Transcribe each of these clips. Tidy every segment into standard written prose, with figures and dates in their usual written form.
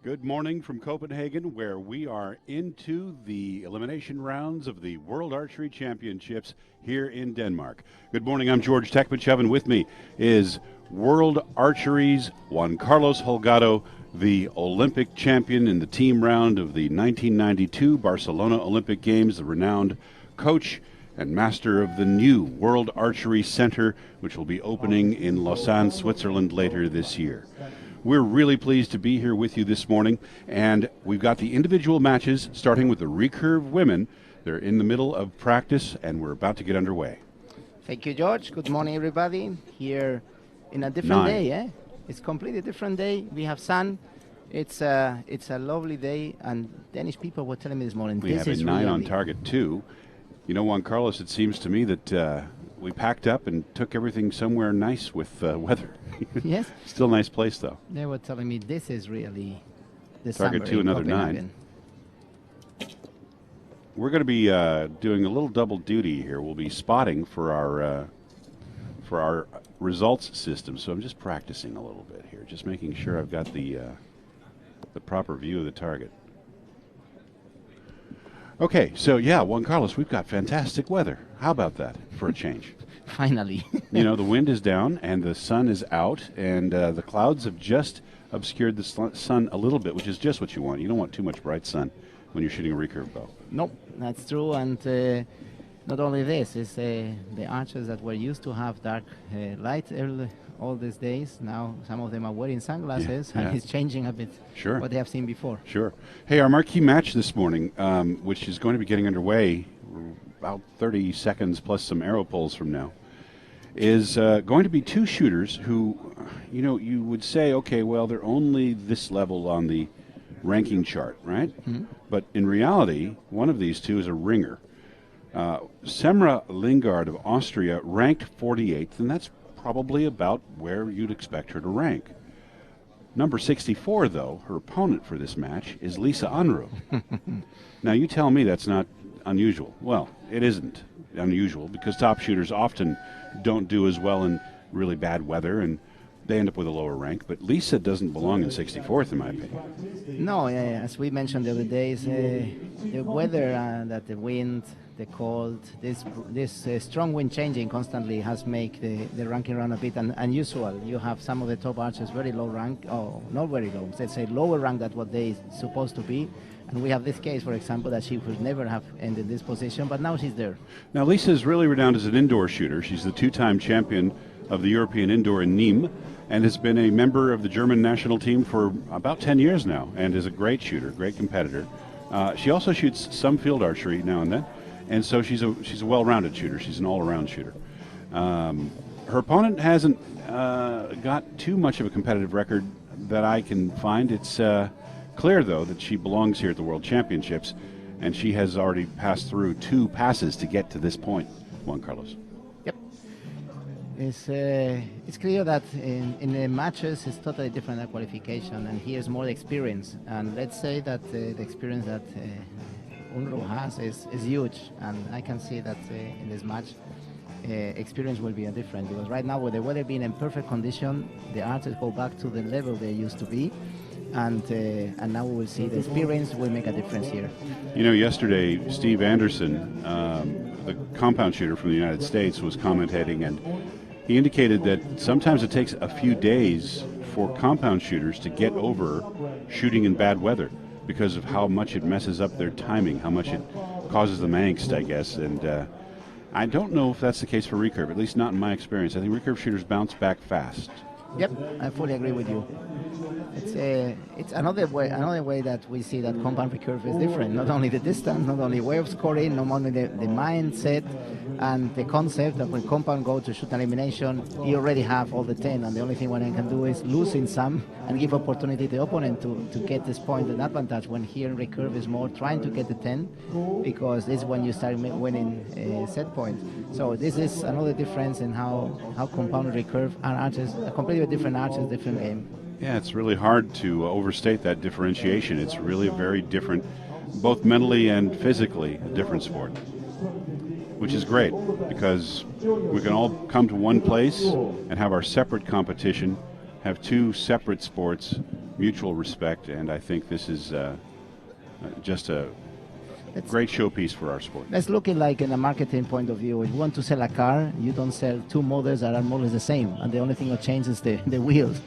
Good morning from Copenhagen, where we are into the elimination rounds of the World Archery Championships here in Denmark. Good morning, I'm George Tekmitchev, and with me is World Archery's Juan Carlos Holgado, the Olympic champion in the team round of the 1992 Barcelona Olympic Games, the renowned coach and master of the new World Archery Center, which will be opening in Lausanne, Switzerland later this year. We're really pleased to be here with you this morning, and we've got the individual matches starting with the recurve women. They're in the middle of practice, and we're about to get underway. Thank you, George. Good morning, everybody. Here in a different day, eh? It's completely different day. We have sun. It's a lovely day, and Danish people were telling me this morning, we have a 9 on target, too. You know, Juan Carlos, it seems to me that we packed up and took everything somewhere nice with weather. Yes. Still a nice place, though. They were telling me this is really the target 2, another 9. We're going to be doing a little double duty here. We'll be spotting for our results system. So I'm just practicing a little bit here, just making sure I've got the proper view of the target. Okay, so yeah, Juan Carlos, we've got fantastic weather. How about that for a change? Finally. You know, the wind is down and the sun is out, and the clouds have just obscured the sun a little bit, which is just what you want. You don't want too much bright sun when you're shooting a recurve bow. Nope, that's true. And not only this, it's the archers that were used to have dark light all these days. Now some of them are wearing sunglasses, and it's changing a bit what they have seen before. Sure. Hey, our marquee match this morning, which is going to be getting underway about 30 seconds plus some arrow pulls from now, is going to be two shooters who, you know, you would say, okay, well, they're only this level on the ranking chart, right? Mm-hmm. But in reality, one of these two is a ringer. Semra Lingard of Austria ranked 48th, and that's probably about where you'd expect her to rank. Number 64, though, her opponent for this match, is Lisa Unruh. Now, you tell me that's not unusual. Well, it isn't unusual because top shooters often don't do as well in really bad weather, and they end up with a lower rank. But Lisa doesn't belong in 64th, in my opinion. No, as we mentioned the other days, the weather, that the wind, the cold, this strong wind changing constantly has made the ranking round a bit unusual. You have some of the top archers very low rank, not very low, let's say lower rank than what they supposed to be. And we have this case, for example, that she would never have ended this position, but now she's there. Now, Lisa is really renowned as an indoor shooter. She's the two-time champion of the European Indoor in Nîmes and has been a member of the German national team for about 10 years now and is a great shooter, great competitor. She also shoots some field archery now and then, and so she's a well-rounded shooter. She's an all-around shooter. Her opponent hasn't got too much of a competitive record that I can find. It's clear, though, that she belongs here at the World Championships, and she has already passed through 2 passes to get to this point, Juan Carlos. Yep. It's clear that in the matches it's totally different than qualification, and here's more experience. And let's say that the experience that Unruh has is huge, and I can see that in this match experience will be different, because right now with the weather being in perfect condition, the archers go back to the level they used to be. And now we will see the experience will make a difference here. You know, yesterday, Steve Anderson, the compound shooter from the United States, was commentating, and he indicated that sometimes it takes a few days for compound shooters to get over shooting in bad weather because of how much it messes up their timing, how much it causes them angst, I guess. And I don't know if that's the case for recurve, at least not in my experience. I think recurve shooters bounce back fast. Yep, I fully agree with you. It's another way that we see that compound recurve is different. Not only the distance, not only way of scoring, not only the mindset and the concept that when compound go to shoot an elimination, you already have all the 10, and the only thing one can do is losing some and give opportunity to the opponent to get this point and advantage. When here in recurve is more trying to get the 10, because this is when you start winning set points. So this is another difference in how compound recurve and archers, a completely different archers, different game. Yeah, it's really hard to overstate that differentiation. It's really a very different, both mentally and physically, a different sport, which is great because we can all come to one place and have our separate competition, have 2 separate sports mutual respect, and I think this is just a great showpiece for our sport. Let's look at like in a marketing point of view. If you want to sell a car, you don't sell two models that are more or less the same, and the only thing that changes the wheels.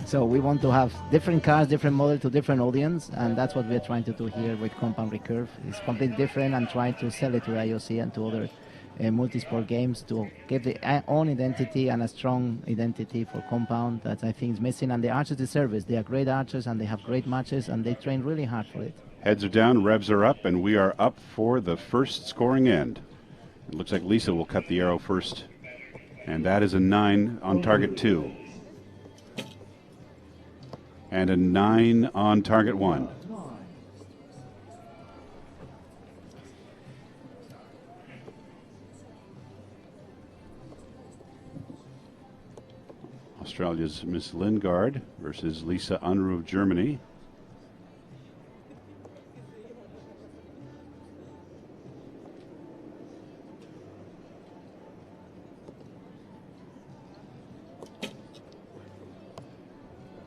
So we want to have different cars, different models to different audience, and that's what we're trying to do here with Compound Recurve. It's completely different and trying to sell it to IOC and to other multi-sport games to get their own identity and a strong identity for Compound that I think is missing. And the archers deserve it. They are great archers and they have great matches and they train really hard for it. Heads are down, revs are up, and we are up for the first scoring end. It looks like Lisa will cut the arrow first, and that is a 9 on target 2. And a 9 on target 1. Australia's Miss Lingard versus Lisa Unruh of Germany.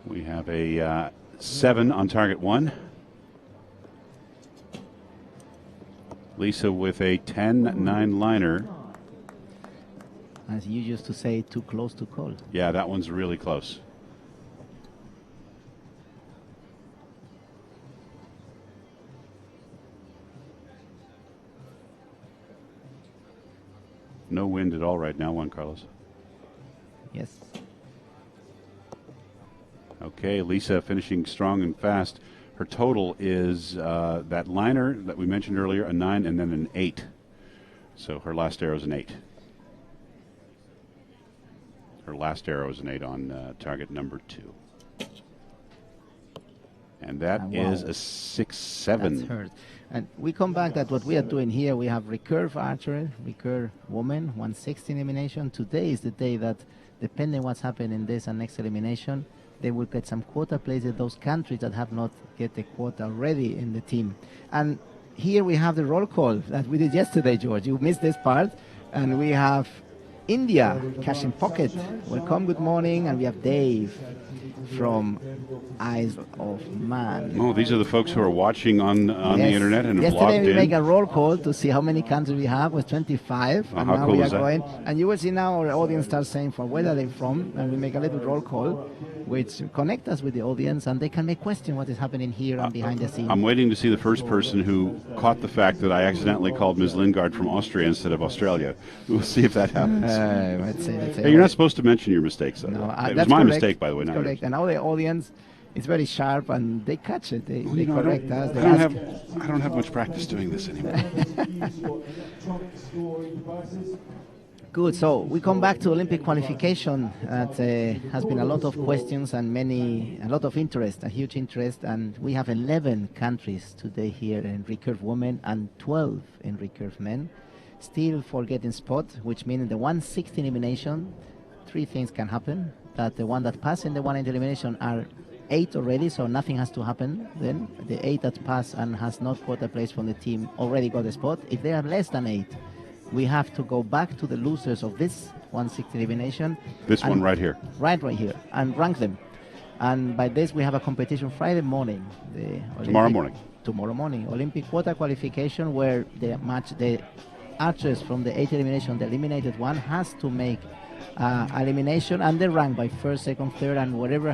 We have a 7 on target 1. Lisa with a 10-9 liner. As you used to say, too close to call. Yeah, that one's really close. No wind at all right now, Juan Carlos. Yes. Okay, Lisa finishing strong and fast. Her total is that liner that we mentioned earlier, a 9 and then an 8. So her last arrow is an 8. Her last arrow is an 8 on target number 2. And that is a 6-7. That's hurt. And we come back that what we are doing here, we have recurve archery, recurve woman, 116 elimination. Today is the day that, depending what's happening in this and next elimination, they will get some quota places, those countries that have not get the quota already in the team. And here we have the roll call that we did yesterday, George. You missed this part. And we have India, Cash in Pocket. Welcome, good morning. And we have Dave from Eyes of Man. Oh, these are the folks who are watching on the internet and have logged in. Yesterday we make a roll call to see how many countries we have. It was 25. And how now cool we are is that? going. And you will see now our audience start saying from where are they from. And we make a little roll call which connect us with the audience, and they can make question what is happening here and behind the scenes. I'm waiting to see the first person who caught the fact that I accidentally called Ms. Lingard from Austria instead of Australia. We'll see if that happens. Let's see. Hey, you're not supposed to mention your mistakes, though. No, it was my mistake, by the way. That's Not correct. yours. And now the audience is very sharp, and they catch it. They You know, correct us. They I don't have much practice doing this anymore. Good. So we come back to Olympic qualification. That has been a lot of questions and a lot of interest, a huge interest. And we have 11 countries today here in recurve women and 12 in recurve men. Still for getting spot, which means in the 116 elimination, 3 things can happen. That the one that pass in the 180 elimination are 8 already, so nothing has to happen. Then the 8 that pass and has not got a place from the team already got a spot. If they are less than 8, we have to go back to the losers of this 160 elimination. This one right here. Right here, and rank them. And by this, we have a competition Friday morning. Tomorrow morning. Tomorrow morning. Olympic quota qualification where the archers from the 8 elimination, the eliminated one, has to make elimination and they rank by first, second, third, and whatever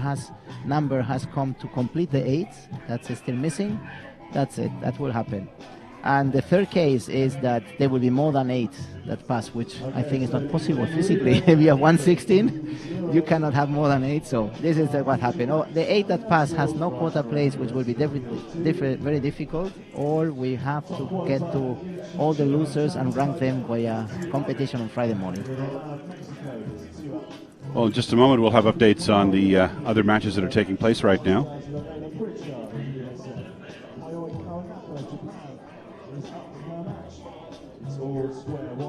number has come to complete the 8, that's still missing. That's it. That will happen. And the third case is that there will be more than 8 that pass, which I think is not possible physically. If you have 116, you cannot have more than 8. So this is what happened. The 8 that pass has no quota place, which will be very difficult. Or we have to get to all the losers and rank them by a competition on Friday morning. Well, in just a moment, we'll have updates on the other matches that are taking place right now.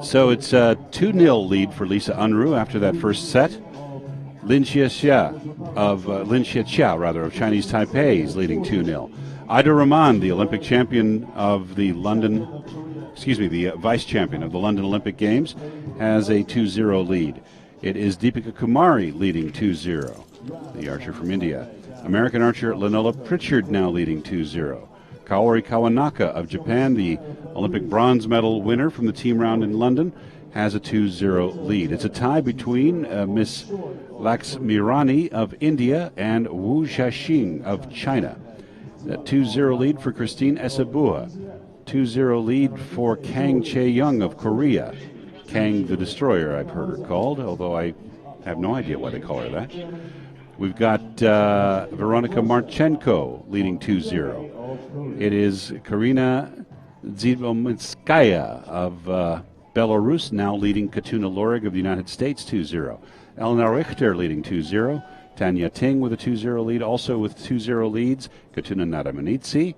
So it's a 2-0 lead for Lisa Unruh after that first set. Lin Xiexia of Chinese Taipei is leading 2-0. Ida Rahman, the Olympic champion of the the vice champion of the London Olympic Games, has a 2-0 lead. It is Deepika Kumari leading 2-0. the archer from India. American archer Lenola Pritchard now leading 2-0. Kaori Kawanaka of Japan, the Olympic bronze medal winner from the team round in London, has a 2-0 lead. It's a tie between Miss Laxmirani of India and Wu Xiaxing of China. That 2-0 lead for Christine Esabua. 2-0 lead for Kang Chae-young of Korea. Kang the Destroyer, I've heard her called, although I have no idea why they call her that. We've got Veronika Marchenko leading 2-0. It is Karina Zivominskaya of Belarus now leading Katuna Lorig of the United States 2-0. Elena Richter leading 2-0. Tanya Ting with a 2-0 lead. Also with 2-0 leads, Katuna Naramanitsi,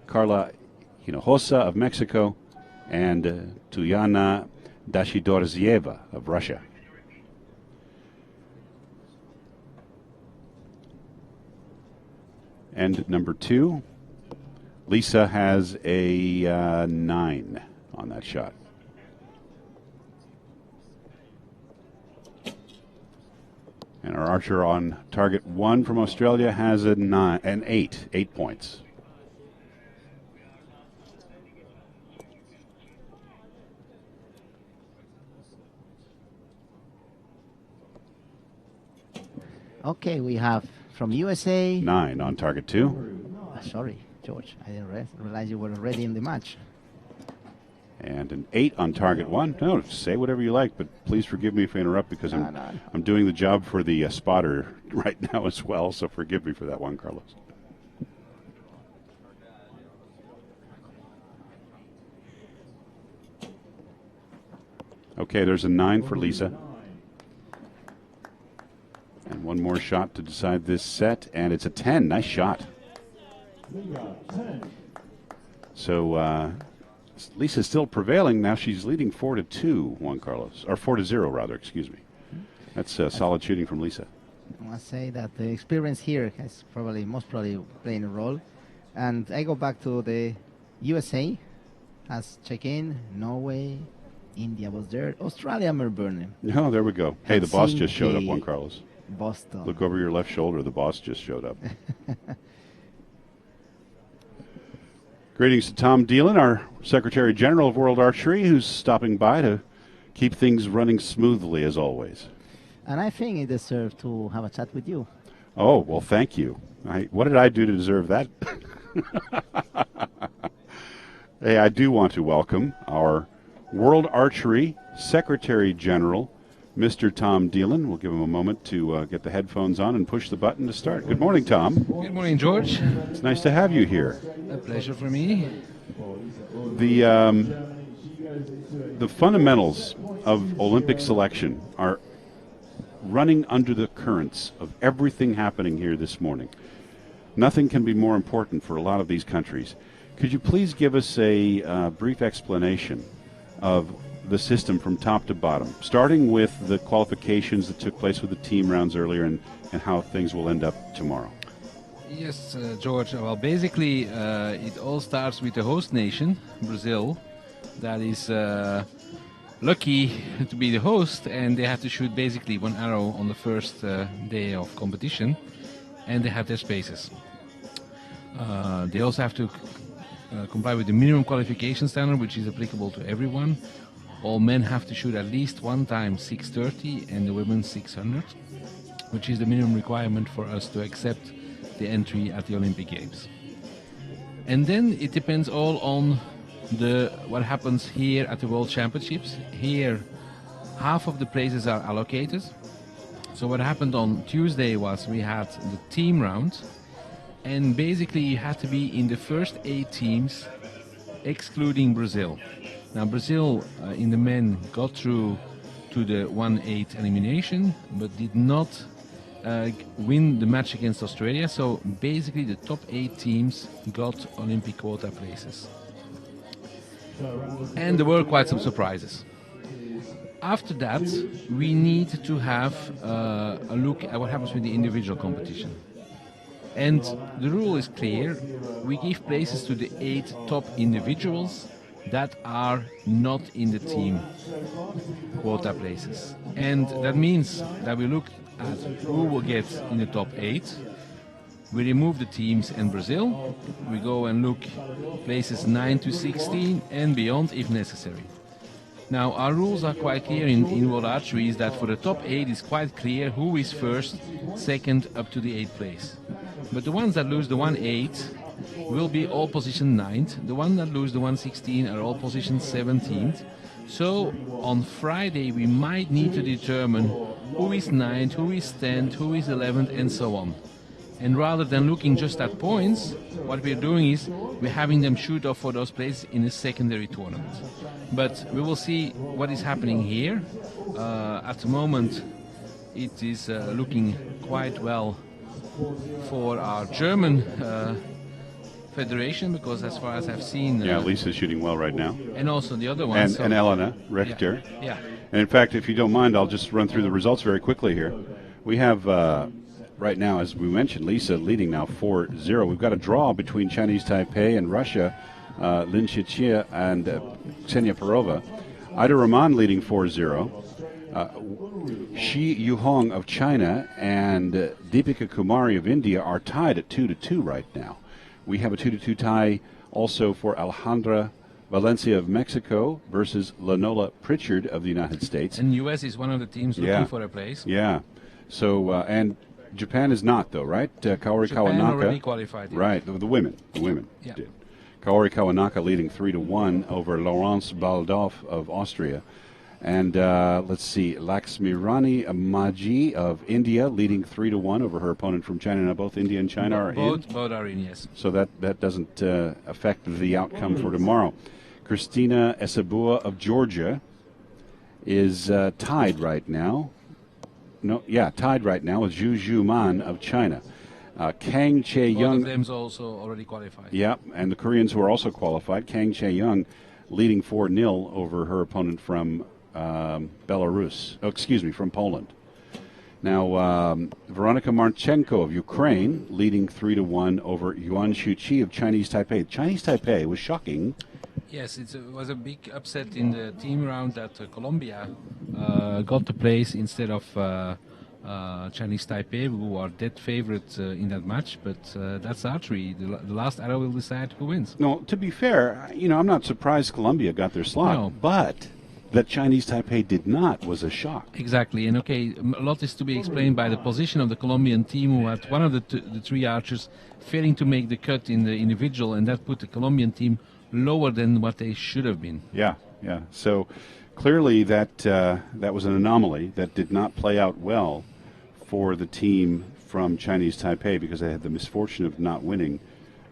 Carla Hinojosa of Mexico, and Tuyana Dashidorzieva of Russia. And number 2, Lisa has a 9 on that shot. And our archer on target 1 from Australia has an 8. 8 points. Okay, we have from USA 9 on target 2. Sorry, George, I didn't realize you were already in the match. And an 8 on target 1. No, say whatever you like, but please forgive me if I interrupt because I'm doing the job for the spotter right now as well, so forgive me for that one, Carlos. Okay, there's a 9 for Lisa. And one more shot to decide this set, and it's a 10. Nice shot. So Lisa's still prevailing now. She's leading 4-2, Juan Carlos, or 4-0 rather. Excuse me. That's solid shooting from Lisa. I must say that the experience here has most probably playing a role. And I go back to the USA has check-in, Norway, India was there, Australia, Melbourne. No, there we go. Hey, the boss just showed up, Juan Carlos. Boston. Look over your left shoulder. The boss just showed up. Greetings to Tom Dielan, our Secretary General of World Archery, who's stopping by to keep things running smoothly as always. And I think he deserves to have a chat with you. Oh, well, thank you. What did I do to deserve that? Hey, I do want to welcome our World Archery Secretary General, Mr. Tom Dielan. We'll give him a moment to get the headphones on and push the button to start. Good morning, Tom. Good morning, George. It's nice to have you here. A pleasure for me. The fundamentals of Olympic selection are running under the currents of everything happening here this morning. Nothing can be more important for a lot of these countries. Could you please give us a brief explanation of the system from top to bottom, starting with the qualifications that took place with the team rounds earlier and how things will end up tomorrow? Yes, George. Well, basically, it all starts with the host nation, Brazil, that is lucky to be the host, and they have to shoot basically one arrow on the first day of competition, and they have their spaces. They also have to comply with the minimum qualification standard, which is applicable to everyone. All men have to shoot at least 1 time 630 and the women 600, which is the minimum requirement for us to accept the entry at the Olympic Games. And then it depends all on what happens here at the World Championships. Here, half of the places are allocated. So what happened on Tuesday was we had the team round, and basically you had to be in the first 8 teams, excluding Brazil. Now Brazil in the men got through to the 1/8 elimination, but did not win the match against Australia. So basically the top 8 teams got Olympic quota places. And there were quite some surprises. After that, we need to have a look at what happens with the individual competition. And the rule is clear. We give places to the 8 top individuals that are not in the team quota places. And that means that we look at who will get in the top 8. We remove the teams and Brazil. We go and look places 9 to 16 and beyond if necessary. Now, our rules are quite clear in World Archery, is that for the top 8 it's quite clear who is first, second, up to the 8th place. But the ones that lose the 1/8 will be all positioned 9th. The ones that lose the 1/16 are all positioned 17th. So on Friday we might need to determine who is 9th, who is 10th, who is 11th, and so on. And rather than looking just at points, what we're doing is we're having them shoot off for those places in a secondary tournament. But we will see what is happening here. At the moment, it is looking quite well for our German federation, because as far as I've seen... Lisa's shooting well right now. And also the other ones. And Elena Richter. Yeah. And in fact, if you don't mind, I'll just run through the results very quickly here. We have... right now, as we mentioned, Lisa leading now 4-0. We've got a draw between Chinese Taipei and Russia, Lin Shiqie and Ksenia Perova. Ida Rahman leading 4-0. Shi Yuhong of China and Deepika Kumari of India are tied at 2-2 right now. We have a 2-2 tie also for Alejandra Valencia of Mexico versus Lanola Pritchard of the United States. And U.S. is one of the teams looking for a place. Yeah. So, and Japan is not, though, right? Kaori Japan Kawanaka already qualified. Right, the women Yeah. did. Kaori Kawanaka leading 3-1 over Laurence Baldov of Austria. And let's see, Laxmirani Maji of India leading 3-1 over her opponent from China. Now both India and China are in. Both are in, yes. So that doesn't affect the outcome for tomorrow. Christina Esabua of Georgia is tied right now. Tied right now with Zhu Zhuman of China. Kang Chae-young. Both of them's also already qualified. Yeah, and the Koreans who are also qualified. Kang Chae-young leading 4-0 over her opponent from Belarus. From Poland. Now, Veronika Marchenko of Ukraine leading 3-1 over Yuan Shuqi of Chinese Taipei. Chinese Taipei was shocking. Yes, it was a big upset in the team round that Colombia got the place instead of Chinese Taipei, who are dead favorites in that match. But that's archery. The last arrow will decide who wins. No, to be fair, I'm not surprised Colombia got their slot. No. But that Chinese Taipei did not was a shock. Exactly, and a lot is to be explained by the position of the Colombian team, who had one of the three archers failing to make the cut in the individual, and that put the Colombian team lower than what they should have been. Yeah. So clearly that was an anomaly that did not play out well for the team from Chinese Taipei, because they had the misfortune of not winning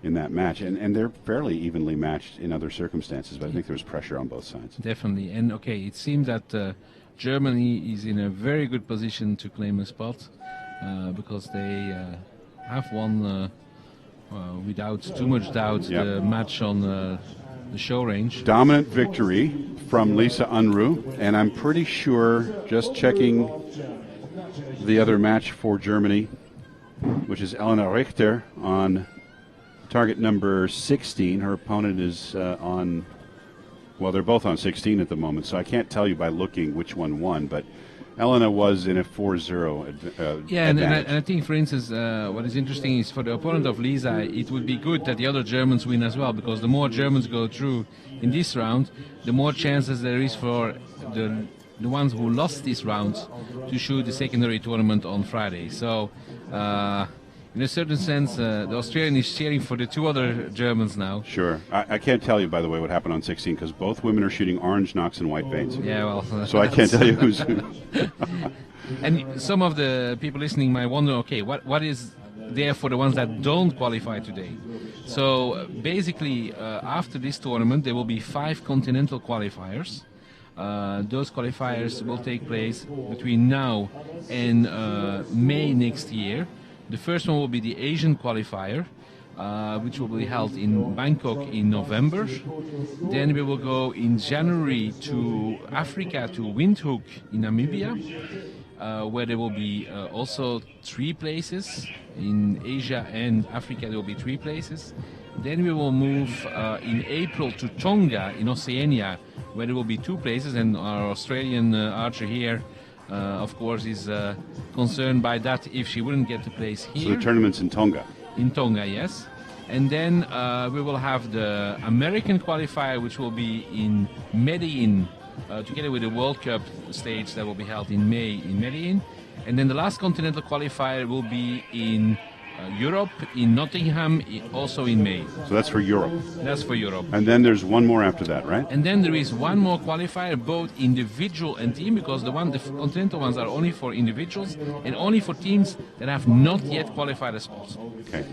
in that match. And they're fairly evenly matched in other circumstances, but I think there was pressure on both sides. Definitely. And it seems that Germany is in a very good position to claim a spot because they have won without too much doubt the match on the show range. Dominant victory from Lisa Unruh, and I'm pretty sure, just checking the other match for Germany, which is Elena Richter on target number 16. Her opponent is on, they're both on 16 at the moment, so I can't tell you by looking which one won, but Elena was in a 4-0 advantage. And I think, for instance, what is interesting is for the opponent of Lisa, it would be good that the other Germans win as well, because the more Germans go through in this round, the more chances there is for the ones who lost this round to shoot the secondary tournament on Friday. So, in a certain sense, the Australian is cheering for the two other Germans now. Sure. I can't tell you, by the way, what happened on 16, because both women are shooting orange knocks and white veins. Yeah, so I can't tell you who's who. And some of the people listening might wonder, what is there for the ones that don't qualify today? So basically, after this tournament, there will be 5 continental qualifiers. Those qualifiers will take place between now and May next year. The first one will be the Asian qualifier, which will be held in Bangkok in November. Then we will go in January to Africa, to Windhoek in Namibia, where there will be also 3 places. In Asia and Africa there will be 3 places. Then we will move in April to Tonga in Oceania, where there will be 2 places, and our Australian archer here of course, is concerned by that if she wouldn't get to place here. So the tournament's in Tonga. In Tonga, yes. And then we will have the American qualifier, which will be in Medellin, together with the World Cup stage that will be held in May in Medellin. And then the last continental qualifier will be in Europe, in Nottingham, also in May. So that's for Europe. That's for Europe. And then there's one more after that, right? And then there is one more qualifier, both individual and team, because the continental ones are only for individuals and only for teams that have not yet qualified a spot. Okay.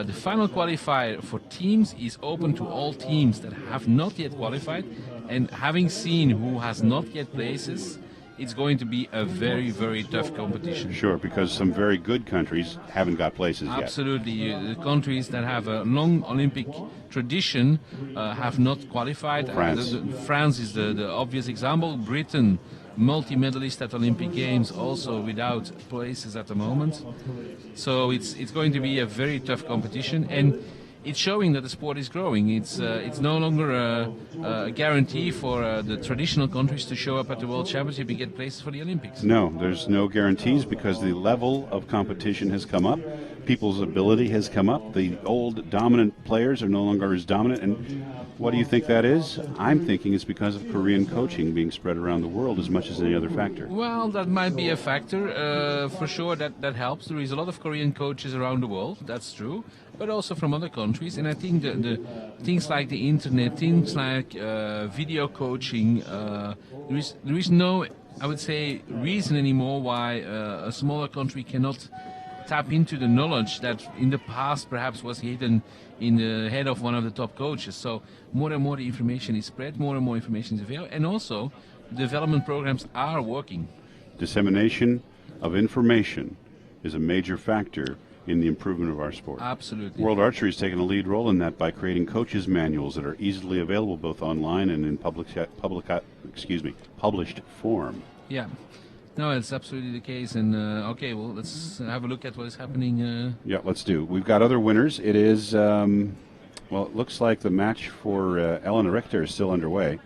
The final qualifier for teams is open to all teams that have not yet qualified, and having seen who has not yet places, it's going to be a very, very tough competition. Sure, because some very good countries haven't got places yet. Absolutely. The countries that have a long Olympic tradition have not qualified. France. France is the obvious example. Britain, multi-medalist at Olympic Games, also without places at the moment. So it's going to be a very tough competition, and it's showing that the sport is growing. It's no longer a guarantee for the traditional countries to show up at the World Championship and get places for the Olympics. No, there's no guarantees because the level of competition has come up. People's ability has come up. The old dominant players are no longer as dominant. And what do you think that is? I'm thinking it's because of Korean coaching being spread around the world as much as any other factor. Well, that might be a factor. For sure, that helps. There is a lot of Korean coaches around the world. That's true. But also from other countries. And I think the things like the internet, things like video coaching, there is no, I would say, reason anymore why a smaller country cannot tap into the knowledge that in the past perhaps was hidden in the head of one of the top coaches. So more and more the information is spread, more and more information is available, and also development programs are working. Dissemination of information is a major factor in the improvement of our sport. Absolutely. World Archery has taken a lead role in that by creating coaches' manuals that are easily available both online and in published form. Yeah. No, it's absolutely the case. And okay, well, let's have a look at what is happening. Yeah, let's do. We've got other winners. It is, well, it looks like the match for Elena Richter is still underway.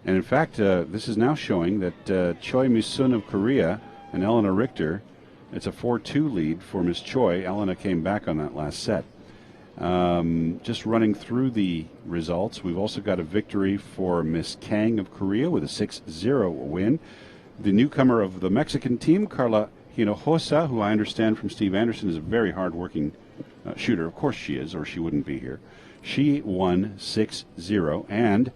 And in fact, this is now showing that Choi Misun of Korea and Elena Richter, it's a 4-2 lead for Miss Choi. Elena came back on that last set. Just running through the results, we've also got a victory for Miss Kang of Korea with a 6-0 win. The newcomer of the Mexican team, Carla Hinojosa, who I understand from Steve Anderson is a very hard-working shooter. Of course she is, or she wouldn't be here. She won 6-0. And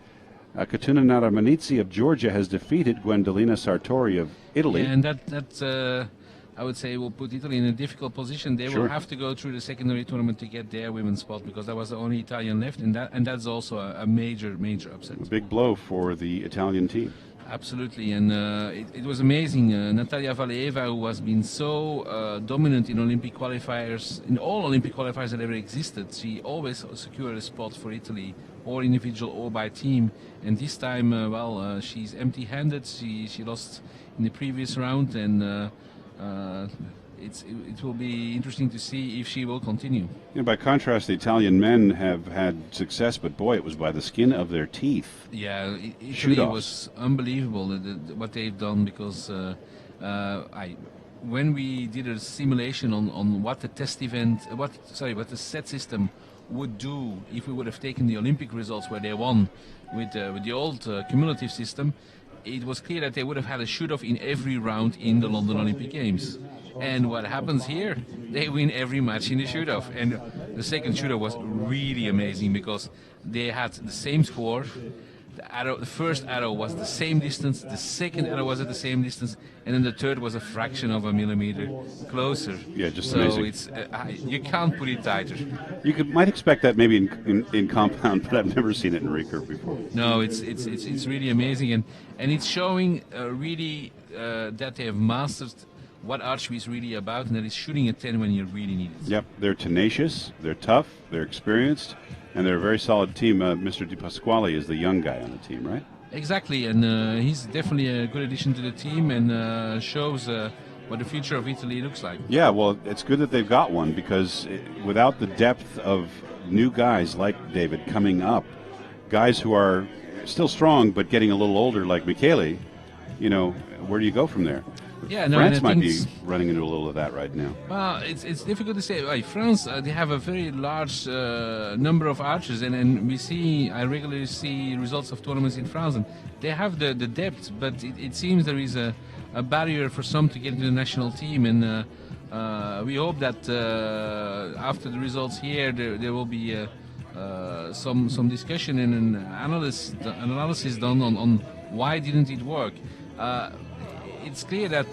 Katuna Naramanitsi of Georgia has defeated Gwendolina Sartori of Italy. Yeah, and that I would say will put Italy in a difficult position. They will have to go through the secondary tournament to get their women's spot because that was the only Italian left, and that's also a major upset. A big blow for the Italian team. Absolutely, and it was amazing. Natalia Valieva, who has been so dominant in Olympic qualifiers, in all Olympic qualifiers that ever existed, she always secured a spot for Italy, or individual or by team. And this time, she's empty-handed. She lost in the previous round, and it will be interesting to see if she will continue. By contrast, the Italian men have had success, but boy, it was by the skin of their teeth. Yeah, Italy was unbelievable what they've done because when we did a simulation on what the test event, what the set system would do if we would have taken the Olympic results where they won with the old cumulative system, it was clear that they would have had a shoot-off in every round in the London Olympic Games. And what happens here, they win every match in the shoot-off. And the second shoot-off was really amazing because they had the same score. The first arrow was the same distance, the second arrow was at the same distance, and then the third was a fraction of a millimeter closer. Yeah, just so amazing. It's you can't put it tighter. You might expect that maybe in compound, but I've never seen it in recurve before. No, it's really amazing, and it's showing really that they have mastered what archery is really about, and that is shooting a 10 when you really need it. Yep, they're tenacious, they're tough, they're experienced, and they're a very solid team. Mr. Di Pasquale is the young guy on the team, right? Exactly, and he's definitely a good addition to the team and shows what the future of Italy looks like. Yeah, well, it's good that they've got one because without the depth of new guys like David coming up, guys who are still strong but getting a little older like Michele, where do you go from there? Yeah, no, France and I might think be running into a little of that right now. well, it's difficult to say. Like France, they have a very large number of archers, and I regularly see results of tournaments in France, and they have the depth, but it seems there is a barrier for some to get into the national team, and we hope that after the results here, there will be some discussion and an analysis done on why didn't it work. It's clear that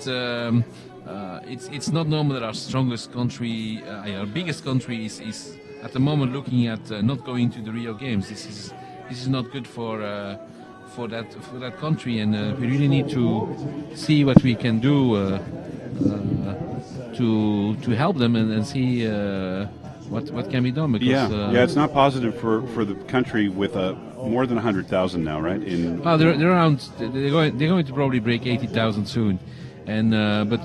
it's not normal that our strongest country, our biggest country, is at the moment looking at not going to the Rio Games. This is not good for that country, and we really need to see what we can do to help them and see what can be done. Because it's not positive for the country with more than 100,000 now, right? Well, they're around. They're going to probably break 80,000 soon, and but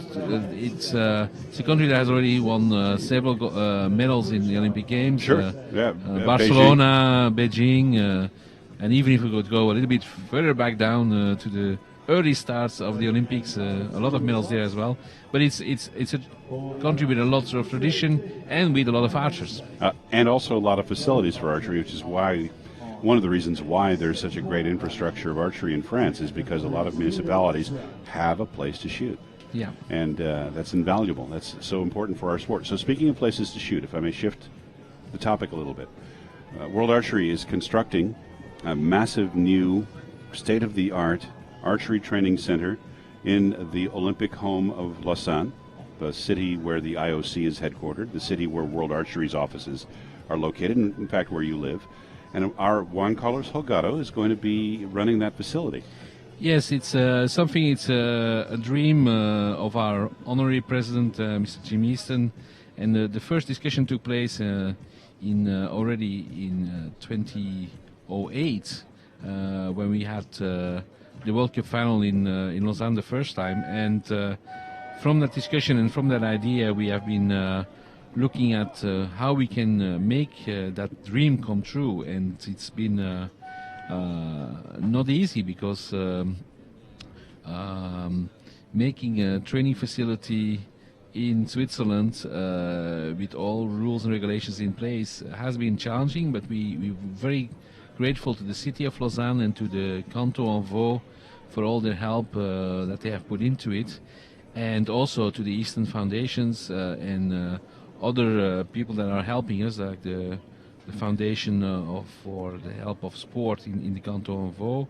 it's a country that has already won several medals in the Olympic Games. Sure. Barcelona, Beijing, and even if we could go a little bit further back down to the early starts of the Olympics, a lot of medals there as well. But it's a country with a lot of tradition and with a lot of archers, and also a lot of facilities for archery, which is why. One of the reasons why there's such a great infrastructure of archery in France is because a lot of municipalities have a place to shoot. Yeah. And that's invaluable. That's so important for our sport. So speaking of places to shoot, if I may shift the topic a little bit, World Archery is constructing a massive new state-of-the-art archery training center in the Olympic home of Lausanne, the city where the IOC is headquartered, the city where World Archery's offices are located, and in fact where you live. And our Juan Carlos Holgado is going to be running that facility. Yes, it's something. It's a dream of our honorary president, Mr. Jim Easton, and the first discussion took place already in 2008 when we had the World Cup final in Lausanne the first time. And from that discussion and from that idea, we have been looking at how we can make that dream come true, and it's been not easy because making a training facility in Switzerland with all rules and regulations in place has been challenging, but we're very grateful to the city of Lausanne and to the Canton of Vaud for all their help that they have put into it, and also to the Eastern Foundations and other people that are helping us, like the Foundation for the Help of Sport in the Canton of Vaud.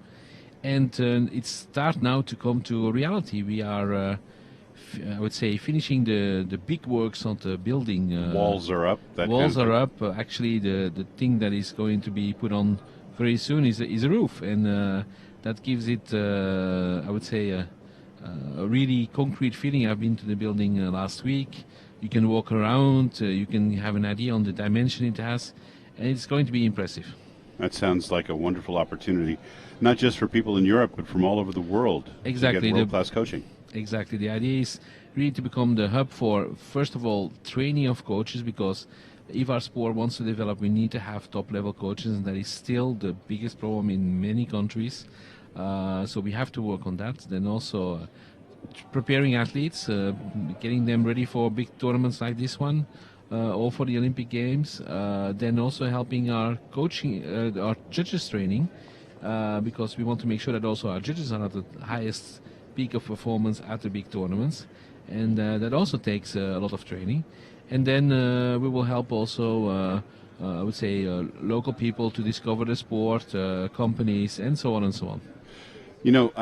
And it's start now to come to reality. We are, I would say, finishing the big works on the building. Walls are up. Walls are up. Actually, the thing that is going to be put on very soon is a roof, and that gives it, I would say, a really concrete feeling. I've been to the building last week. You can walk around, you can have an idea on the dimension it has, and it's going to be impressive. That sounds like a wonderful opportunity, not just for people in Europe, but from all over the world. Exactly. To get world-class coaching. Exactly. The idea is really to become the hub for, first of all, training of coaches, because if our sport wants to develop, we need to have top-level coaches, and that is still the biggest problem in many countries. So we have to work on that. Then also preparing athletes, getting them ready for big tournaments like this one, or for the Olympic Games. Then also helping our coaching, our judges training, because we want to make sure that also our judges are at the highest peak of performance at the big tournaments, and that also takes a lot of training. And then we will help also, I would say, local people to discover the sport, companies, and so on and so on. You know,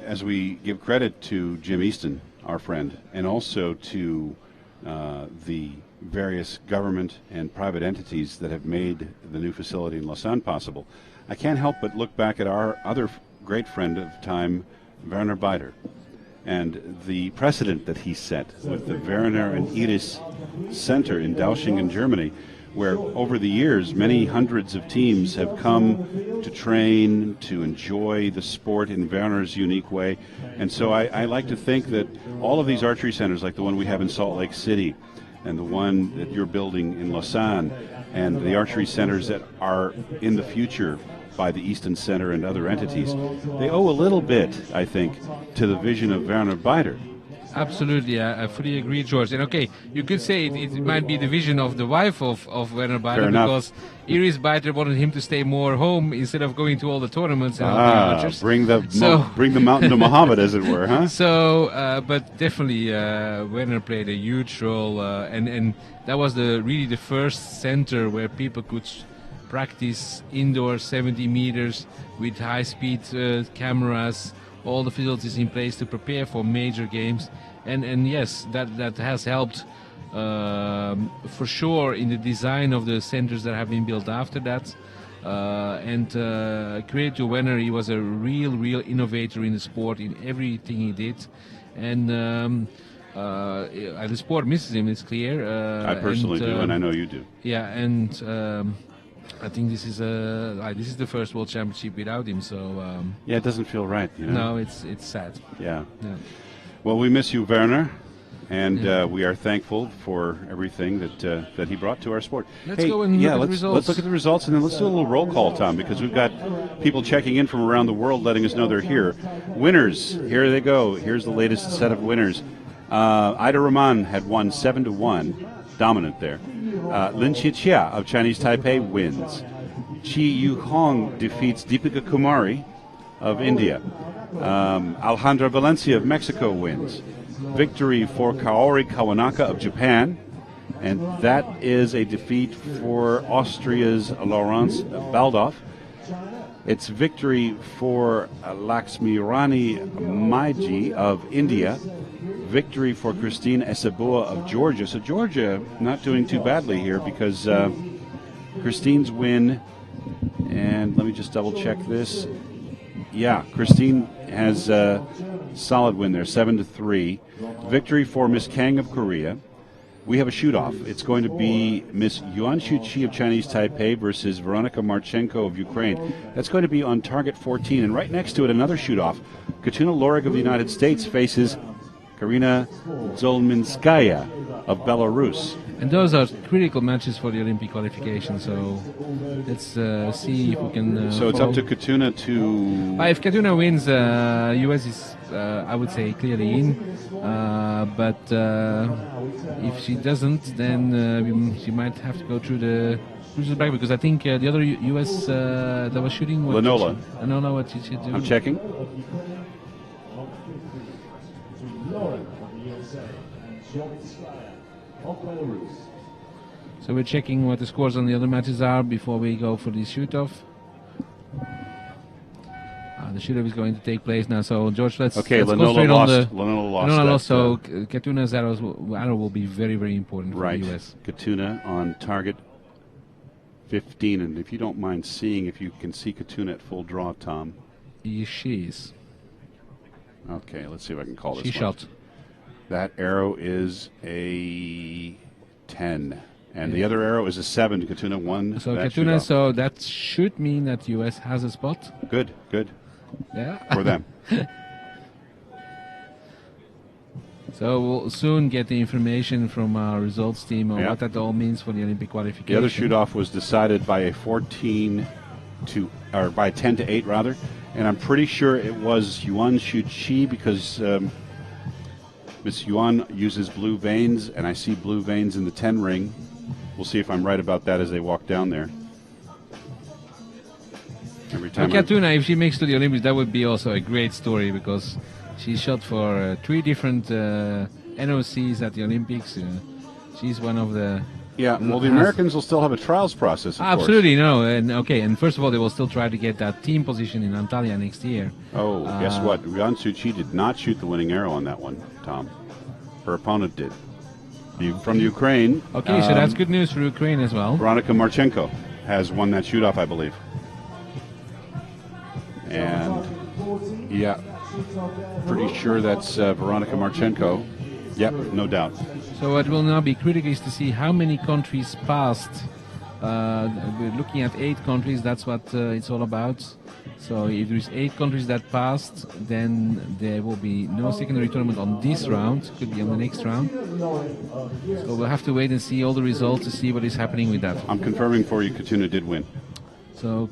as we give credit to Jim Easton, our friend, and also to the various government and private entities that have made the new facility in Lausanne possible, I can't help but look back at our other great friend of time, Werner Beider, and the precedent that he set with the Werner and Iris Center in Dauchingen, Germany, where over the years many hundreds of teams have come to train, to enjoy the sport in Werner's unique way. And so I like to think that all of these archery centers, like the one we have in Salt Lake City and the one that you're building in Lausanne, and the archery centers that are in the future by the Easton Center and other entities, they owe a little bit, I think, to the vision of Werner Beider. Absolutely, I fully agree, George. And okay, you could say it might be the vision of the wife of Werner Beider, because Iris Beider wanted him to stay more home instead of going to all the tournaments and all the amateurs. Bring the mountain to Muhammad, as it were, huh? So, but definitely Werner played a huge role, and that was really the first center where people could practice indoor 70 meters with high-speed cameras, all the facilities in place to prepare for major games, and yes, that has helped for sure in the design of the centers that have been built after that. And credit to Werner, he was a real innovator in the sport in everything he did, and the sport misses him. It's clear. I personally do, and I know you do. Yeah, and I think this is the first World Championship without him. So yeah, it doesn't feel right. You know? No, it's sad. Yeah. Well, we miss you, Werner, and we are thankful for everything that he brought to our sport. Let's go and look at the results. Let's look at the results, and then let's do a little roll call, Tom, because we've got people checking in from around the world, letting us know they're here. Winners, here they go. Here's the latest set of winners. Ida Rahman had won 7-1, dominant there. Lin Chichia of Chinese Taipei wins. Chi Yu Hong defeats Deepika Kumari of India. Alejandra Valencia of Mexico wins. Victory for Kaori Kawanaka of Japan, and that is a defeat for Austria's Laurence Baldoff. It's victory for Laxmirani Maiji of India. Victory for Christine Esabua of Georgia. So Georgia not doing too badly here, because Christine's win, and let me just double check this. Yeah, Christine has a solid win there, 7-3. Victory for Miss Kang of Korea. We have a shoot-off. It's going to be Miss Yuan Shu-Chi of Chinese Taipei versus Veronika Marchenko of Ukraine. That's going to be on target 14. And right next to it, another shoot-off. Katuna Lorig of the United States faces Karina Zolminskaya of Belarus. And those are critical matches for the Olympic qualification, so let's see if we can so it's up to Katuna to... if Katuna wins, US is, I would say, clearly in. But if she doesn't, then she might have to go through the cruises back, because I think the other US that was shooting... Lanola. Lanola, what did she do? I'm checking. So we're checking what the scores on the other matches are before we go for the shoot-off. The shoot-off is going to take place now. So George, let's go straight on the... Lanola lost. So Katuna's arrow will be very important for the US. Katuna on target 15, and if you don't mind seeing if you can see Katuna at full draw, Tom. Yes, she is. Okay, let's see if I can call this. She shot. That arrow is a 10, and the other arrow is a 7. Katuna won. So Katuna, so that should mean that US has a spot. Good. Yeah. For them. So we'll soon get the information from our results team on what that all means for the Olympic qualification. The other shoot-off was decided by a 10 to 8 rather, and I'm pretty sure it was Yuan Shu-Chi, because Miss Yuan uses blue veins, and I see blue veins in the 10 ring. We'll see if I'm right about that as they walk down there. Every time. Katuna, if she makes to the Olympics, that would be also a great story, because she shot for 3 different NOCs at the Olympics. She's one of the... Yeah, well, the Americans will still have a trials process, of Absolutely, course. And first of all, they will still try to get that team position in Antalya next year. Oh, guess what? Yuan Shu-Chi did not shoot the winning arrow on that one, Tom. Her opponent did. From Ukraine. Okay, so that's good news for Ukraine as well. Veronika Marchenko has won that shoot-off, I believe. And, yeah, pretty sure that's Veronika Marchenko. Yep, no doubt. So what will now be critical is to see how many countries passed. We're looking at 8 countries, that's what it's all about. So if there's 8 countries that passed, then there will be no secondary tournament on this round, could be on the next round. So we'll have to wait and see all the results to see what is happening with that. I'm confirming for you, Katuna did win. So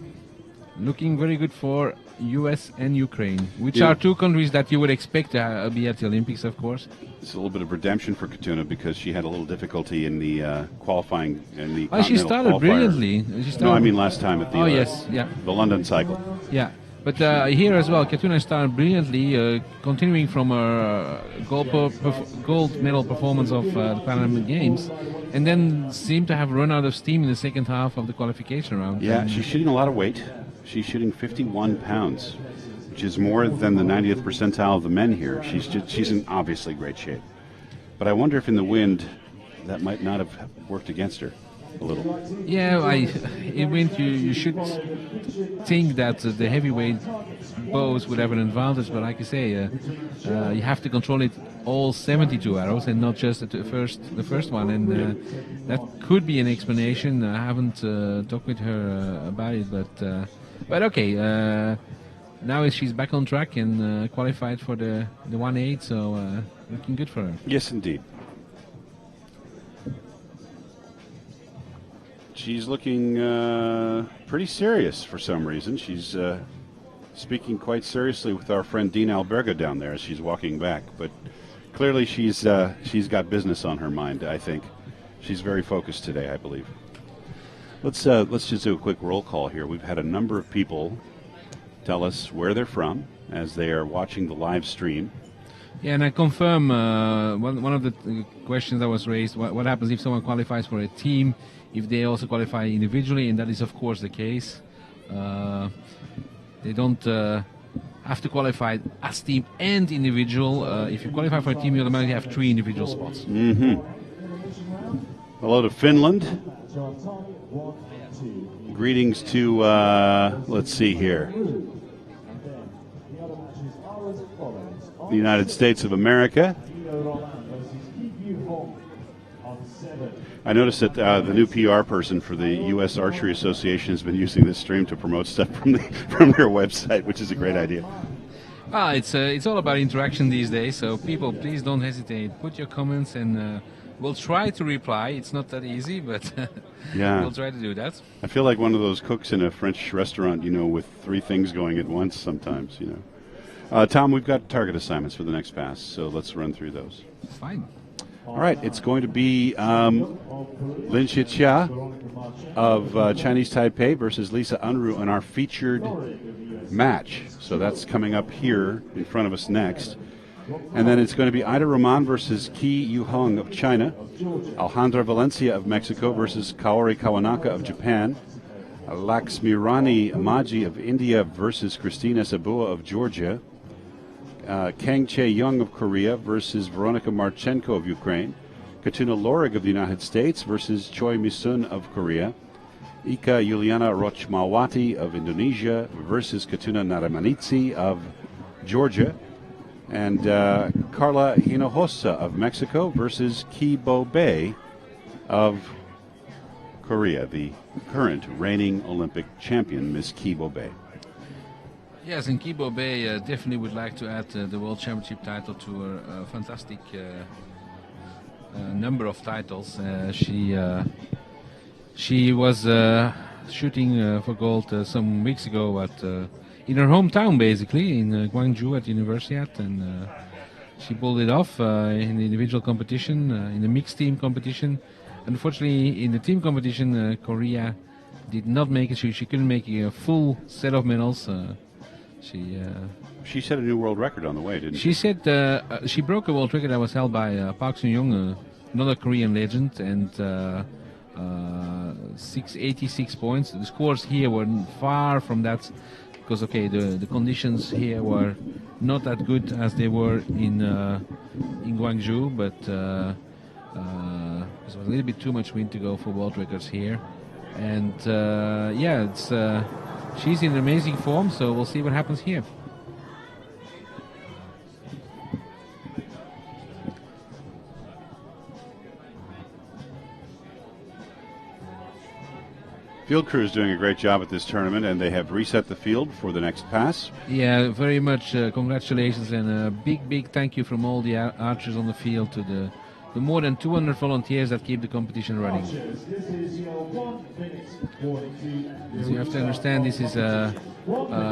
looking very good for US and Ukraine, which Yeah. are two countries that you would expect to be at the Olympics, of course. It's a little bit of redemption for Katuna because she had a little difficulty in the qualifying in the Well, she continental started qualifier. brilliantly. No, I mean last time at the Oh, yes, yeah. the London cycle. Yeah, but here as well, Katuna started brilliantly, continuing from her gold medal performance of the Paralympic Games, and then seemed to have run out of steam in the second half of the qualification round. Yeah, And she's shooting a lot of weight. She's shooting 51 pounds, which is more than the 90th percentile of the men here. She's in obviously great shape. But I wonder if in the wind that might not have worked against her a little. Yeah, in wind you should think that the heavyweight bows would have an advantage, but like you say, you have to control it all 72 arrows and not just the first one, and that could be an explanation. I haven't talked with her about it, but okay. Now she's back on track and qualified for the 1/8, so looking good for her. Yes, indeed. She's looking pretty serious for some reason. She's speaking quite seriously with our friend Dean Alberga down there as she's walking back. But clearly she's got business on her mind, I think. She's very focused today, I believe. Let's just do a quick roll call here. We've had a number of people tell us where they're from as they are watching the live stream. Yeah, and I confirm one of the questions that was raised, what happens if someone qualifies for a team, if they also qualify individually, and that is of course the case. They don't have to qualify as team and individual. If you qualify for a team, you automatically have 3 individual spots. Mm-hmm. Hello to Finland. Greetings to, let's see here, the United States of America. I noticed that the new PR person for the U.S. Archery Association has been using this stream to promote stuff from their website, which is a great idea. It's all about interaction these days, so people, please don't hesitate. Put your comments and we'll try to reply. It's not that easy, but yeah, we'll try to do that. I feel like one of those cooks in a French restaurant, with 3 things going at once sometimes, Tom, we've got target assignments for the next pass, so let's run through those. Fine. All right, it's going to be Lin Shijia of Chinese Taipei versus Lisa Unruh in our featured match. So that's coming up here in front of us next. And then it's going to be Ida Rahman versus Ki Yu-hung of China, Alejandra Valencia of Mexico versus Kaori Kawanaka of Japan, Laxmirani Maji of India versus Christina Sabua of Georgia, Kang Chae-young of Korea versus Veronika Marchenko of Ukraine, Katuna Lorig of the United States versus Choi Mi-sun of Korea, Ika Yuliana Rochmawati of Indonesia versus Katuna Naramanitsi of Georgia, and Carla Hinojosa of Mexico versus Ki Bo-bae of Korea, the current reigning Olympic champion, Miss Ki Bo-bae. Yes, and Ki Bo-bae definitely would like to add the World Championship title to her fantastic number of titles. She was shooting for gold some weeks ago in her hometown, basically, in Gwangju at Universiade, and she pulled it off in the individual competition, in the mixed team competition. Unfortunately, in the team competition, Korea did not make it. She couldn't make a full set of medals. She set a new world record on the way, didn't she? She said she broke a world record that was held by Park Sun-young, another Korean legend, and 686 points. The scores here were far from that, because the conditions here were not that good as they were in Gwangju, but there was a little bit too much wind to go for world records here, and she's in amazing form, so we'll see what happens here. Field crew is doing a great job at this tournament, and they have reset the field for the next pass. Yeah, very much congratulations, and a big thank you from all the archers on the field to the more than 200 volunteers that keep the competition running. So you have to understand this is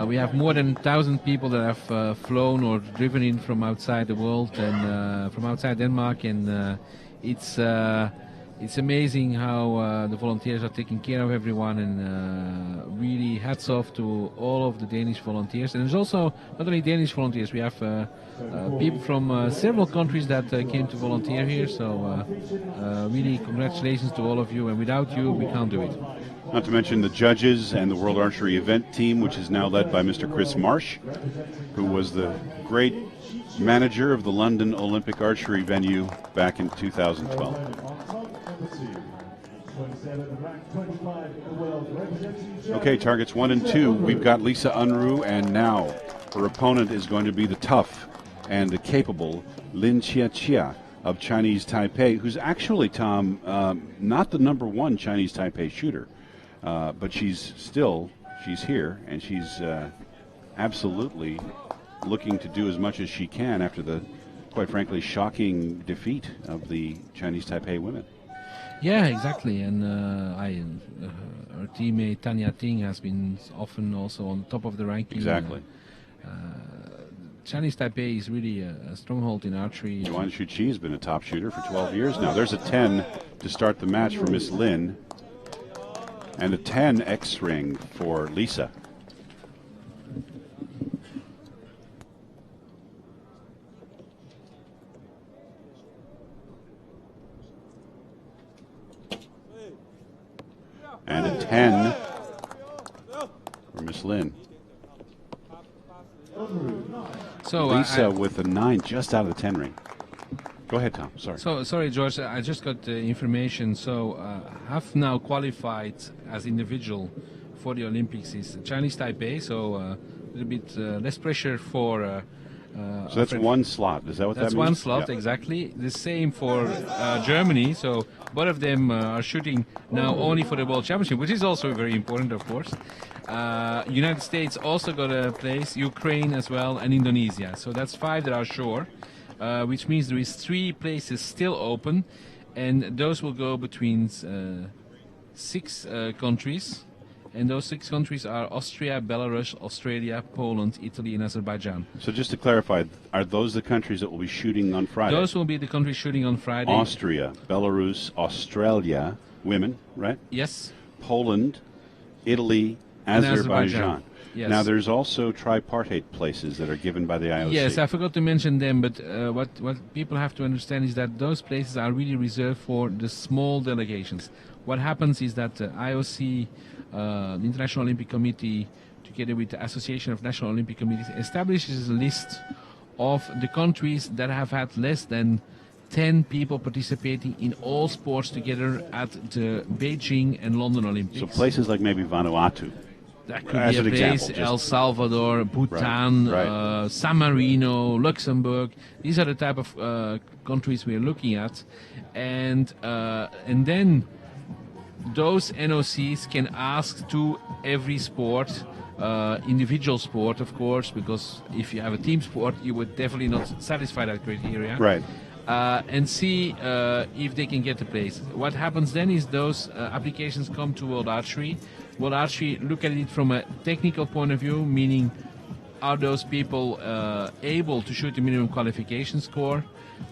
we have more than 1,000 people that have flown or driven in from outside the world and from outside Denmark, and it's amazing how the volunteers are taking care of everyone, and really hats off to all of the Danish volunteers. And there's also not only Danish volunteers, we have people from several countries that came to volunteer here, so really congratulations to all of you, and without you we can't do it. Not to mention the judges and the World Archery event team, which is now led by Mr. Chris Marsh, who was the great manager of the London Olympic archery venue back in 2012. Okay, targets 1 and 2. We've got Lisa Unruh, and now her opponent is going to be the tough and the capable Lin Chia of Chinese Taipei, who's actually, Tom, not the #1 Chinese Taipei shooter, but she's here, and she's absolutely looking to do as much as she can after the, quite frankly, shocking defeat of the Chinese Taipei women. Yeah, exactly, and our teammate Tanya Ting has been often also on top of the ranking. Exactly. Chinese Taipei is really a stronghold in archery. Yuan Shuqi has been a top shooter for 12 years now. There's a 10 to start the match for Miss Lin, and a 10 X-ring for Lisa. And a 10 for Miss Lin. So Lisa with a 9 just out of the 10 ring. Go ahead, Tom. Sorry. So sorry, George. I just got the information. So have now qualified as individual for the Olympics is Chinese Taipei. So a little bit less pressure for. So that's one slot. Is that what that means? That's one slot, yeah. exactly. The same for Germany. So both of them are shooting now only for the World Championship, which is also very important, of course. United States also got a place, Ukraine as well, and Indonesia. So that's 5 that are sure, which means there is 3 places still open, and those will go between 6 countries. And those 6 countries are Austria, Belarus, Australia, Poland, Italy, and Azerbaijan. So just to clarify, are those the countries that will be shooting on Friday? Those will be the countries shooting on Friday. Austria, Belarus, Australia, women, right? Yes. Poland, Italy, Azerbaijan. Yes. Now there's also tripartite places that are given by the IOC. Yes, I forgot to mention them, but what people have to understand is that those places are really reserved for the small delegations. What happens is that IOC, the International Olympic Committee, together with the Association of National Olympic Committees, establishes a list of the countries that have had less than 10 people participating in all sports together at the Beijing and London Olympics. So places like maybe Vanuatu. That could be a place, example, El Salvador, Bhutan, right. San Marino, Luxembourg. These are the type of countries we're looking at. And then those NOCs can ask to every sport, individual sport, of course, because if you have a team sport, you would definitely not satisfy that criteria. Right. And see if they can get the place. What happens then is those applications come to World Archery. World Archery look at it from a technical point of view, meaning are those people able to shoot the minimum qualification score,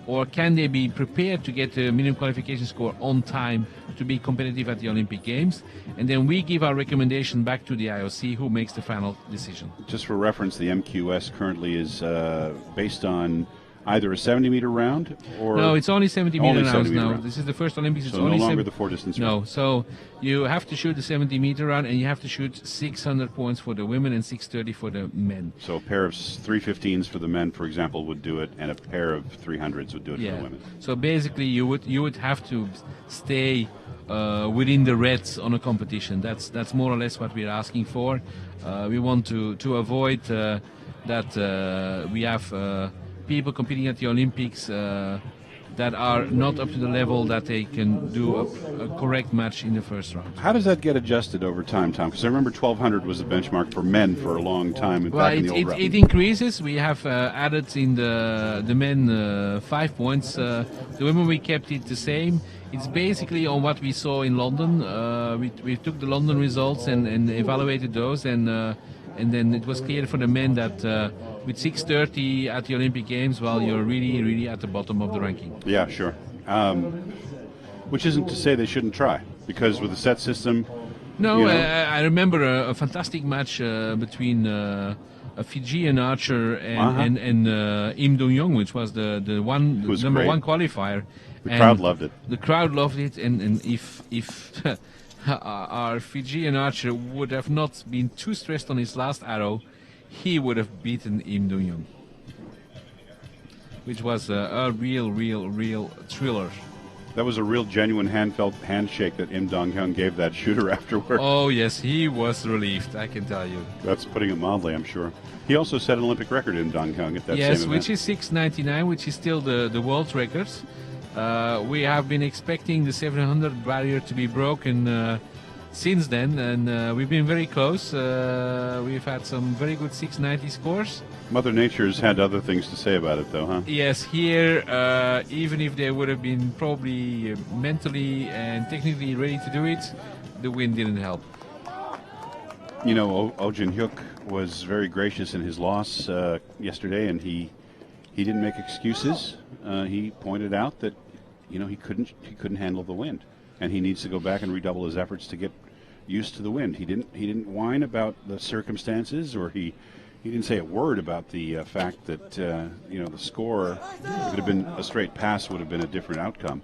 or can they be prepared to get the minimum qualification score on time to be competitive at the Olympic Games? And then we give our recommendation back to the IOC, who makes the final decision. Just for reference, the MQS currently is based on either a 70-meter round or... No, it's only 70-meter rounds now. Round. This is the first Olympics. It's so only no longer the 4-distance round. No, so you have to shoot the 70-meter round, and you have to shoot 600 points for the women and 630 for the men. So a pair of 315s for the men, for example, would do it, and a pair of 300s would do it for the women. So basically, you would have to stay within the reds on a competition. That's more or less what we're asking for. We want to avoid that we have people competing at the Olympics that are not up to the level that they can do a correct match in the first round. How does that get adjusted over time, Tom? Because I remember 1,200 was the benchmark for men for a long time. In Well, fact, in the old round. it increases. We have added in the men 5 points. The women, we kept it the same. It's basically on what we saw in London. We took the London results and evaluated those, and then it was clear for the men that with 6:30 at the Olympic Games, well, you're really, really at the bottom of the ranking. Yeah, sure. Which isn't to say they shouldn't try, because with the set system. No, you know, I remember a fantastic match between a Fijian archer and Im Dong-young, which was the number great. one qualifier. The crowd loved it. The crowd loved it, and if our Fijian archer would have not been too stressed on his last arrow, he would have beaten Im Dong-young, which was a real thriller. That was a real genuine handshake that Im Dong-hyun gave that shooter afterward. Oh yes, he was relieved, I can tell you. That's putting it mildly, I'm sure. He also set an Olympic record, Im Dong-hyun, at that same event. Yes, which is 6:99, which is still the world record. We have been expecting the 700 barrier to be broken since then, and we've been very close. We've had some very good 690 scores. Mother Nature's had other things to say about it, though, huh? Yes, here, even if they would have been probably mentally and technically ready to do it, the wind didn't help. You know, Oh Jin-hyuk was very gracious in his loss yesterday, and he didn't make excuses. He pointed out that, you know, he couldn't handle the wind, and he needs to go back and redouble his efforts to get used to the wind. He didn't whine about the circumstances, or he didn't say a word about the fact that you know, the score, if it had been a straight pass, would have been a different outcome.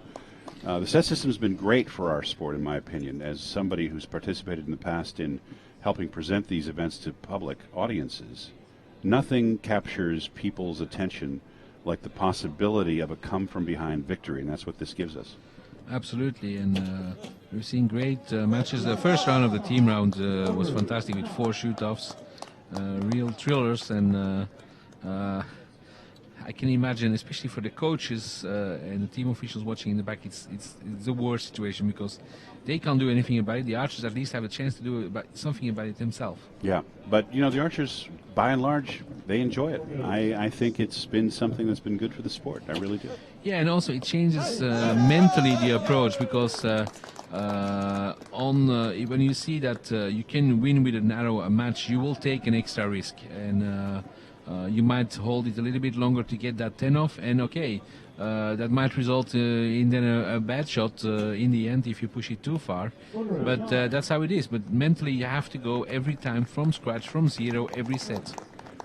The set system has been great for our sport, in my opinion, as somebody who's participated in the past in helping present these events to public audiences. Nothing captures people's attention like the possibility of a come-from-behind victory, and that's what this gives us. Absolutely, and we've seen great matches. The first round of the team round was fantastic with 4 shoot-offs, real thrillers, and I can imagine, especially for the coaches and the team officials watching in the back, it's the worst situation, because they can't do anything about it. The archers at least have a chance to do something about it themselves. Yeah, but you know, the archers, by and large, they enjoy it. I think it's been something that's been good for the sport. I really do. Yeah, and also it changes mentally the approach, because when you see that you can win with an arrow a match, you will take an extra risk, and you might hold it a little bit longer to get that 10 off, and okay, that might result in then a bad shot in the end if you push it too far, but that's how it is. But mentally you have to go every time from scratch, from zero, every set.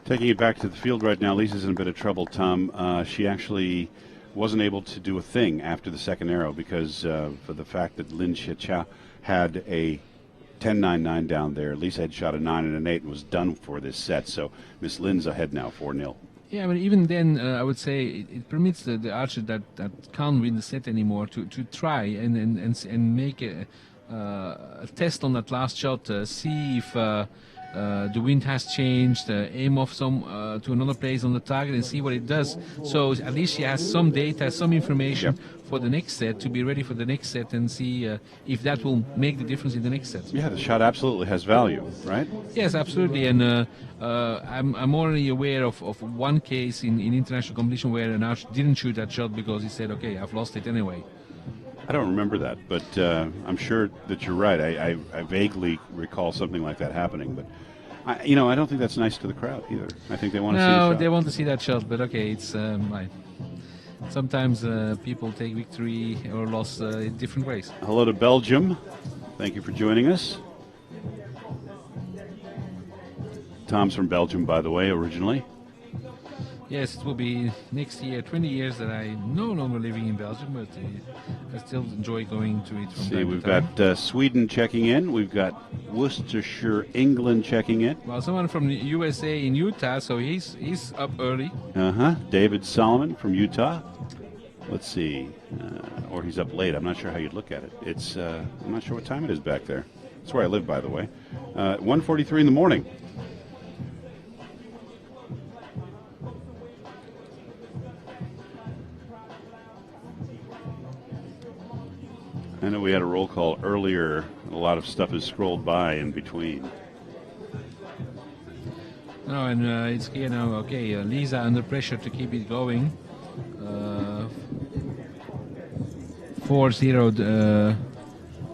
Taking it back to the field right now, Lisa's in a bit of trouble, Tom. She actually wasn't able to do a thing after the second arrow because for the fact that Lin Xie had a 10-9-9 down there. Lisa had shot a 9 and an 8 and was done for this set. So Miss Lin's ahead now, 4-0. Yeah, but even then, I would say it permits the archer that can't win the set anymore to try and make a test on that last shot, see if the wind has changed, aim off to another place on the target and see what it does. So at least she has some data, some information for the next set, to be ready for the next set and see if that will make the difference in the next set. Yeah, the shot absolutely has value, right? Yes, absolutely. And I'm already aware of one case in international competition where an archer didn't shoot that shot because he said, okay, I've lost it anyway. I don't remember that, but I'm sure that you're right. I vaguely recall something like that happening, but I don't think that's nice to the crowd either. I think they want to see the shot. No, they want to see that shot, but okay, it's sometimes people take victory or loss in different ways. Hello to Belgium. Thank you for joining us. Tom's from Belgium, by the way, originally. Yes, it will be next year, 20 years that I'm no longer living in Belgium, but I still enjoy going to it from time to time. We've got Sweden checking in. We've got Worcestershire, England checking in. Well, someone from the USA in Utah, so he's up early. David Solomon from Utah. Let's see. Or he's up late. I'm not sure how you'd look at it. It's I'm not sure what time it is back there. That's where I live, by the way. 1:43 in the morning. I know we had a roll call earlier. A lot of stuff is scrolled by in between. No, and it's clear now. Okay, Lisa under pressure to keep it going. 4-0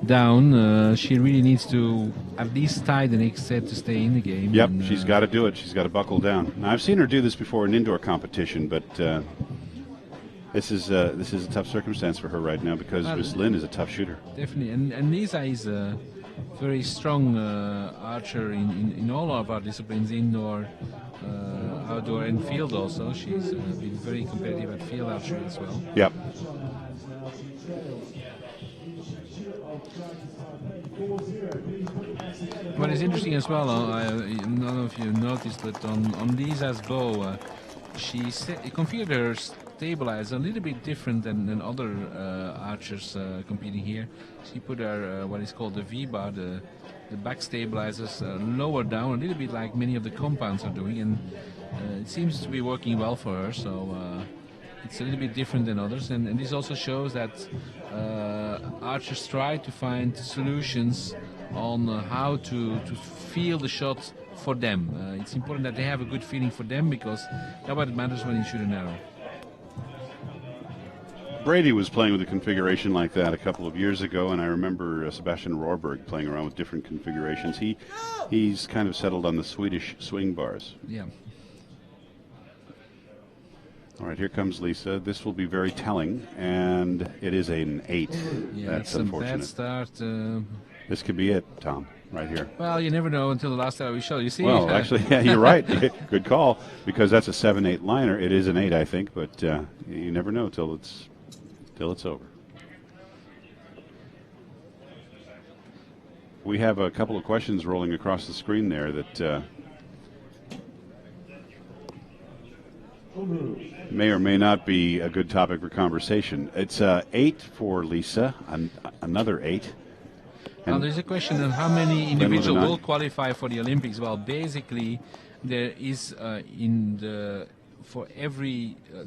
down. She really needs to at least tie the next set to stay in the game. Yep, and, she's got to do it. She's got to buckle down. Now, I've seen her do this before in indoor competition, but this is a tough circumstance for her right now because Miss Lin is a tough shooter. Definitely, and Lisa is a very strong archer in all of our disciplines, indoor, outdoor, and field also. She's been very competitive at field archery as well. Yep. What is interesting as well, none of you noticed that on Lisa's bow, she configured her stabilizer a little bit different than other archers competing here. She put her what is called the V-bar, the back stabilizers lower down, a little bit like many of the compounds are doing, and it seems to be working well for her. So it's a little bit different than others, and this also shows that archers try to find solutions on how to feel the shot for them. It's important that they have a good feeling for them, because that's what matters when you shoot an arrow. Brady was playing with a configuration like that a couple of years ago, and I remember Sebastian Rohrberg playing around with different configurations. He's kind of settled on the Swedish swing bars. Yeah. All right, here comes Lisa. This will be very telling, and it is an 8. Yeah, that's it's unfortunate. a bad start. This could be it, Tom, right here. Well, you never know until the last time we show. You see? Well, actually, yeah, you're right. Good call, because that's a 7-8 liner. It is an 8, I think, but you never know till it's over. We have a couple of questions rolling across the screen there that may or may not be a good topic for conversation. It's 8 for Lisa, another 8. Now, there's a question of how many individuals will qualify for the Olympics. Well, basically, there is there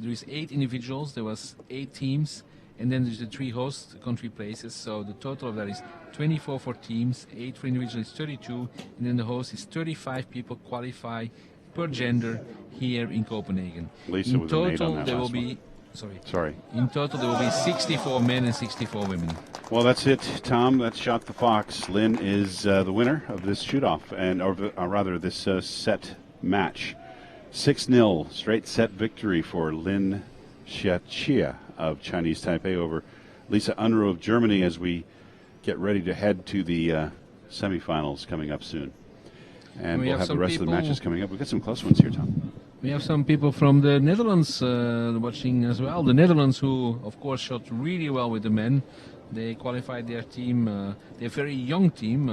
is 8 individuals. There was 8 teams, and then there's the 3 host country places. So the total of that is 24 for teams, 8 for individuals, 32, and then the host is 35 people qualify per gender here in Copenhagen. Lisa in was total, an 8 on that there will last be. one. Sorry. In total, there will be 64 men and 64 women. Well, that's it, Tom. That's Shot the Fox. Lin is the winner of this shoot-off, or rather this set match. 6-0 straight set victory for Lin Xiaoqia of Chinese Taipei over Lisa Unruh of Germany, as we get ready to head to the semifinals coming up soon. And we'll have the rest of the matches coming up. We've got some close ones here, Tom. We have some people from the Netherlands watching as well. The Netherlands, who, of course, shot really well with the men. They qualified their team. They're a very young team.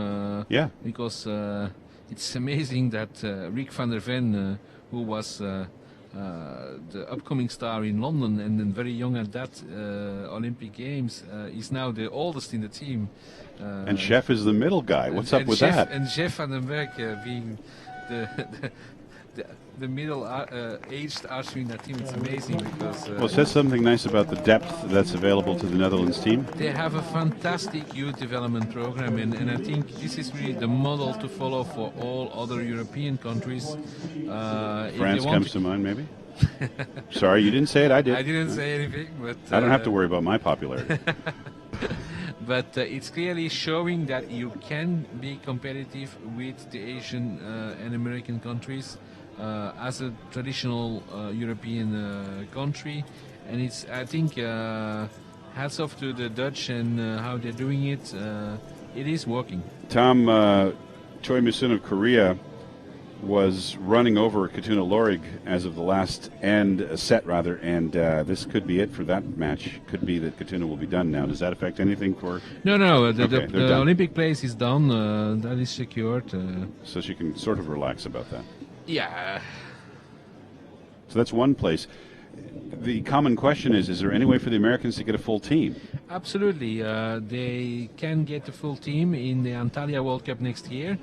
Yeah. Because it's amazing that Rick van der Ven, who was the upcoming star in London and then very young at that Olympic Games, is now the oldest in the team. And Chef is the middle guy. What's up with that? And Chef van den Berg being the middle-aged archer in that team. It's amazing because... well, it says something nice about the depth that's available to the Netherlands team. They have a fantastic youth development program, and I think this is really the model to follow for all other European countries. France comes to mind, maybe? Sorry, you didn't say it, I did. I didn't say anything, but... I don't have to worry about my popularity. But it's clearly showing that you can be competitive with the Asian and American countries as a traditional European country, and it's, I think, hats off to the Dutch and how they're doing it. It is working. Tom, Choi Moo-sun of Korea was running over Katuna Lorig as of the last set, and this could be it for that match. Could be that Katuna will be done now. Does that affect anything for... No, the Olympic place is done. That is secured. So she can sort of relax about that. Yeah. So that's one place. The common question is there any way for the Americans to get a full team? Absolutely. They can get the full team in the Antalya World Cup next year.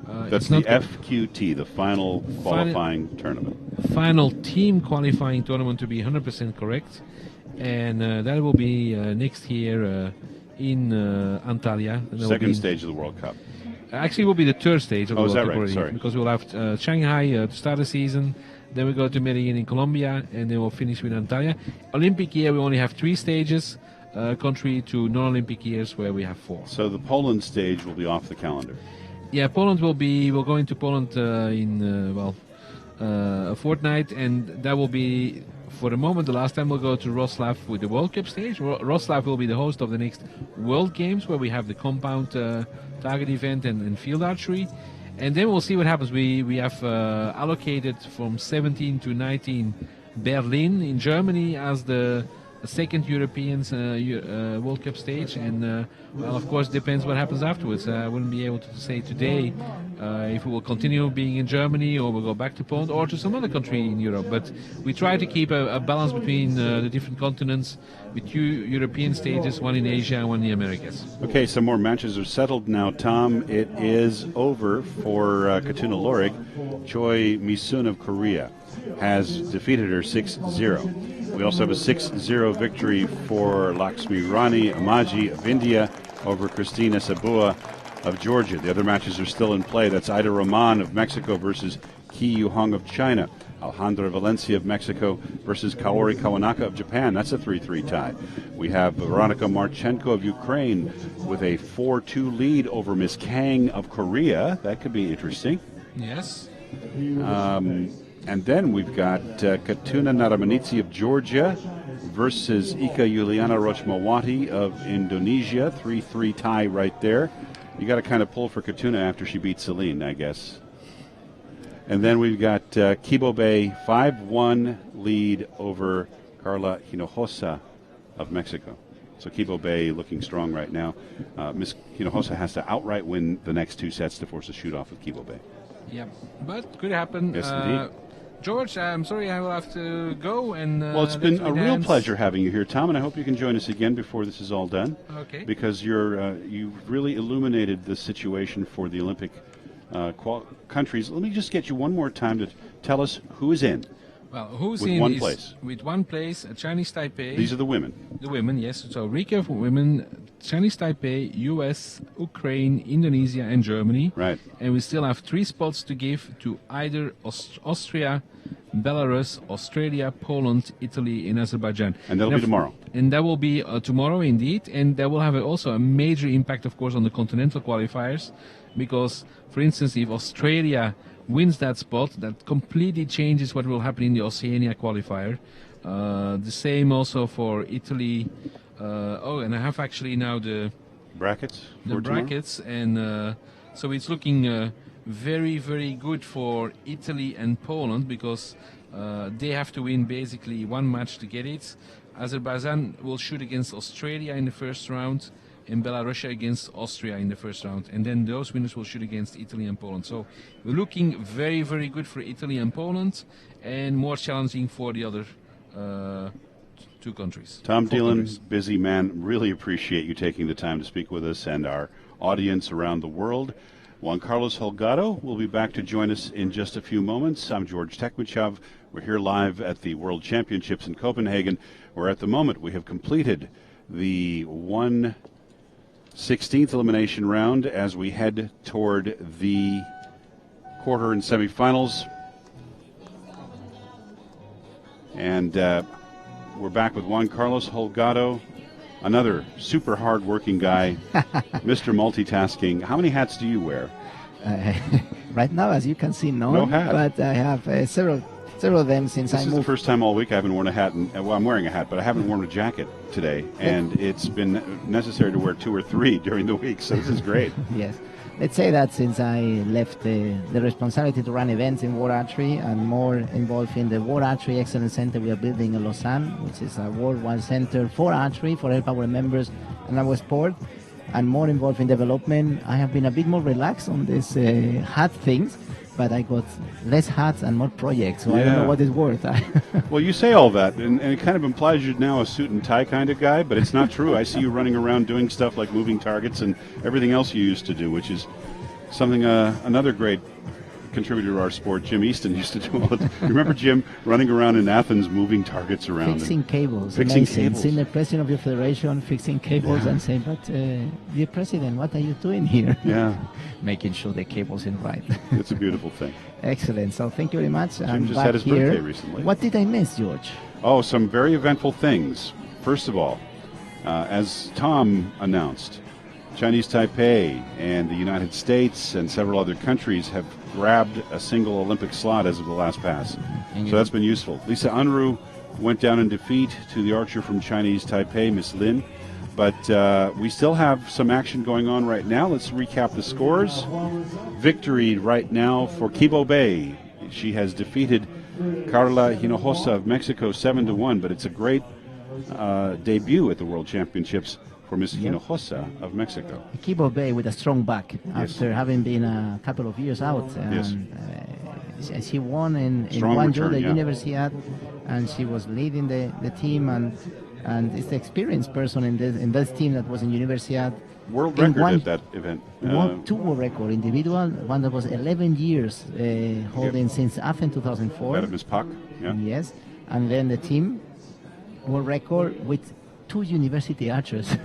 That's the FQT, the final qualifying tournament. Final team qualifying tournament, to be 100% correct. And that will be next year in Antalya. And there will Second be- stage of the World Cup. Actually, it will be the third stage of the Oh, is World that Cup right? already, Sorry. because we'll have Shanghai to start the season, then we go to Medellin in Colombia, and then we'll finish with Antalya. Olympic year, we only have 3 stages, contrary to non-Olympic years where we have 4. So the Poland stage will be off the calendar. Yeah, Poland we'll go into Poland in a fortnight, and that will be, for the moment, the last time we'll go to Wrocław with the World Cup stage. Wrocław will be the host of the next World Games, where we have the compound target event and field archery. And then we'll see what happens. We have allocated from 17 to 19 Berlin in Germany as the second European World Cup stage, and well, of course, depends what happens afterwards. I wouldn't be able to say today if we will continue being in Germany or we'll go back to Poland or to some other country in Europe. But we try to keep a balance between the different continents with 2 European stages, one in Asia and one in the Americas. Okay, some more matches are settled now, Tom. It is over for Katuna Lorig. Choi Mi-soon of Korea has defeated her 6-0. We also have a 6-0 victory for Lakshmi Rani Amaji of India over Christina Sabua of Georgia. The other matches are still in play. That's Ida Rahman of Mexico versus Ki Yu-hong of China. Alejandra Valencia of Mexico versus Kaori Kawanaka of Japan. That's a 3-3 tie. We have Veronika Marchenko of Ukraine with a 4-2 lead over Miss Kang of Korea. That could be interesting. Yes. And then we've got Katuna Naramanitsi of Georgia versus Ika Yuliana Rochmawati of Indonesia. 3-3 tie right there. You got to kind of pull for Katuna after she beat Celine, I guess. And then we've got Kibo Bay 5-1 lead over Carla Hinojosa of Mexico. So Kibo Bay looking strong right now. Miss Hinojosa has to outright win the next 2 sets to force a shoot-off with Kibo Bay. Yeah, but could happen. Yes, indeed. George, I'm sorry I will have to go. And well, it's been a real pleasure having you here, Tom, and I hope you can join us again before this is all done. Okay. Because you've really illuminated the situation for the Olympic countries. Let me just get you one more time to tell us who is in. Well, who's with in one is place. With one place, Chinese Taipei. These are the women. The women, yes. So recap for women, Chinese Taipei, US, Ukraine, Indonesia, and Germany. Right. And we still have 3 spots to give to either Austria, Belarus, Australia, Poland, Italy, and Azerbaijan. And that'll be tomorrow. And that will be tomorrow, indeed. And that will have also a major impact, of course, on the continental qualifiers. Because, for instance, if Australia wins that spot, that completely changes what will happen in the Oceania qualifier. The same also for Italy. And I have actually now the brackets. And so it's looking very, very good for Italy and Poland because they have to win basically 1 match to get it. Azerbaijan will shoot against Australia in the first round, and Belarus against Austria in the first round, and then those winners will shoot against Italy and Poland. So we're looking very, very good for Italy and Poland, and more challenging for the other 2 countries. Tom Dillon, busy man, really appreciate you taking the time to speak with us and our audience around the world. Juan Carlos Holgado will be back to join us in just a few moments. I'm George Tekmitchov. We're here live at the World Championships in Copenhagen, where at the moment we have completed the 1/16th elimination round as we head toward the quarter and semifinals. And we're back with Juan Carlos Holgado, another super hard-working guy, Mr. Multitasking. How many hats do you wear? Right now, as you can see, no hat. But I have several of them since I moved. This is the first time all week I haven't worn a hat. Well, I'm wearing a hat, but I haven't worn a jacket today. And it's been necessary to wear 2 or 3 during the week, so this is great. Yes. Let's say that since I left the responsibility to run events in World Archery and more involved in the World Archery Excellence Center we are building in Lausanne, which is a worldwide center for archery, for help our members and our sport, and more involved in development, I have been a bit more relaxed on this hat things, but I got less hats and more projects, so I don't know what it's worth. Well, you say all that, and it kind of implies you're now a suit and tie kind of guy, but it's not true. I see you running around doing stuff like moving targets and everything else you used to do, which is something, another great contributor to our sport, Jim Easton, used to do all the. Remember Jim running around in Athens, moving targets around, fixing cables. fixing Amazing. cables. Seeing the president of your federation fixing cables and saying, "But dear president, what are you doing here?" Yeah, Making sure the cables in right. it's a beautiful thing. Excellent. So thank you very much. Jim just had his birthday recently. What did I miss, George? Oh, some very eventful things. First of all, as Tom announced, Chinese Taipei and the United States and several other countries have grabbed a single Olympic slot as of the last pass. So that's been useful. Lisa Unruh went down in defeat to the archer from Chinese Taipei, Miss Lin. But we still have some action going on right now. Let's recap the scores. Victory right now for Kibo Bay. She has defeated Carla Hinojosa of Mexico 7-1, but it's a great debut at the World Championships for Miss Hinojosa of Mexico. Kibo Bay with a strong back after having been a couple of years out. She won in Guangzhou, the Universidad, and she was leading the team, and it's the experienced person in this team that was in Universidad. World record at that event. Two world record individual, one that was 11 years holding since Athens 2004. That of Miss Pak, yeah. Yes, and then the team world record with 2 university archers.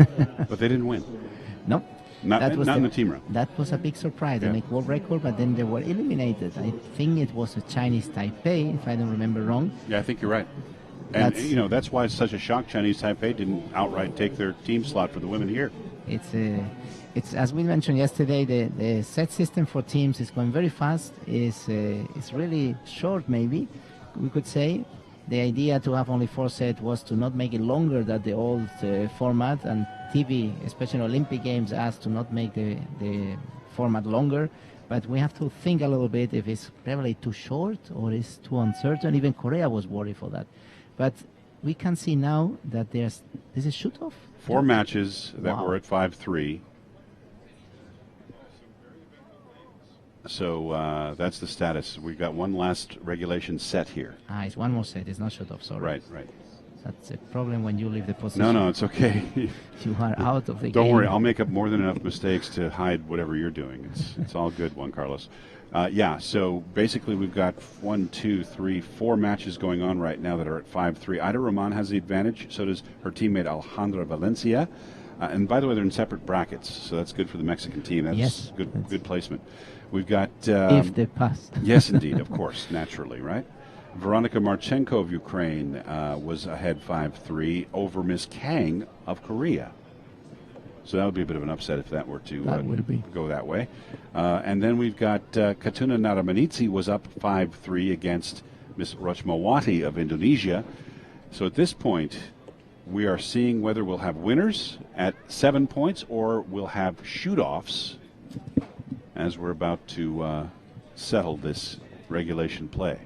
But they didn't win. No. Not in the team round. That was a big surprise. They make world record, but then they were eliminated. I think it was a Chinese Taipei, if I don't remember wrong. Yeah, I think you're right. And, that's why it's such a shock Chinese Taipei didn't outright take their team slot for the women here. It's as we mentioned yesterday, the set system for teams is going very fast. It's really short, maybe, we could say. The idea to have only 4 sets was to not make it longer than the old format, and TV, especially Olympic Games, asked to not make the format longer. But we have to think a little bit if it's probably too short or it's too uncertain. Even Korea was worried for that. But we can see now that this is shoot-off. 4 matches that were at 5-3. So that's the status. We've got one last regulation set here. It's one more set. It's not shoot-off, sorry. Right. That's a problem when you leave the position. No, it's okay. You are out of the game. Don't worry, I'll make up more than enough mistakes to hide whatever you're doing. It's all good, Juan Carlos. So basically we've got 1, 2, 3, 4 matches going on right now that are at 5-3. Ida Roman has the advantage. So does her teammate Alejandra Valencia. And by the way, they're in separate brackets, so that's good for the Mexican team. That's good placement. We've got... if they pass. Yes, indeed, of course, naturally, right? Veronika Marchenko of Ukraine was ahead 5-3 over Miss Kang of Korea. So that would be a bit of an upset if that were to go that way. And then we've got Katuna Naramanitsi was up 5-3 against Miss Rochmawati of Indonesia. So at this point, we are seeing whether we'll have winners at 7 points or we'll have shoot-offs as we're about to settle this regulation play.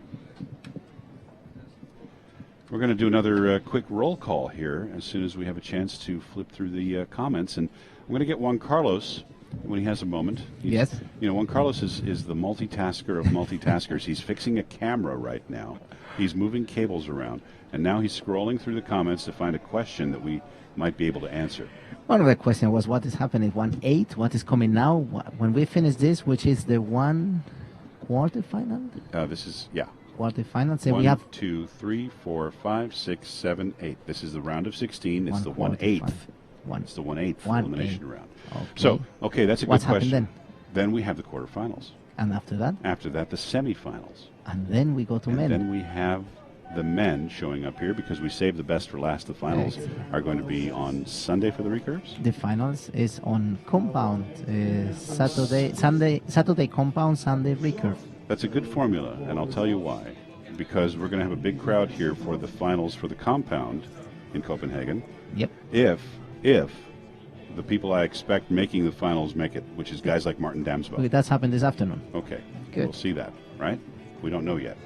We're going to do another quick roll call here as soon as we have a chance to flip through the comments. And I'm going to get Juan Carlos when he has a moment. Yes. Juan Carlos is the multitasker of multitaskers. He's fixing a camera right now. He's moving cables around. And now he's scrolling through the comments to find a question that we might be able to answer. One of the questions was what is happening 1-8? What is coming now? When we finish this, which is the one quarterfinal? This is, quarterfinal. So 1, we have 2, 3, 4, 5, 6, 7, 8. This is the round of 16. It's the 1/8. It's the 1/8 elimination round. Okay. So, that's a What's good question. Happened Then we have the quarterfinals. And after that? After that, the semifinals. And then we go to men. And then we have the men showing up here because we saved the best for last. The finals are going to be on Sunday for the recurves. The finals is on compound Saturday compound, Sunday recurve. That's a good formula, and I'll tell you why. Because we're going to have a big crowd here for the finals for the compound in Copenhagen. Yep. If the people I expect making the finals make it, which is guys like Martin Damsbo. Okay, that's happened this afternoon. Okay. Good. We'll see that, right? We don't know yet.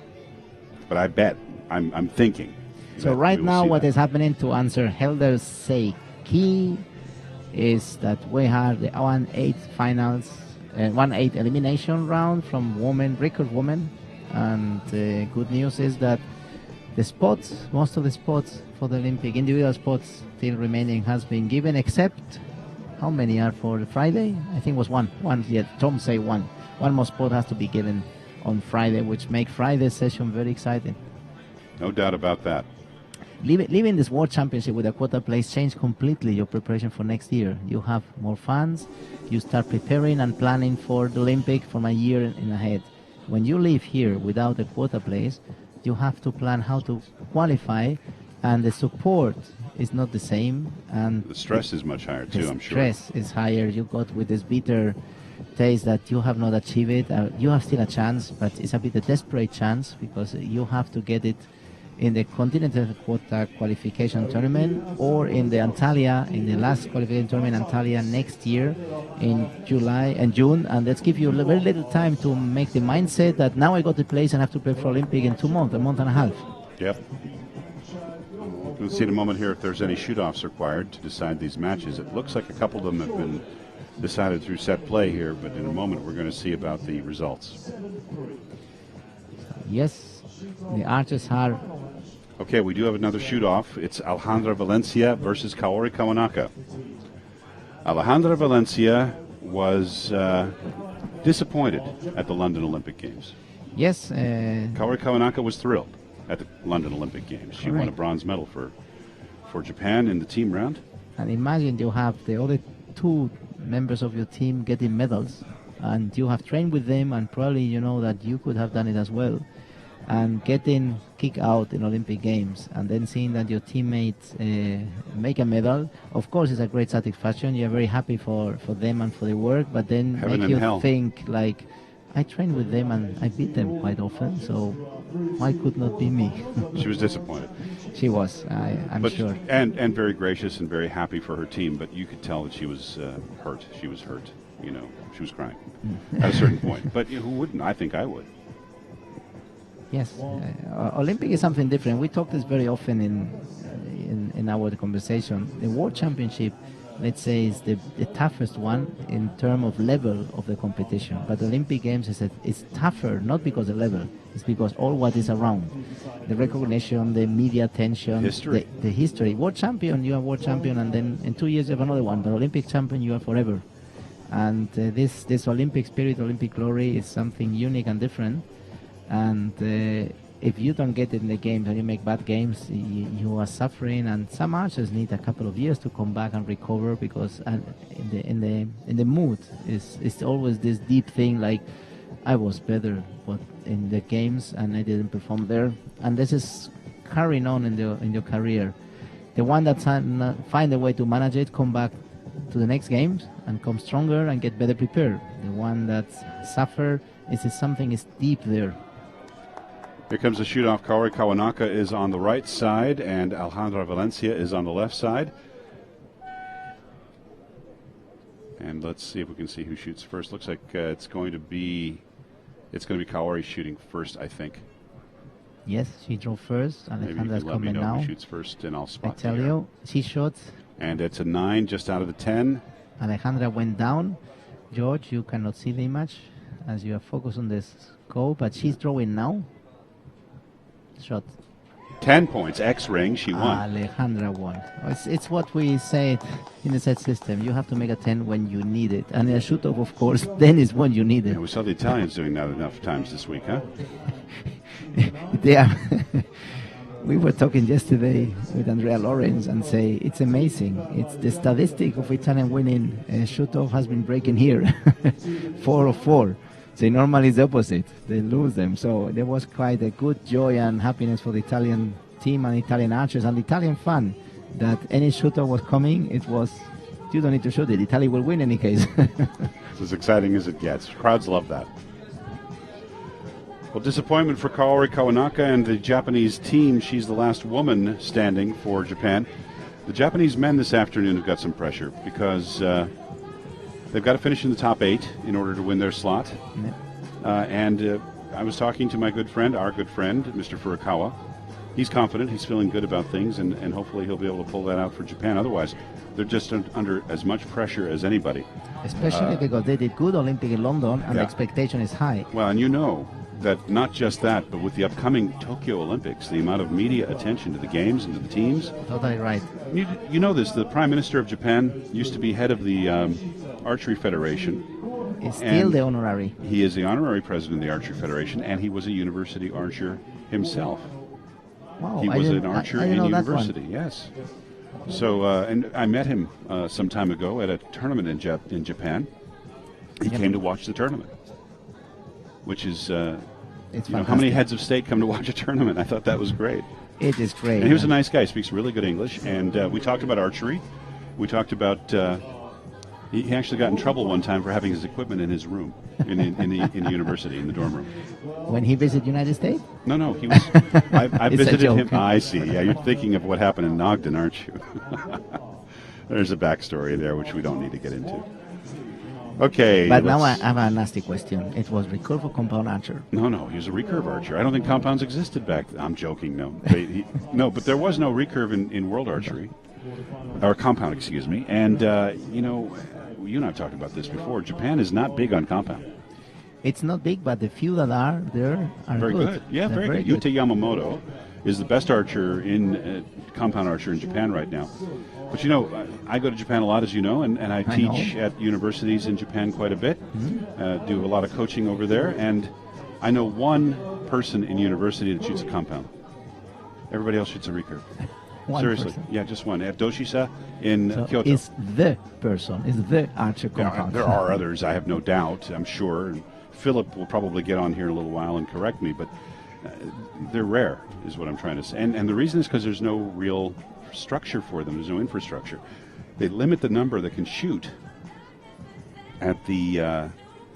But I bet, I'm thinking. So right now what is happening, to answer Helder's say key, is that we have the 1/8 finals, 1/8 elimination round from women, recurve women. And the good news is that the spots, most of the spots for the Olympic individual spots still remaining has been given, except how many are for Friday? I think it was one. Tom say one. One more spot has to be given on Friday, which make Friday's session very exciting. No doubt about that. Leaving this World Championship with a quota place changed completely your preparation for next year. You have more fans, you start preparing and planning for the Olympic from a year in ahead. When you leave here without a quota place, you have to plan how to qualify, and the support is not the same. And The stress is much higher too, I'm sure. The stress is higher. You got with this bitter taste that you have not achieved it. You have still a chance, but it's a bit a desperate chance because you have to get it in the continental quota qualification tournament or in the Antalya, in the last qualification tournament Antalya next year in July and June. And let's give you very little time to make the mindset that now I got the place and have to prepare for Olympic in 2 months, a month and a half. Yep. We'll see in a moment here if there's any shoot-offs required to decide these matches. It looks like a couple of them have been decided through set play here, but in a moment we're going to see about the results. Yes, the archers are... Okay, we do have another shoot-off. It's Alejandra Valencia versus Kaori Kawanaka. Alejandra Valencia was disappointed at the London Olympic Games. Yes. Kaori Kawanaka was thrilled at the London Olympic Games. She won a bronze medal for Japan in the team round. And imagine you have the other 2 members of your team getting medals, and you have trained with them, and probably you know that you could have done it as well. And getting kicked out in Olympic Games, and then seeing that your teammates make a medal, of course, it's a great satisfaction. You're very happy for them and for the work, but then Heaven make you hell. think like, I trained with them and I beat them quite often, so why could not be me? She was disappointed. She was, I'm sure. And very gracious and very happy for her team, but you could tell that she was hurt. She was hurt, you know. She was crying at a certain point. But who wouldn't? I think I would. Yes, Olympic is something different. We talk this very often in our conversation. The World Championship, let's say, is the toughest one in terms of level of the competition. But the Olympic Games is tougher, not because of level, it's because all what is around. The recognition, the media attention, history. The history. World champion, you are world champion, and then in 2 years you have another one. But Olympic champion, you are forever. And this Olympic spirit, Olympic glory is something unique and different. And if you don't get it in the games and you make bad games, you are suffering. And some archers need a couple of years to come back and recover, because in the mood is always this deep thing like, I was better but in the games and I didn't perform there. And this is carrying on in your career. The one that find a way to manage it, come back to the next games and come stronger and get better prepared. The one that suffer is something is deep there. Here comes the shoot-off. Kaori Kawanaka is on the right side, and Alejandra Valencia is on the left side. And let's see if we can see who shoots first. Looks like it's going to be Kaori shooting first, I think. Yes, she drove first. Alejandra's coming know now. Who shoots first, and I'll spot. I tell you, she shot. And it's a 9, just out of the 10. Alejandra went down. George, you cannot see the image as you are focused on the scope, but she's drawing now. Shot. 10 points, X-ring, she won. Alejandra won. It's what we said in the set system. You have to make a 10 when you need it. And a shoot-off, of course, then is when you need it. Yeah, we saw the Italians doing that enough times this week, huh? Yeah. We were talking yesterday with Andrea Lorenz and say it's amazing. It's the statistic of Italian winning shoot-off has been breaking here. 4 of 4. So normally it's the opposite. They lose them. So there was quite a good joy and happiness for the Italian team and Italian archers and the Italian fan that any shooter was coming. It was, you don't need to shoot it. Italy will win in any case. It's as exciting as it gets. Crowds love that. Well, disappointment for Kaori Kawanaka and the Japanese team. She's the last woman standing for Japan. The Japanese men this afternoon have got some pressure because they've got to finish in the top 8 in order to win their slot. And I was talking to my good friend, our good friend, Mr. Furukawa. He's confident. He's feeling good about things, and hopefully he'll be able to pull that out for Japan. Otherwise, they're just under as much pressure as anybody. Especially because they did good Olympic in London, and the expectation is high. Well, and you know that not just that, but with the upcoming Tokyo Olympics, the amount of media attention to the games and to the teams. Totally right. You know this, the Prime Minister of Japan used to be head of the Archery Federation, Is still And the honorary. He is the honorary president of the Archery Federation, and he was a university archer himself. Wow, He I was didn't- an archer I didn't in know that one. university, yes. So, and I met him some time ago at a tournament in Japan. He came to watch the tournament, which is, It's how many fantastic. heads of state come to watch a tournament? I thought that was great. It is great. And he was a nice guy, speaks really good English, and we talked about archery. We talked about, he actually got in trouble one time for having his equipment in his room, in the university, in the dorm room. When he visited United States? No, he was. I It's a visited him. joke. I see. Yeah, you're thinking of what happened in Ogden, aren't you? There's a backstory there which we don't need to get into. Okay. But now I let's- have a nasty question. It was recurve or compound archer? No, he was a recurve archer. I don't think compounds existed back then. I'm joking, no. No, but there was no recurve in world archery. Or compound, excuse me. And, you and I have talked about this before. Japan is not big on compound. It's not big, but the few that are there are Very good. Yeah, They're very good. Yuta Yamamoto is the best archer in compound archer in Japan right now. But I go to Japan a lot, as you know, and I teach at universities in Japan quite a bit. Do a lot of coaching over there, and I know one person in university that shoots a compound. Everybody else shoots a recurve. One Seriously, person. yeah, just one. At Doshisa in So Kyoto. is the person, is the archer Yeah, compound. there are others, I have no doubt, I'm sure. And Philip will probably get on here in a little while and correct me, but they're rare, is what I'm trying to say. And the reason is because there's no real structure for them, there's no infrastructure. They limit the number that can shoot at the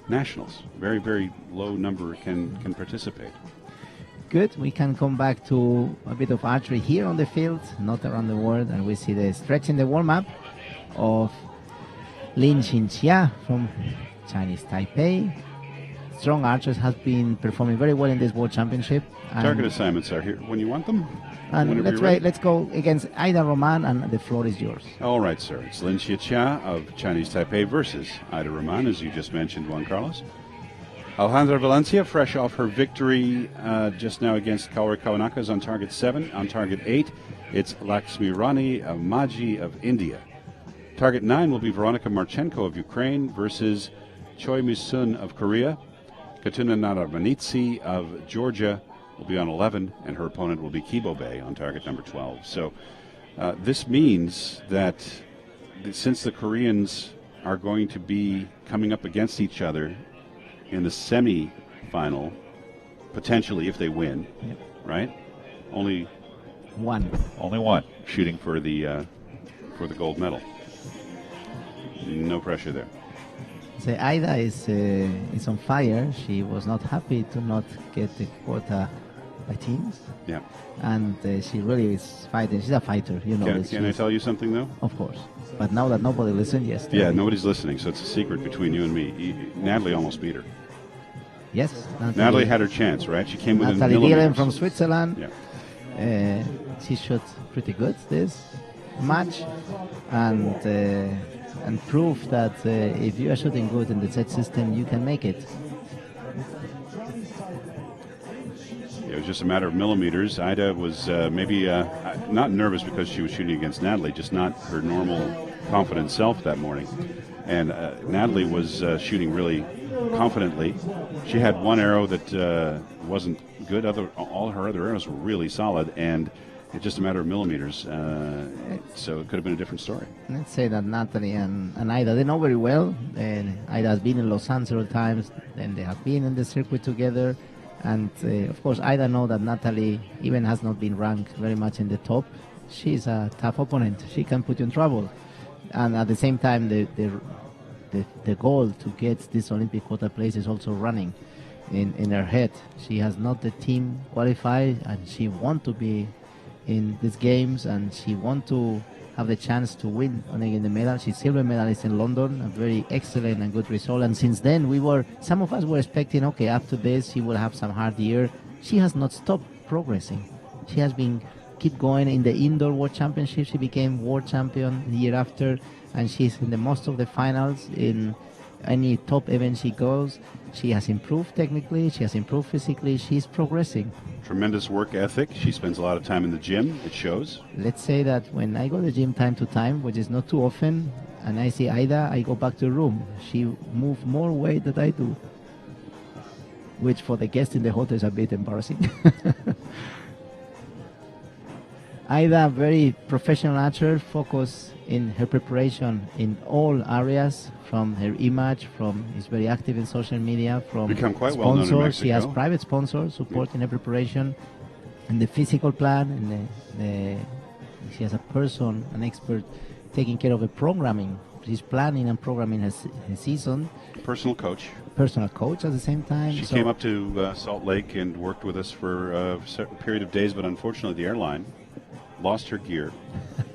nationals. Very, very low number can participate. Good. We can come back to a bit of archery here on the field, not around the world, and we see the stretch in the warm-up of Lin Xinxia from Chinese Taipei. Strong archers has been performing very well in this World Championship. Target assignments are here when you want them. And Whenever you're ready. let's go against Ida Roman, and the floor is yours. All right, sir. It's Lin Xinxia of Chinese Taipei versus Ida Rahman, as you just mentioned, Juan Carlos. Alejandra Valencia, fresh off her victory just now against Kaori Kawanaka, is on target 7. On target 8, it's Lakshmi Rani Maji of India. Target 9 will be Veronika Marchenko of Ukraine versus Choi Mi-sun of Korea. Katuna Naramanitsi of Georgia will be on 11, and her opponent will be Kibo Bay on target number 12. So this means that since the Koreans are going to be coming up against each other in the semi-final, potentially if they win, right? Only One. shooting for the gold medal. No pressure there. So Ida is on fire. She was not happy to not get the quota by teams, Yeah. and she really is fighting. She's a fighter, you know. this. Can I She's- tell you something though? Of course. But now that nobody listens, yes. tell Yeah, me. nobody's listening, so it's a secret between you and me. Natalie almost beat her. Yes. Natalie had her chance, right? She came within Natalie Dillon millimeters. from Switzerland. Yeah. She shot pretty good this match, and proved that if you are shooting good in the set system, you can make it. It was just a matter of millimeters. Ida was maybe not nervous because she was shooting against Natalie, just not her normal confident self that morning. And Natalie was shooting really confidently. She had one arrow that wasn't good. All her other arrows were really solid, and it's just a matter of millimeters. So it could have been a different story. Let's say that Natalie and Ida, they know very well. And Ida has been in Lausanne several times, and they have been in the circuit together. And of course, Ida know that Natalie even has not been ranked very much in the top. She's a tough opponent. She can put you in trouble. And at the same time, the goal to get this Olympic quota place is also running in her head. She has not the team qualified, and she want to be in these games, and she want to have the chance to win again the medal. She's silver medalist in London, a very excellent and good result. And since then, some of us were expecting, okay, after this, she will have some hard year. She has not stopped progressing. She has been keep going in the indoor world championship. She became world champion the year after, and she's in the most of the finals in any top event she goes. She has improved technically. She has improved physically. She's progressing. Tremendous work ethic. She spends a lot of time in the gym. It shows. Let's say that when I go to the gym time to time, which is not too often, and I see Ida, I go back to the room. She moved more weight than I do, which for the guests in the hotel is a bit embarrassing. Ida, very professional archer, focus in her preparation in all areas, from her image, is very active in social media, from Become quite well known in sponsors. She has Mexico. private sponsors supporting her preparation, and the physical plan, and she has a person, an expert, taking care of the programming. She's planning and programming her season. Personal coach. Personal coach at the same time. She came up to Salt Lake and worked with us for a period of days, but unfortunately the airline lost her gear.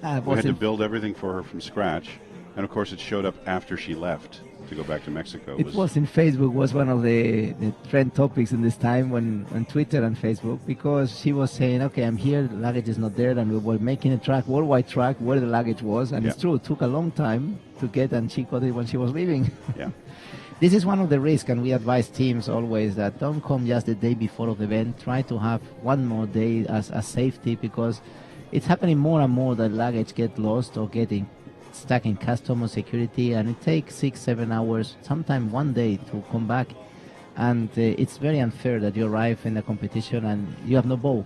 We had to build everything for her from scratch, and of course it showed up after she left to go back to Mexico. It was in Facebook, was one of the trend topics in this time on Twitter and Facebook, because she was saying, okay, I'm here, the luggage is not there, and we were making a track, worldwide track, where the luggage was, and it's true, it took a long time to get, and she got it when she was leaving. Yeah. This is one of the risks, and we advise teams always that don't come just the day before of the event, try to have one more day as safety, because it's happening more and more that luggage get lost or getting stuck in customs security, and it takes 6-7 hours, sometimes one day to come back, and it's very unfair that you arrive in the competition and you have no bow.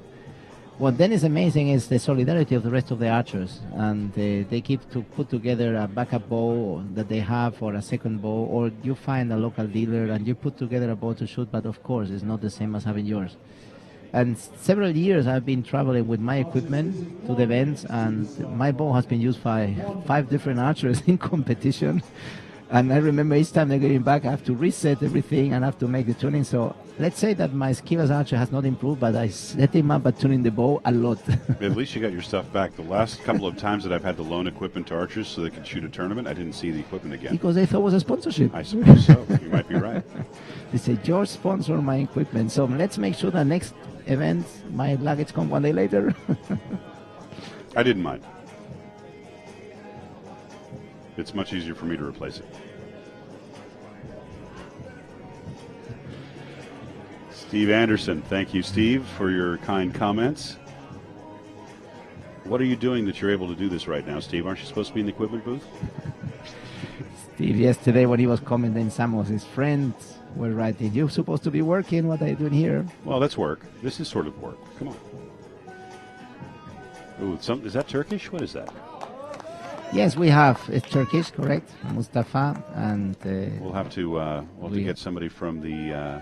What then is amazing is the solidarity of the rest of the archers, and they keep to put together a backup bow that they have, or a second bow, or you find a local dealer and you put together a bow to shoot, but of course it's not the same as having yours. And several years I've been traveling with my equipment to the events, and my bow has been used by 5 different archers in competition. And I remember each time they're getting back, I have to reset everything and I have to make the tuning. So let's say that my skill as archer has not improved, but I set him up at tuning the bow a lot. At least you got your stuff back. The last couple of times that I've had to loan equipment to archers so they could shoot a tournament, I didn't see the equipment again. Because they thought it was a sponsorship. I suppose so. You might be right. They say, George sponsored my equipment. So let's make sure that next event, my luggage comes one day later. I didn't mind. It's much easier for me to replace it. Steve Anderson. Thank you, Steve, for your kind comments. What are you doing that you're able to do this right now, Steve? Aren't you supposed to be in the equipment booth? Steve, yesterday when he was commenting, some of his friends were writing, you're supposed to be working, what are you doing here? Well, that's work. This is sort of work. Come on. Ooh, is that Turkish? What is that? Yes, we have. It's Turkish, correct? Mustafa, and we'll have to get somebody from the.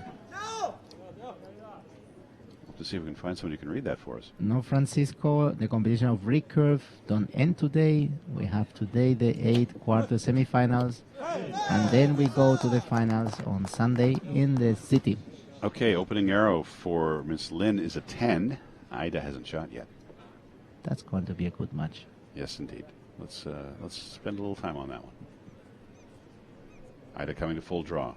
To see if we can find somebody who can read that for us. No, Francisco. The competition of recurve don't end today. We have today the 8 quarter semifinals, and then we go to the finals on Sunday in the city. Okay, opening arrow for Miss Lynn is a 10. Ida hasn't shot yet. That's going to be a good match. Yes, indeed. Let's spend a little time on that one. Ida coming to full draw.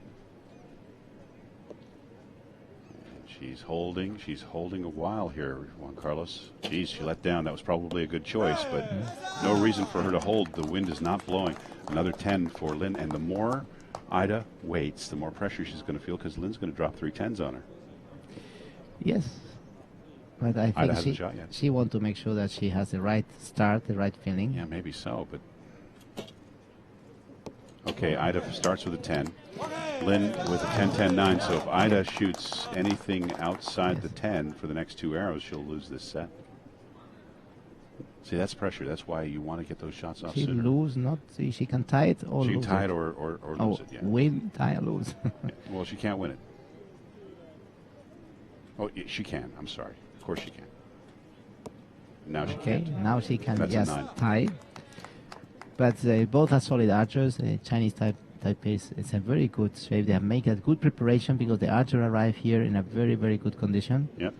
She's holding a while here, Juan Carlos. Geez, she let down. That was probably a good choice, but no reason for her to hold. The wind is not blowing. Another 10 for Lynn, and the more Ida waits, the more pressure she's going to feel, because Lynn's going to drop 3 10s on her. Yes, but I Ida think hasn't shot yet. She wants to make sure that she has the right start, the right feeling. Yeah, maybe so, but... Okay, Ida starts with a 10. Lynn with a 10-10-9, so if Ida shoots anything outside the 10 for the next 2 arrows, she'll lose this set. See, that's pressure. That's why you want to get those shots off sooner. She can tie it or lose it. She can tie it or lose it, yeah. Win, tie, or lose. Yeah, well, she can't win it. Oh, she can. I'm sorry. Of course she can. Now she can't. Okay, now she can That's just a 9. tie. But both are solid archers. Chinese Taipei is a very good shape. They have made a good preparation because the archer arrived here in a very, very good condition. Yep.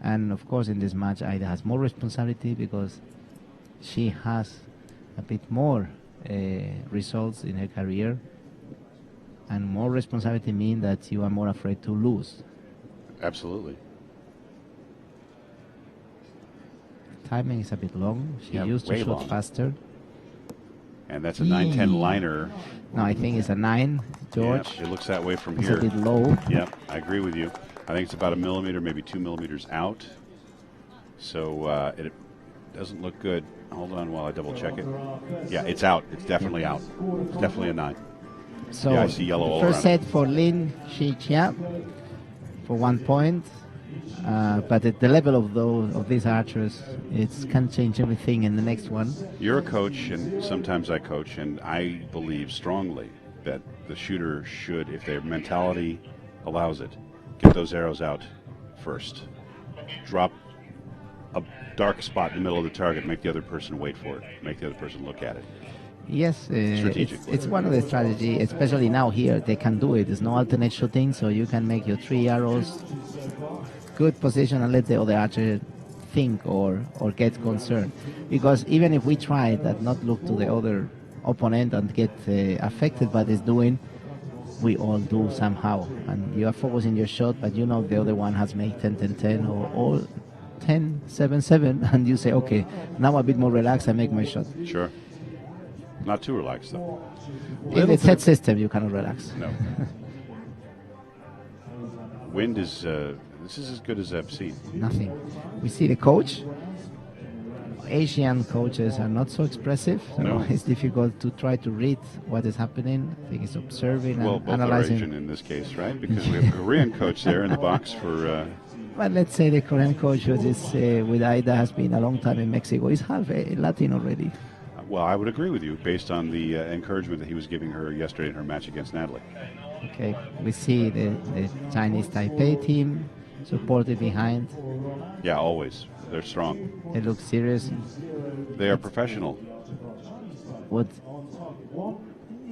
And of course, in this match, Ida has more responsibility because she has a bit more results in her career. And more responsibility means that you are more afraid to lose. Absolutely. Timing is a bit long. She used to shoot faster. And that's a 9-10 liner. No, I think it's a 9, George. Yeah, it looks that way from it's here. It's a bit low. Yep, I agree with you. I think it's about a millimeter, maybe 2 millimeters out. So doesn't look good. Hold on while I double check it. Yeah, it's out. It's definitely out. It's definitely a 9. So Yeah, I see yellow all first around set for Lin Xijia for 1 point. But at the level of these archers, it can change everything in the next one. You're a coach, and sometimes I coach, and I believe strongly that the shooter should, if their mentality allows it, get those arrows out first. Drop a dark spot in the middle of the target, make the other person wait for it, make the other person look at it. Yes, it's one of the strategy, especially now here, they can do it. There's no alternate shooting, so you can make your 3 arrows, good position, and let the other archer think or get concerned. Because even if we try that, not look to the other opponent and get affected by this doing, we all do somehow. And you are focusing your shot, but you know the other one has made 10-10-10 or 10-7-7, and you say, okay, now a bit more relaxed, I make my shot. Sure. Not too relaxed, though. In the set system, you cannot relax. No. Wind is, this is as good as I've seen. Nothing. We see the coach. Asian coaches are not so expressive, so No. it's difficult to try to read what is happening. I think it's observing Well, and both analyzing. are Asian in this case, right? Because we have a Korean coach there in the box for... But let's say the Korean coach who is with Aida has been a long time in Mexico. He's half Latin already. Well, I would agree with you based on the encouragement that he was giving her yesterday in her match against Natalie. Okay, we see the Chinese Taipei team supported behind. Yeah, always. They're strong. They look serious. They are professional. What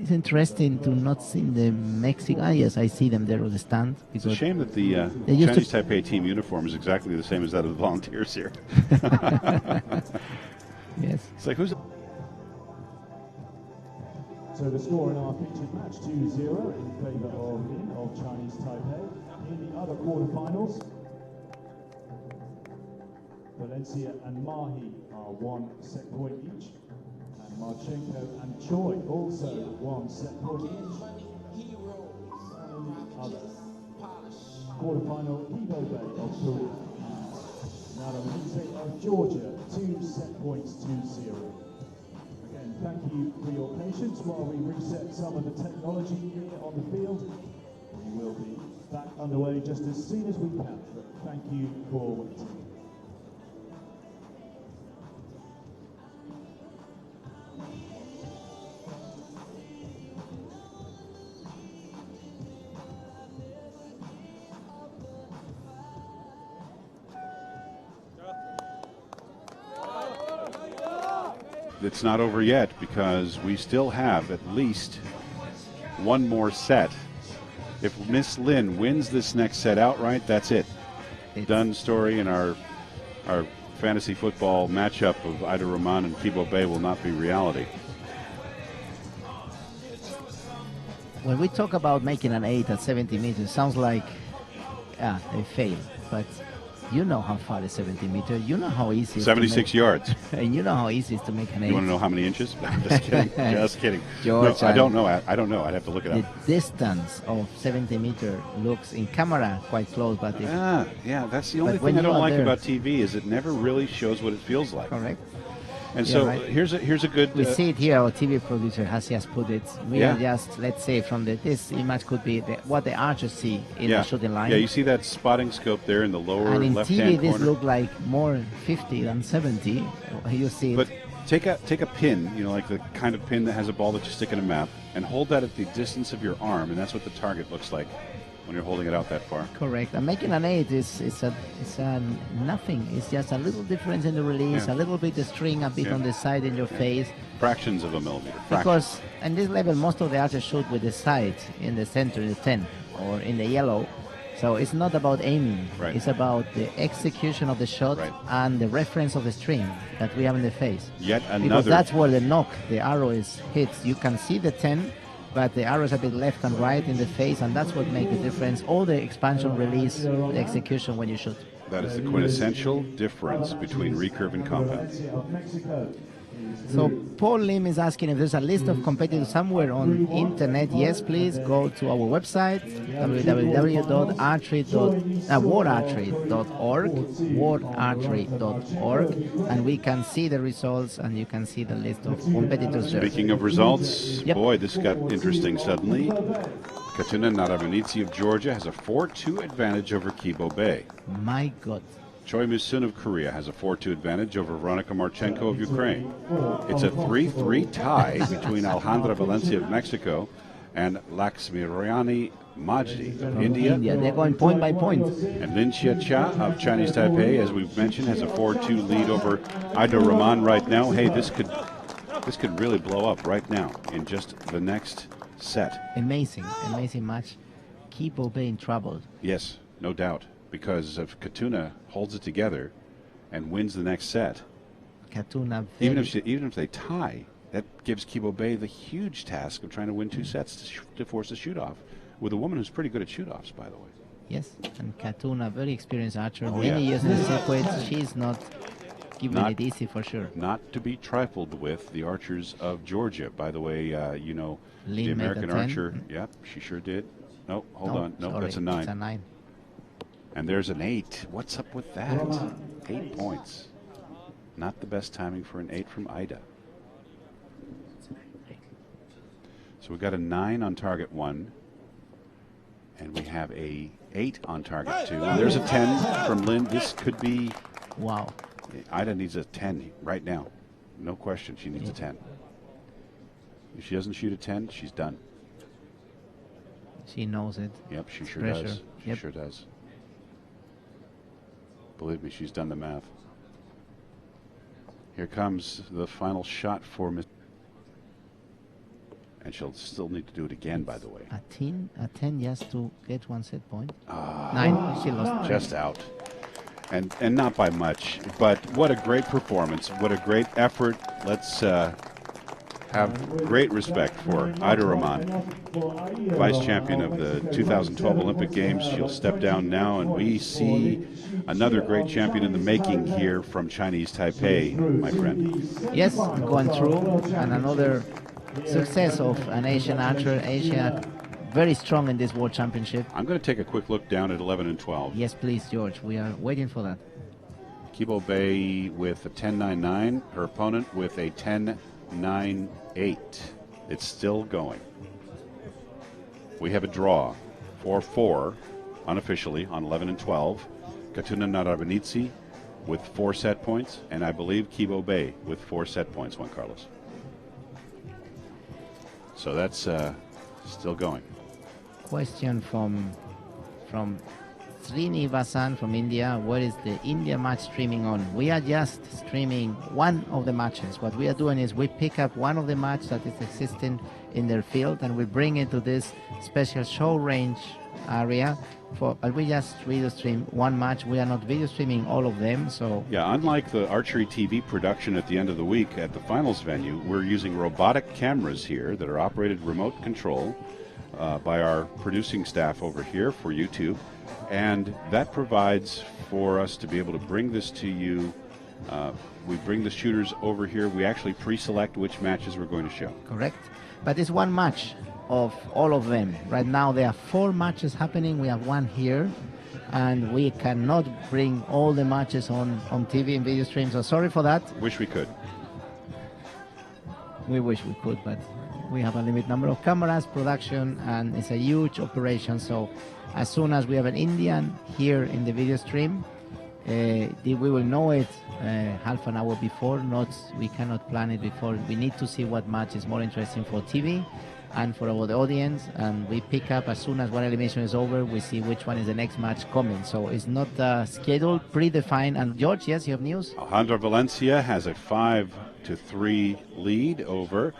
is interesting to not see the Mexican. Yes, I see them there on the stand. It's a shame that the they used Chinese Taipei team uniform is exactly the same as that of the volunteers here. Yes. It's like, who's... So the score in our featured match 2-0 in favour of Lin of Chinese Taipei. In the other quarterfinals, Valencia and Mahi are 1 set point each, and Marchenko and Choi also 1 set point each. In the other quarterfinal, Ibo Bay of Peru and Naramise of Georgia, 2 set points to 0. Again, thank you for your patience while we reset some of the technology here on the field. We will be back underway just as soon as we can, but thank you for waiting. It's not over yet because we still have at least one more set. If Miss Lin wins this next set outright, that's it. Done story, and our fantasy football matchup of Ida Rahman and Kibo Bay will not be reality. When we talk about making an 8 at 70 meters, sounds like, yeah, they fail. But you know how far is 70 meters. You know how easy it is 76 yards. And you know how easy it is to make an 8. You want to know how many inches? Just kidding. Just kidding. George, no, I don't know. I don't know. I'd have to look it the up. distance of 70 meters looks in camera quite close, but if Yeah, that's the only But when thing I you don't are like there- about TV is it never really shows what it feels like. correct. And Yeah, so right. here's a good. We see it here. Our TV producer has just put it. We Yeah. are just, let's say, from this image could be what the archers see in the shooting line. Yeah, you see that spotting scope there in the lower and in left-hand TV, this corner. look like more 50 than 70. You see But it. take a pin, like the kind of pin that has a ball that you stick in a map, and hold that at the distance of your arm, and that's what the target looks like when you're holding it out that far. Correct. And making an 8 is a nothing. It's just a little difference in the release, Yeah. a little bit of string, a bit Yeah. on the side in your face. Fractions of a millimeter. Because in this level, most of the archers shoot with the side in the center, in the 10, or in the yellow. So it's not about aiming. Right. It's about the execution of the shot Right. and the reference of the string that we have in the face. Yet Because another. that's where the knock, the arrow is hit. You can see the 10, but the arrow is a bit left and right in the face, and that's what makes the difference. All the expansion, release, the execution when you shoot. That is the quintessential difference between recurve and compound. Valencia of Mexico. So Paul Lim is asking if there's a list of competitors somewhere on internet. Yes, please go to our website, worldarchery.org, worldarchery.org, and we can see the results and you can see the list of competitors there. Speaking of results, Yep. boy, this got interesting suddenly. Katuna Narabanidze of Georgia has a 4-2 advantage over Kibo Bay. My God. Choi Moo-sun of Korea has a 4-2 advantage over Veronika Marchenko of Ukraine. It's a 3-3 tie between Alejandra Valencia of Mexico and Laxmirani Majdi of India. They're going point by point. And Lin Chia of Chinese Taipei, as we've mentioned, has a 4-2 lead over Aida Rahman right now. Hey, this could really blow up right now in just the next set. Amazing match. Kibo Bay in trouble. Yes, no doubt. Because if Katuna holds it together and wins the next set, Katuna even if they tie, that gives Kibo Bay the huge task of trying to win 2 sets to force a shoot-off with a woman who's pretty good at shoot-offs, by the way. Yes, and Katuna, very experienced archer, many years in the circuit. She's not giving it easy for sure. Not to be trifled with the archers of Georgia. By the way, you know, Lynn the American made a 10. archer. Yep, she sure did. No, hold on. No, sorry, that's a 9. It's a 9. And there's an 8. What's up with that? 8 points. Not the best timing for an 8 from Ida. So we got a 9 on target 1. And we have a 8 on target 2. And there's a 10 from Lynn. This could be... Wow. Ida needs a 10 right now. No question, she needs a 10. If she doesn't shoot a 10, she's done. She knows it. Yep, she sure Pressure. does. She Yep. sure does. Believe me, she's done the math. Here comes the final shot for Miss. And she'll still need to do it again, by the way. A 10 just to get 1 set point. 9, she lost. Just out. And not by much, but what a great performance. What a great effort. Let's have great respect for Ida Rahman, vice champion of the 2012 Olympic Games. She'll step down now, and we see another great champion in the making here from Chinese Taipei, my friend. Yes, going through, and another success of an Asian archer. Asia very strong in this World Championship. I'm going to take a quick look down at 11 and 12. Yes, please, George. We are waiting for that. Kibo Bay with a 10.99, her opponent with a 10.98. It's still going. We have a draw, 4-4, unofficially, on 11 and 12. Katuna Narabanidze with 4 set points, and I believe Kibo Bay with 4 set points, Juan Carlos. So that's still going. Question from Srinivasan from India. Where is the India match streaming on? We are just streaming one of the matches. What we are doing is we pick up one of the matches that is existing in their field and we bring it to this special show range area. But we just video stream one match. We are not video streaming all of them. So yeah, unlike the archery TV production at the end of the week at the finals venue, we're using robotic cameras here that are operated remote control by our producing staff over here for YouTube, and that provides for us to be able to bring this to you. We bring the shooters over here. We actually pre-select which matches we're going to show. Correct. But it's one match of all of them. Right now there are 4 matches happening. We have one here, and we cannot bring all the matches on TV and video stream. So sorry for that. Wish we could. We wish we could, but we have a limited number of cameras, production, and it's a huge operation. So as soon as we have an Indian here in the video stream, we will know it half an hour before. We cannot plan it before. We need to see what match is more interesting for TV and for our audience, and we pick up as soon as one elimination is over. We see which one is the next match coming. So it's not scheduled, predefined. And George, yes, you have news. Alejandra Valencia has a 5-3 lead over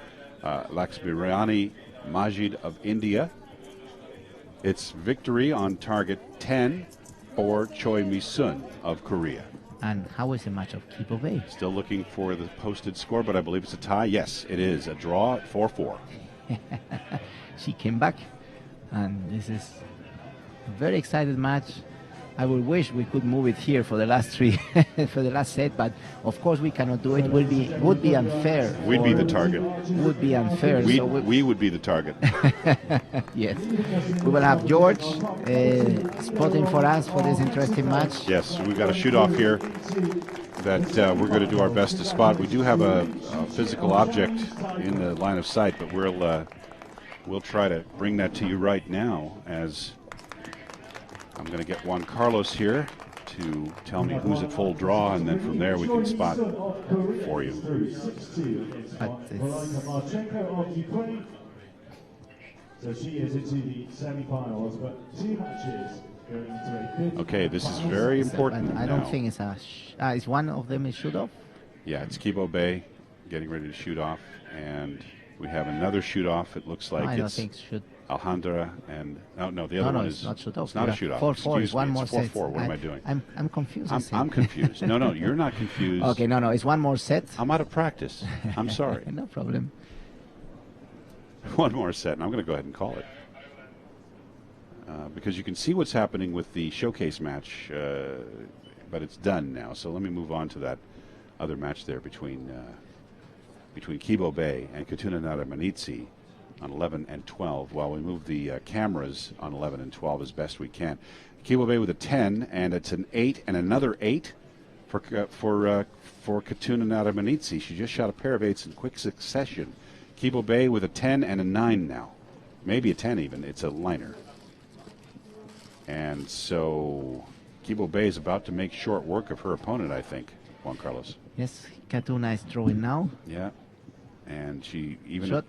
Laxmirani Majid of India. It's victory on target 10 for Choi Mi-sun of Korea. And how is the match of Kibo Bay? Still looking for the posted score, but I believe it's a tie. Yes, it is. A draw at 4-4. She came back, and this is a very excited match. I would wish we could move it here for the last three, for the last set, but of course we cannot do it. Would be unfair. We'd be the target. Would be unfair. We would be the target. Yes. We will have George spotting for us for this interesting match. Yes, we've got a shoot-off here that we're going to do our best to spot. We do have a physical object in the line of sight, but we'll try to bring that to you right now, as I'm going to get Juan Carlos here to tell me who's at full draw, and then from there we can spot for you. Marchenko of Ukraine. So she is into the semi-finals, but 2 matches going into a Okay, this is very important. I don't now. think it's is one of them is shoot off? Yeah, it's Kibo Bay getting ready to shoot off, and we have another shoot off. It looks like I don't it's think should. Alejandra and no, the other one is it's not shoot off. It's not a shoot off. 4-4 is one more set. 4-4. What am I doing? I'm confused. I'm confused. No, you're not confused. Okay, no, it's one more set. I'm out of practice. I'm sorry. No problem. One more set, and I'm going to go ahead and call it. Because you can see what's happening with the showcase match, but it's done now. So let me move on to that other match there between Kibo Bay and Katuna Naramanitsi on 11 and 12, while we move the cameras on 11 and 12 as best we can. Kibo Bay with a 10, and it's an 8 and another 8 for Katuna Naramanitsi. She just shot a pair of 8s in quick succession. Kibo Bay with a 10 and a 9 now. Maybe a 10 even. It's a liner. And so Kibo Bay is about to make short work of her opponent, I think, Juan Carlos. Yes, Katuna is throwing now. Yeah. And she even... Shot.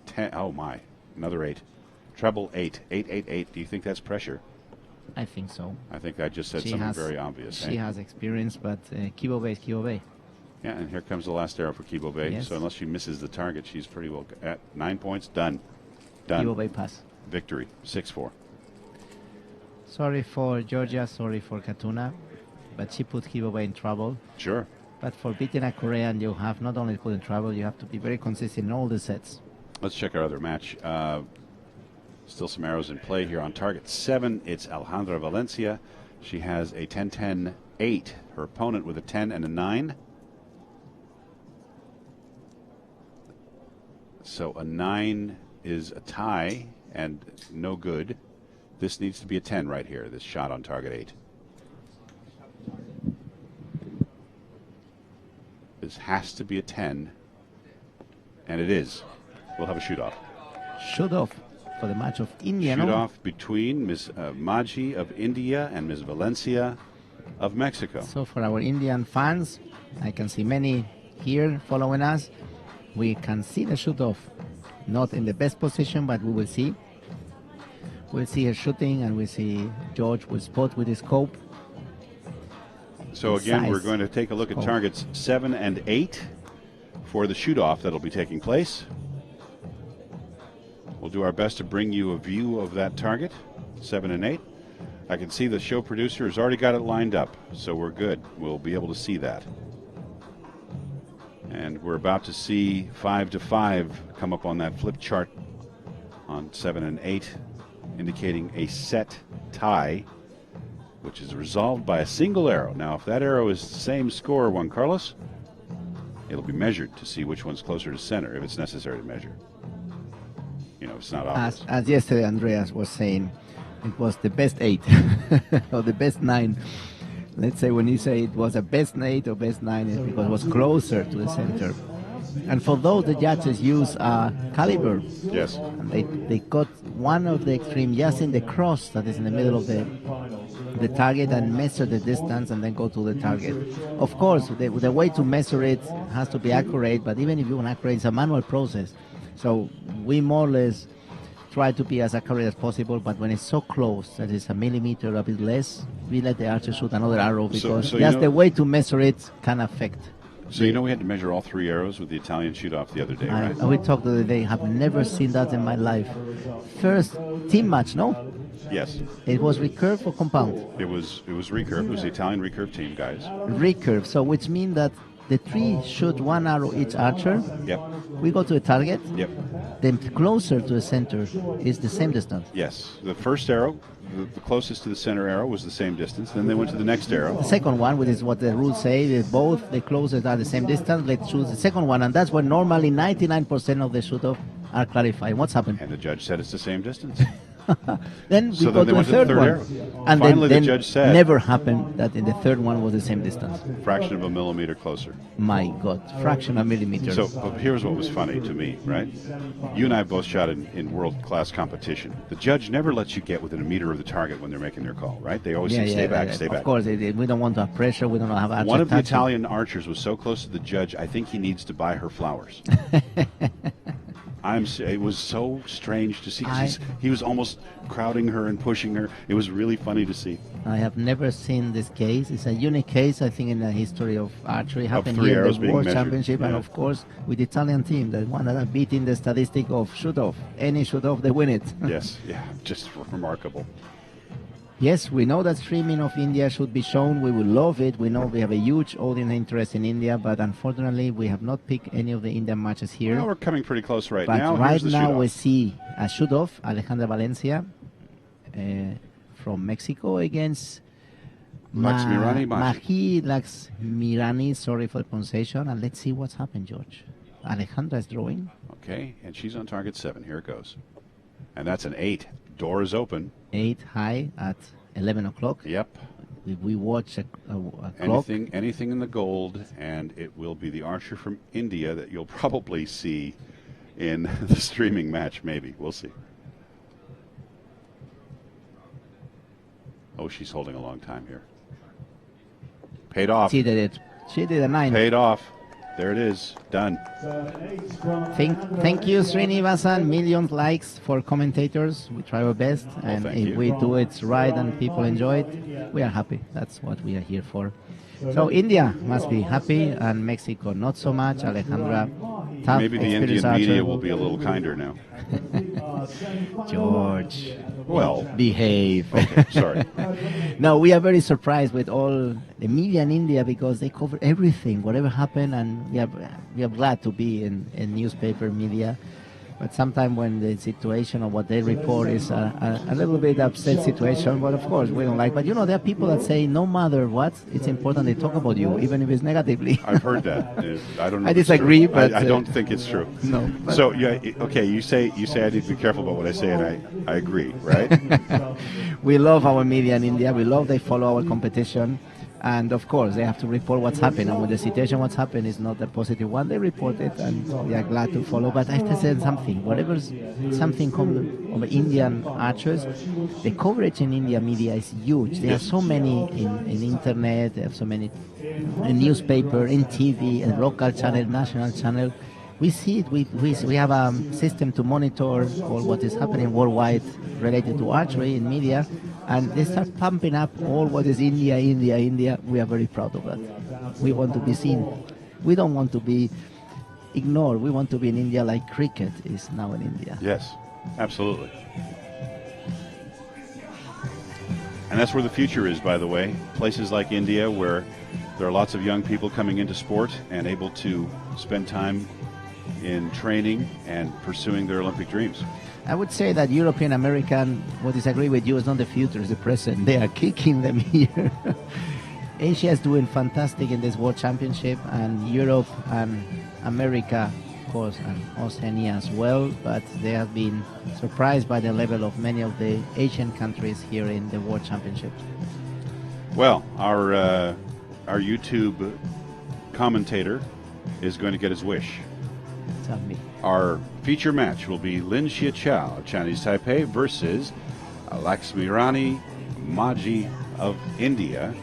10, oh, my. Another 8. Treble 8. 8, 8, 8. Do you think that's pressure? I think so. I think I just said something very obvious. She has experience, but Kibo Bay is Kibo Bay. Yeah, and here comes the last arrow for Kibo Bay. Yes. So unless she misses the target, she's pretty well at 9 points. Done. Kibo Bay pass. Victory. 6-4. Sorry for Georgia, sorry for Katuna, but she put Kibo Bay in trouble. Sure. But for beating a Korean, you have not only put in trouble, you have to be very consistent in all the sets. Let's check our other match. Still some arrows in play here on target 7. It's Alejandra Valencia. She has a 10-10-8. Her opponent with a 10 and a 9. So a 9 is a tie and no good. This needs to be a 10 right here, this shot on target 8. This has to be a 10, and it is. We'll have a shoot-off. Shoot-off for the match of India, no? Shoot-off between Ms. Maggi of India and Ms. Valencia of Mexico. So for our Indian fans, I can see many here following us. We can see the shoot-off. Not in the best position, but we will see. We'll see her shooting, and we'll see George will spot with his scope. So again, Size. we're going to take a look at targets 7 and 8 for the shoot-off that'll be taking place. We'll do our best to bring you a view of that target, 7 and 8. I can see the show producer has already got it lined up, so we're good. We'll be able to see that. And we're about to see 5 to 5 come up on that flip chart on 7 and 8, indicating a set tie, which is resolved by a single arrow. Now, if that arrow is the same score, Juan Carlos, it'll be measured to see which one's closer to center, if it's necessary to measure. You know, it's not obvious. As yesterday Andreas was saying, it was the best 8 or the best 9. Let's say when you say it was a best 8 or best 9, it's because it was closer to the center. And for those, the judges use a caliber. Yes. And they cut one of the extreme just in the cross that is in the middle of the target and measure the distance and then go to the target. Of course, the way to measure it has to be accurate, but even if you want accurate, it's a manual process. So we more or less try to be as accurate as possible, but when it's so close that it's a millimeter, a bit less, we let the archer shoot another arrow because so just the way to measure it can affect. So you know we had to measure all 3 arrows with the Italian shoot-off the other day, right? We talked the other day. I've never seen that in my life. First team match, no? Yes. It was recurve or compound? It was recurve. It was the Italian recurve team, guys. Recurve. So which means that the three shoot one arrow each archer. Yep. We go to the target. Yep. Then closer to the center is the same distance. Yes. The first arrow, the closest to the center arrow, was the same distance. Then they went to the next arrow. The second one, which is what the rules say, is both the closest are the same distance. Let's choose the second one, and that's when normally 99% of the shoot-off are clarified. What's happened? And the judge said it's the same distance. Then we So go then they to the went to the third third one. arrow. And Finally, the then judge said- never happened that in the third one was the same distance. Fraction of a millimeter closer. My God, fraction of millimeters. So but here's what was funny to me, right? You and I both shot in world-class competition. The judge never lets you get within a meter of the target when they're making their call, right? They always say, stay back, stay back. Of course, we don't want to have pressure. We don't have archer One of the touching. Italian archers was so close to the judge, I think he needs to buy her flowers. It was so strange to see. 'Cause he was almost crowding her and pushing her. It was really funny to see. I have never seen this case. It's a unique case, I think, in the history of archery. Happened three here arrows in the being World measured. Championship, and Yeah. of course, with the Italian team, the one that are beating the statistic of shoot-off. Any shoot-off, they win it. Yes, yeah, just remarkable. Yes, we know that streaming of India should be shown. We will love it. We know we have a huge audience interest in India, but unfortunately, we have not picked any of the Indian matches here. Well, we're coming pretty close right But now. right Here's the now shoot-off. we see a shoot-off, Alejandra Valencia from Mexico against Laxmirani Maji. Marquee Laxmirani, sorry for the pronunciation. And let's see what's happened, George. Alejandra is drawing. Okay, and she's on target 7. Here it goes. And that's an 8. Door is open. 8 high at 11 o'clock. Yep. We watch a clock. Anything in the gold, and it will be the archer from India that you'll probably see in the streaming match, maybe. We'll see. Oh, she's holding a long time here. Paid off. She did it. She did a 9. Paid off. There it is. Done. Thank you, Srinivasan. Million likes for commentators. We try our best, and thank if you. we do it right and people enjoy it, we are happy. That's what we are here for. So India must be happy, and Mexico not so much. Alejandra, tough, Maybe the experienced Indian media archer. will be a little kinder now. George, Well, behave. okay, sorry. No, we are very surprised with all the media in India because they cover everything, whatever happened, and we are glad to be in newspaper media. But sometimes when the situation or what they report is a little bit upset situation, but of course we don't like. But you know, there are people that say no matter what, it's important they talk about you, even if it's negatively. I've heard that. I don't know. I if it's disagree, true. but I don't think it's true. No. But So yeah, okay. You say I need to be careful about what I say, and I agree, right? we love our media in India. We love they follow our competition. And of course, they have to report what's happened. And when the situation, what's happened, is not a positive one, they report it, and we are glad to follow. But I have to say something. Whatever something comes of Indian archers, the coverage in India media is huge. There are so many in internet. There are so many in newspaper, in TV, in local channel, national channel. We see it. We have a system to monitor all what is happening worldwide related to archery in media. And they start pumping up all what is India, India, India. We are very proud of that. We want to be seen. We don't want to be ignored. We want to be in India like cricket is now in India. Yes, absolutely. And that's where the future is, by the way. Places like India where there are lots of young people coming into sport and able to spend time in training and pursuing their Olympic dreams. I would say that European American will disagree with you. It's not the future, it's the present. They are kicking them here. Asia is doing fantastic in this World Championship, and Europe and America, of course, and Oceania as well. But they have been surprised by the level of many of the Asian countries here in the World Championship. Well, our YouTube commentator is going to get his wish. Tell me. Our feature match will be Lin Xie Chao, Chinese Taipei, versus Laxmirani Maji of India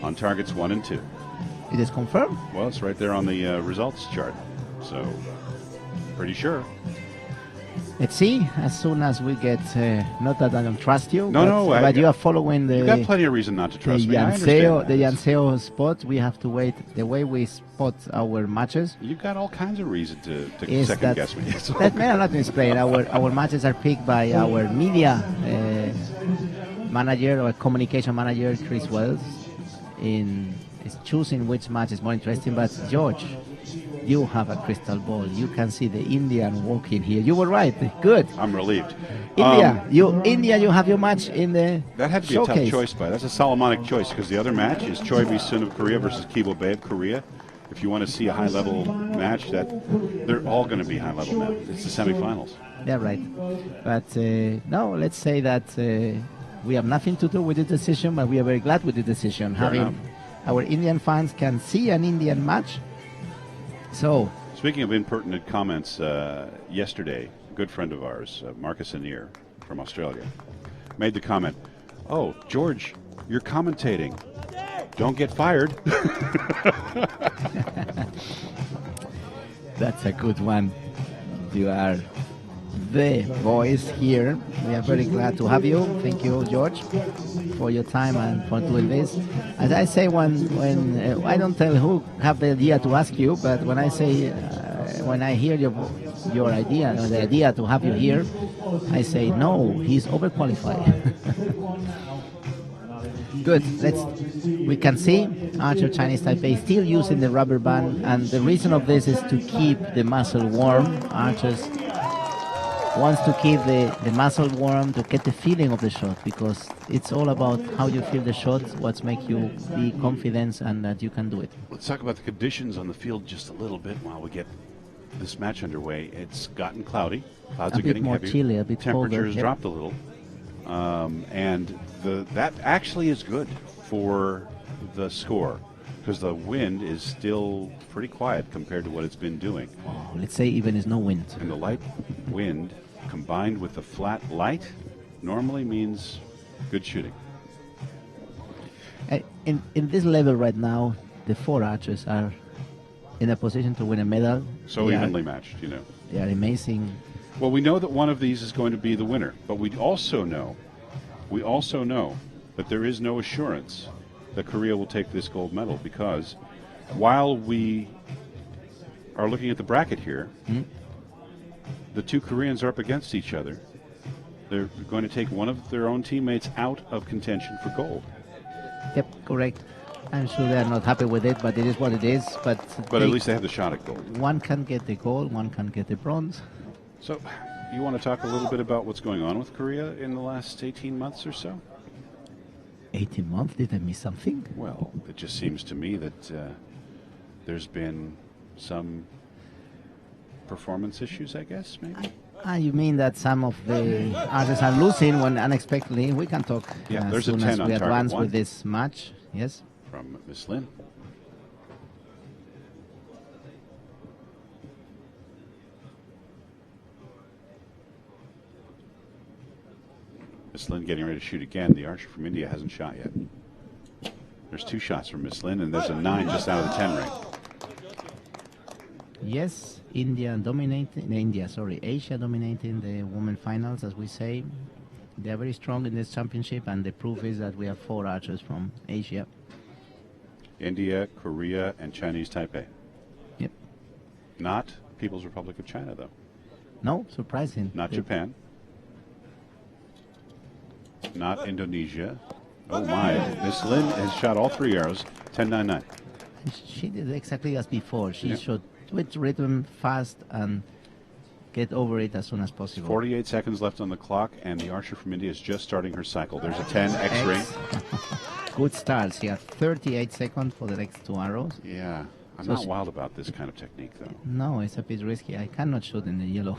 on targets 1 and 2. It is confirmed? Well, it's right there on the results chart. So, pretty sure. Let's see, as soon as we get, not that I don't trust you, No, but you are following the... You got plenty of reason not to trust me. I Yanseo, understand the that. Yanseo spot, we have to wait. The way we spot our matches You've got all kinds of reason to is second that, guess me. It's all that good. may I not explain. Our matches are picked by our media manager or communication manager, Chris Wells, in is choosing which match is more interesting. But George, you have a crystal ball. You can see the Indian walking here. You were right. Good. I'm relieved. India, you have your match in the That had to be showcase. a tough choice, but that's a Solomonic choice because the other match is Choi Bi-sun of Korea versus Kibo Bae of Korea. If you want to see a high-level match, that they're all going to be high-level now. It's the semifinals. Yeah, right. But no, let's say that we have nothing to do with the decision, but we are very glad with the decision. Fair Having enough. our Indian fans can see an Indian match. So, Speaking of impertinent comments, yesterday, a good friend of ours, Marcus Anir from Australia, made the comment, "Oh, George, you're commentating. Don't get fired." that's a good one. You are the voice here. We are very glad to have you. Thank you, George, for your time and for doing this. As I say, when I don't tell who have the idea to ask you, but when I say when I hear your idea, the idea to have you here, I say no, he's overqualified. Good. We can see Archer Chinese Taipei still using the rubber band, and the reason of this is to keep the muscle warm. Archers wants to keep the muscle warm to get the feeling of the shot, because it's all about how you feel the shot, what makes you be confident and that you can do it. Let's talk about the conditions on the field just a little bit while we get this match underway. It's gotten cloudy. Clouds A are bit getting more heavier. chilly, a bit colder, Temperatures yep. dropped a little. And that actually is good for the score because the wind is still pretty quiet compared to what it's been doing. Let's say even is no wind. And the light wind combined with the flat light normally means good shooting. In this level right now, the four archers are in a position to win a medal. So They evenly are, matched, you know. They are amazing. Well, we know that one of these is going to be the winner, but we also know that there is no assurance that Korea will take this gold medal because while we are looking at the bracket here, the two Koreans are up against each other. They're going to take one of their own teammates out of contention for gold. Yep, correct. I'm sure they are not happy with it, but it is what it is. But at least they have the shot at gold. One can get the gold, one can get the bronze. So, you want to talk a little bit about what's going on with Korea in the last 18 months or so? 18 months? Did I miss something? Well, it just seems to me that there's been some performance issues, I guess, maybe? You mean that some of the artists are losing when unexpectedly? We can talk Yeah, as there's a soon 10 as on we target advance one. with this match. Yes. From Miss Lin. Miss Lin getting ready to shoot again. The archer from India hasn't shot yet. There's two shots from Miss Lin, and there's a 9 just out of the 10 ring. Yes, Asia dominating the women finals, as we say. They are very strong in this championship, and the proof is that we have 4 archers from Asia. India, Korea, and Chinese Taipei. Yep. Not People's Republic of China, though. No, surprising. Not Japan. Not Indonesia. Oh my, Miss Lin has shot all 3 arrows, 10-9-9. She did exactly as before. She Yeah. should switch rhythm fast and get over it as soon as possible. 48 seconds left on the clock, and the archer from India is just starting her cycle. There's a 10 X-ring. Good start. She had 38 seconds for the next 2 arrows. Yeah, I'm So not she- wild about this kind of technique, though. No, it's a bit risky. I cannot shoot in the yellow.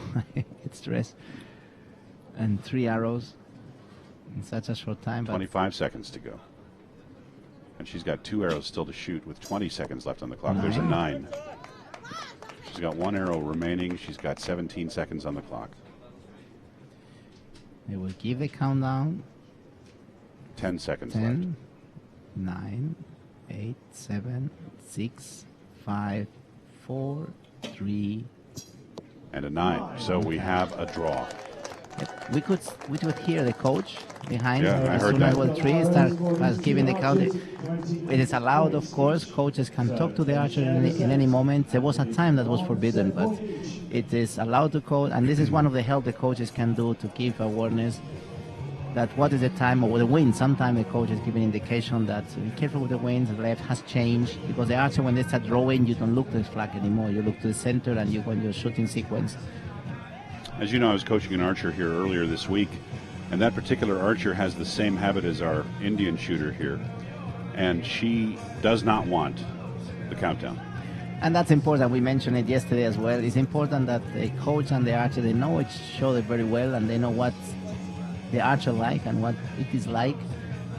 It's stress. And 3 arrows in such a short time. But 25 seconds to go. And she's got 2 arrows still to shoot with 20 seconds left on the clock. There's a 9. She's got 1 arrow remaining. She's got 17 seconds on the clock. they will give the countdown. 10 seconds left. 10, 9, 8, 7, 6, 5, 4, 3. And a 9. So we have a draw. Yep. We could hear the coach behind. Yeah, I as heard soon as that. well 3 starts giving the count. It is allowed, of course. Coaches can talk to the archer in any moment. There was a time that was forbidden, but it is allowed to coach. And this is one of the help the coaches can do to give awareness. that what is the time or the wind. Sometimes the coach is giving indication that be careful with the wind, the left has changed, because the archer, when they start drawing, you don't look to the flag anymore. You look to the center and you go in your shooting sequence. As you know, I was coaching an archer here earlier this week, and that particular archer has the same habit as our Indian shooter here, and she does not want the countdown. And that's important. We mentioned it yesterday as well. It's important that the coach and the archer, they know each other very well, and they know what the archer like and what it is like,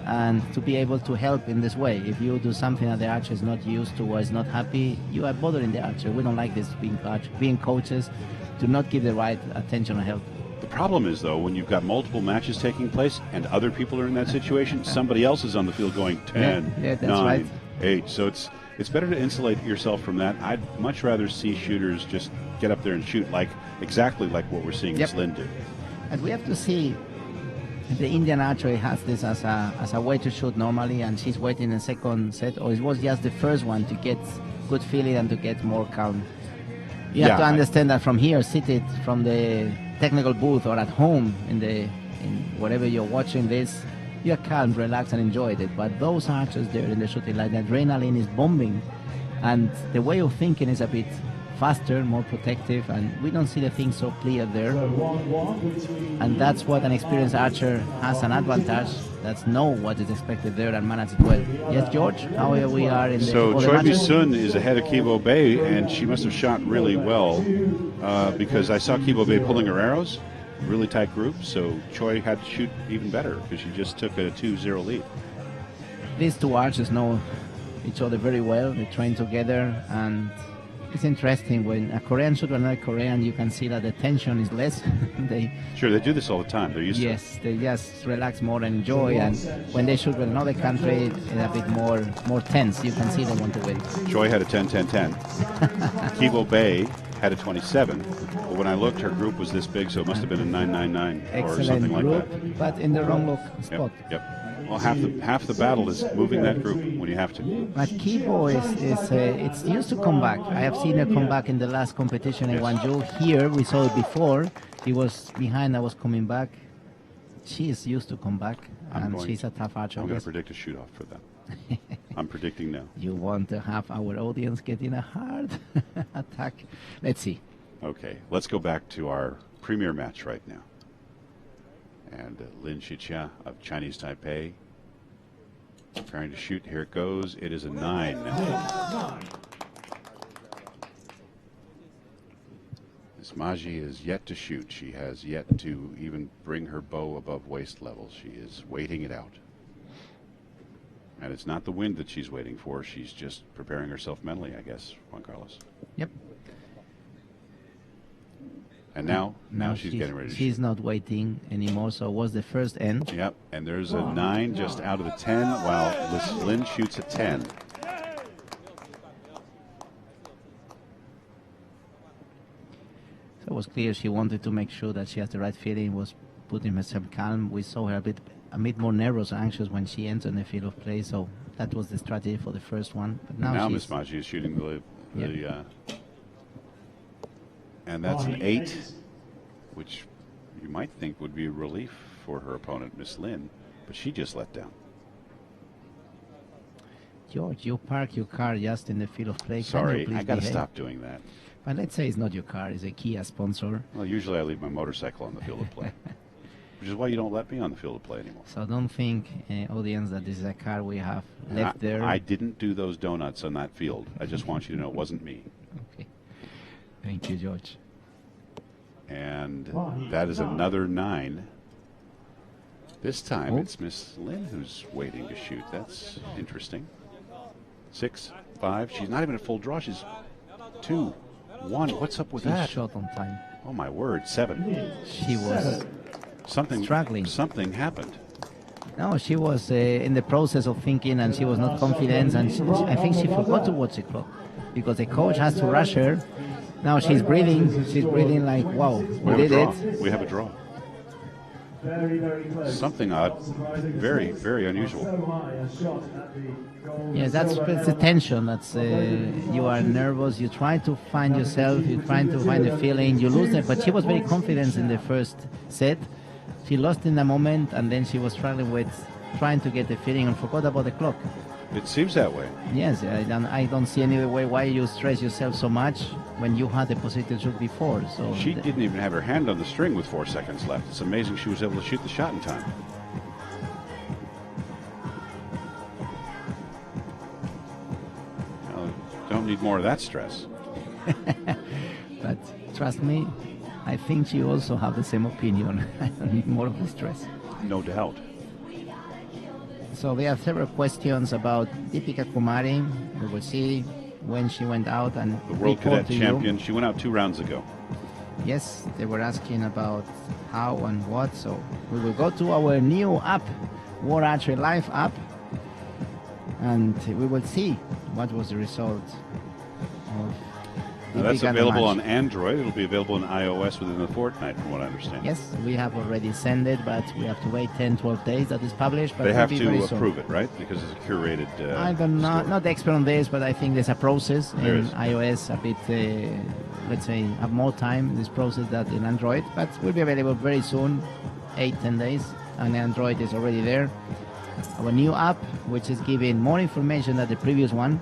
and to be able to help in this way. If you do something that the archer is not used to or is not happy, you are bothering the archer. We don't like this being coaches, to not give the right attention or help. The problem is, though, when you've got multiple matches taking place and other people are in that situation, somebody else is on the field going 10, that's 9, right. 8. So it's better to insulate yourself from that. I'd much rather see shooters just get up there and shoot exactly like what we're seeing Miss Lynn do. And we have to see, the Indian archer has this as a way to shoot normally, and she's waiting in the second set, or it was just the first one to get good feeling and to get more calm. You have to understand that from here, seated from the technical booth or at home in wherever you're watching this, you're calm, relaxed, and enjoyed it. But those archers there in the shooting line, the adrenaline is bombing, and the way of thinking is a bit faster, more protective, and we don't see the things so clear there. And that's what an experienced archer has an advantage. That's know what is expected there and manage it well. Yes, George, how are we are in the So Choi Mi-sun is ahead of Kibo Bay, and she must have shot really well because I saw Kibo Bay pulling her arrows, really tight group, so Choi had to shoot even better because she just took a 2-0 lead. These two archers know each other very well. They train together, and it's interesting when a Korean shoots another Korean, you can see that the tension is less. They do this all the time. They're used to it. Yes, they just relax more and enjoy, and when they shoot with another country, it's a bit more tense. You can see they want to win. Choi had a 10-10-10. Kibo Bay had a 27, but when I looked, her group was this big, so it must have been a 9-9-9 or something like group, that. But in the wrong spot. Yep. Well, half the battle is moving that group when you have to. But Kibo it's used to come back. I have seen her come back in the last competition in Guangzhou. Here we saw it before. He was behind. I was coming back. She is used to come back, and she's a tough archer. I'm going to predict a shoot off for them. I'm predicting now. You want to have our audience getting a hard attack? Let's see. Okay, let's go back to our premier match right now. And Lin Shijia of Chinese Taipei preparing to shoot. Here it goes. It is a 9. Miss Maji is yet to shoot. She has yet to even bring her bow above waist level. She is waiting it out. And it's not the wind that she's waiting for. She's just preparing herself mentally, I guess, Juan Carlos. Yep. And now she's getting ready to shoot. She's not waiting anymore, so it was the first end. Yep, and there's a 9 just out of the 10, while Miss Lin shoots a 10. So it was clear she wanted to make sure that she has the right feeling, was putting herself calm. We saw her a bit more nervous, anxious when she entered the field of play, so that was the strategy for the first one. But now Miss Maji is shooting and that's an 8, which you might think would be a relief for her opponent, Miss Lin, but she just let down. George, you park your car just in the field of play. Sorry, I got to stop doing that. But let's say it's not your car, it's a Kia sponsor. Well, usually I leave my motorcycle on the field of play, which is why you don't let me on the field of play anymore. So don't think, audience, that this is a car we have left there. I didn't do those donuts on that field. I just want you to know it wasn't me. Okay. Thank you, George. And that is another 9. This time it's Miss Lin who's waiting to shoot. That's interesting. 6, 5. She's not even at full draw. She's 2, 1. What's up with that? She shot on time. Oh my word! 7. She was struggling. Something happened. No, she was in the process of thinking, and she was not confident, and I think she forgot to watch the clock because the coach has to rush her. Now she's breathing. She's breathing like, wow, we did it. We have a draw. Something odd. Very, very unusual. Yeah, that's the tension. That's you are nervous. You try to find yourself. You try to find the feeling. You lose it. But she was very confident in the first set, she lost in the moment, and then she was struggling with trying to get the feeling and forgot about the clock. It seems that way. Yes, I don't see any way why you stress yourself so much when you had the positive shoot before. So She didn't even have her hand on the string with 4 seconds left. It's amazing she was able to shoot the shot in time. Well, don't need more of that stress. But trust me, I think you also have the same opinion. I don't need more of the stress. No doubt. So there are several questions about Deepika Kumari. We will see when she went out and The World report Cadet to you. Champion. She went out 2 rounds ago. Yes, they were asking about how and what. So we will go to our new app, World Archery Live app, and we will see what was the result of Now, that's Deepika available match. on Android. It'll be available on iOS within a fortnight, from what I understand. Yes, we have already sent it, but we have to wait 10, 12 days that is published. But They it will have be very to soon. approve it, right? Because it's a curated. I don't know, score. not the expert on this, but I think there's a process There in is. iOS, a bit, let's say, have more time this process than in Android, but will be available very soon, 8-10 days, and Android is already there. Our new app, which is giving more information than the previous one,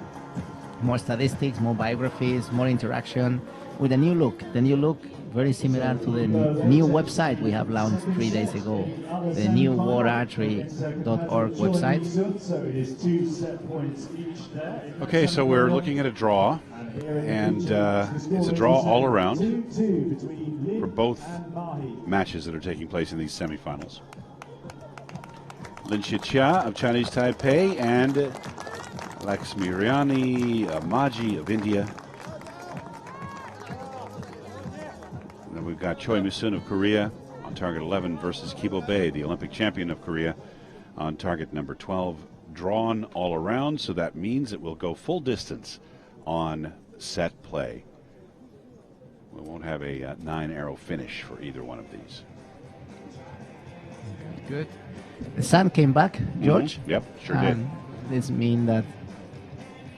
more statistics, more biographies, more interaction, with a new look. The new look very similar to the new website we have launched 3 days ago, the new worldarchery.org website. So it is 2 set points each there. Okay, so we're looking at a draw, and it's a draw all around 2-2 between for Lin both and Mahi. matches that are taking place in these semifinals. Lin Chia of Chinese Taipei and Lakshmirani Maji of India. And then we've got Choi Moo-sun of Korea on target 11 versus Kibo Bae, the Olympic champion of Korea, on target number 12. Drawn all around, so that means it will go full distance on set play. We won't have a 9-arrow finish for either one of these. Good. The sun came back, George. Yep, sure did. And this means that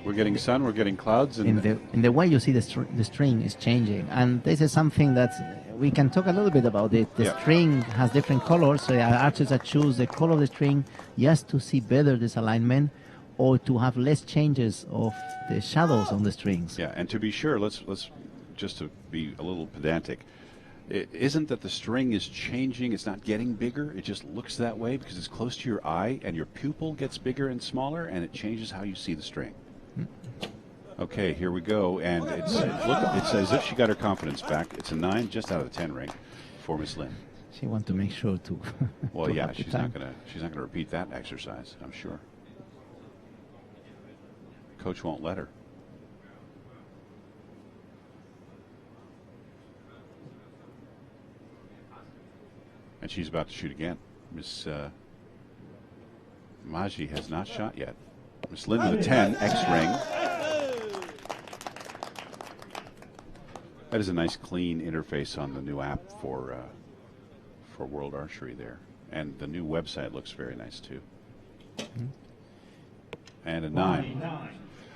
We're getting sun, we're getting clouds, and in the way you see the string is changing, and this is something that we can talk a little bit about it. The Yeah. string has different colors, so archers that choose the color of the string just to see better this alignment, or to have less changes of the shadows on the strings. yeah, and to be sure, let's just to be a little pedantic. It isn't that the string is changing, it's not getting bigger, it just looks that way because it's close to your eye and your pupil gets bigger and smaller and it changes how you see the string. Okay, here we go, and it's as if she got her confidence back. It's a 9 just out of the 10 ring for Miss Lin. She wants to make sure to. Well, to yeah, have the she's time. not gonna repeat that exercise, I'm sure. Coach won't let her. And she's about to shoot again. Miss Maji has not shot yet. Miss Lin with a 10, X ring. That is a nice clean interface on the new app for World Archery there. And the new website looks very nice too. And a 9.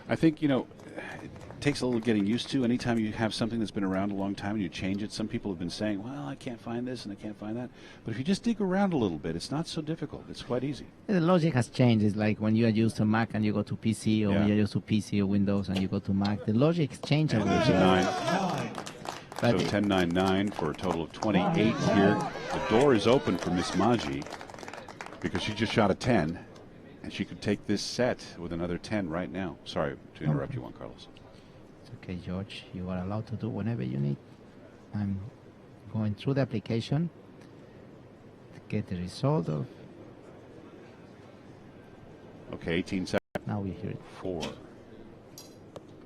I think, it takes a little getting used to. Anytime you have something that's been around a long time and you change it, some people have been saying, well, I can't find this and I can't find that. But if you just dig around a little bit, it's not so difficult. It's quite easy. The logic has changed. It's like when you are used to Mac and you go to PC, or Yeah. when you're used to PC or Windows and you go to Mac. The logic changed a And little there's a bit. 9. But So 10-9-9 for a total of 28 here. The door is open for Miss Maji because she just shot a 10, and she could take this set with another 10 right now. Sorry to interrupt you, Juan Carlos. it's okay, George. You are allowed to do whenever you need. I'm going through the application to get the result of. Okay, 18 seconds. Now we hear it. 4.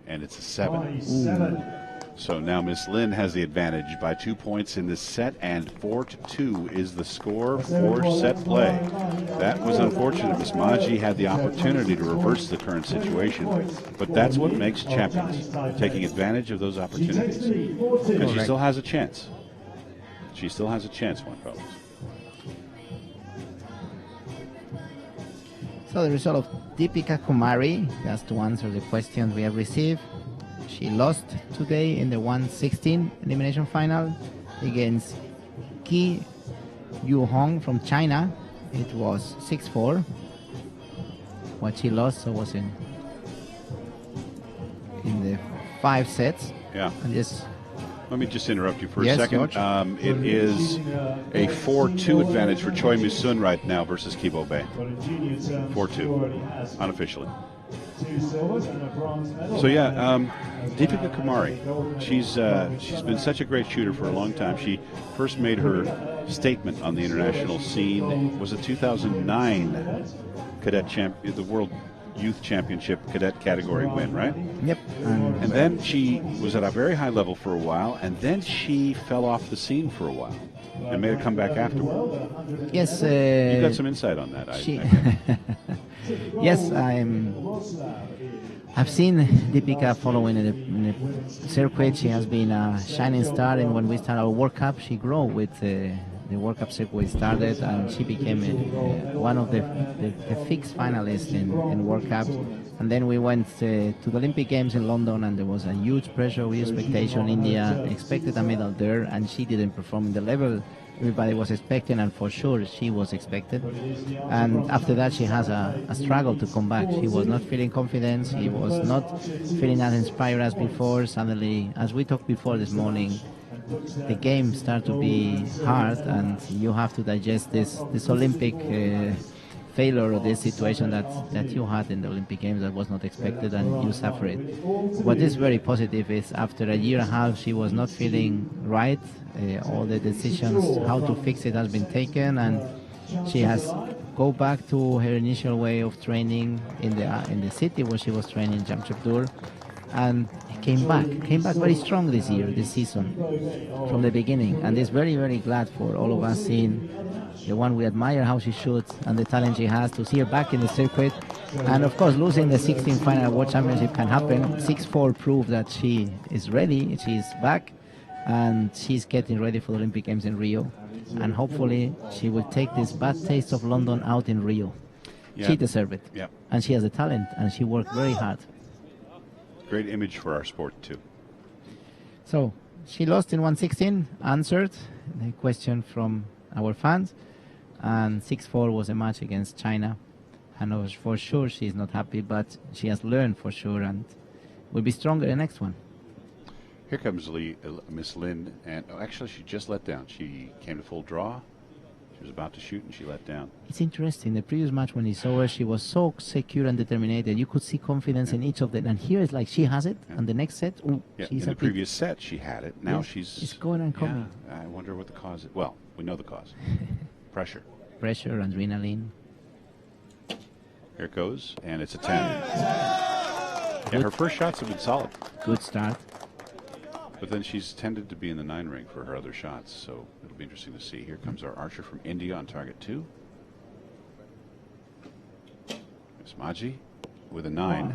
And it's a 7. Mahi 7. So now Miss Lin has the advantage by 2 points in this set, and 4-2 is the score for set play. That was unfortunate. Miss Maji had the opportunity to reverse the current situation, but that's what makes champions, taking advantage of those She takes opportunities. lead, 4-2. And she still has a chance. She still has a chance, Juan Carlos. So the result of Deepika Kumari, that's to answer the questions we have received. She lost today in the 1/16 elimination final against Ki Yu Hong from China. It was 6-4. What she lost was in the 5 sets. Yeah. And just Let me just interrupt you for a Yes, second. George. It is a 4-2 advantage for Choi Moo-sun right now versus Kibo Bay. 4-2, unofficially. So yeah, Deepika Kumari, she's been such a great shooter for a long time. She first made her statement on the international scene was a 2009 the World Youth Championship cadet category win, right? Yep. And then she was at a very high level for a while, and then she fell off the scene for a while and made a comeback afterward. Yes. You got some insight on that, I think. Yes, I've seen Deepika following in the circuit. She has been a shining star, and when we started our World Cup, she grew with the World Cup circuit started, and she became one of the fixed finalists in World Cups. And then we went to the Olympic Games in London, and there was a huge pressure, huge expectation. India expected a medal there, and she didn't perform in the level everybody was expecting, and for sure she was expected. And after that, she has a struggle to come back. She was not feeling confidence. She was not feeling as inspired as before. Suddenly, as we talked before this morning, the game started to be hard, and you have to digest this Olympic failure or this situation that you had in the Olympic Games that was not expected, and you suffer it. What is very positive is after a year and a half, she was not feeling right. All the decisions how to fix it has been taken, and she has go back to her initial way of training in the city where she was training Jamshedpur, and came back very strong this season from the beginning, and is very, very glad for all of us seeing the one we admire how she shoots and the talent she has, to see her back in the circuit. And of course, losing the 16th final World Championship can happen. 6-4 proved that she is ready, she's back, and she's getting ready for the Olympic Games in Rio, and hopefully she will take this bad taste of London out in Rio. Yeah. She deserves it. Yeah. And she has the talent, and she worked very hard. Great image for our sport too. So she lost in 116, answered the question from our fans, and 6-4 was a match against China, and for sure she's not happy, but she has learned for sure and will be stronger the next one. Here comes Miss Lin, and actually she just let down. She came to full draw. She was about to shoot, and she let down. It's interesting. The previous match when he saw her, she was so secure and determined. You could see confidence in each of them. And here it's like she has it, and the next set, she's in the previous set she had it. Now she's going and coming. Yeah, I wonder what the cause is. Well, we know the cause. Pressure, adrenaline. Here it goes, and it's a 10. Yeah, her first shots have been solid. Good start. But then she's tended to be in the 9 ring for her other shots, so it'll be interesting to see. Here comes our archer from India on target 2. Miss Maji with a 9.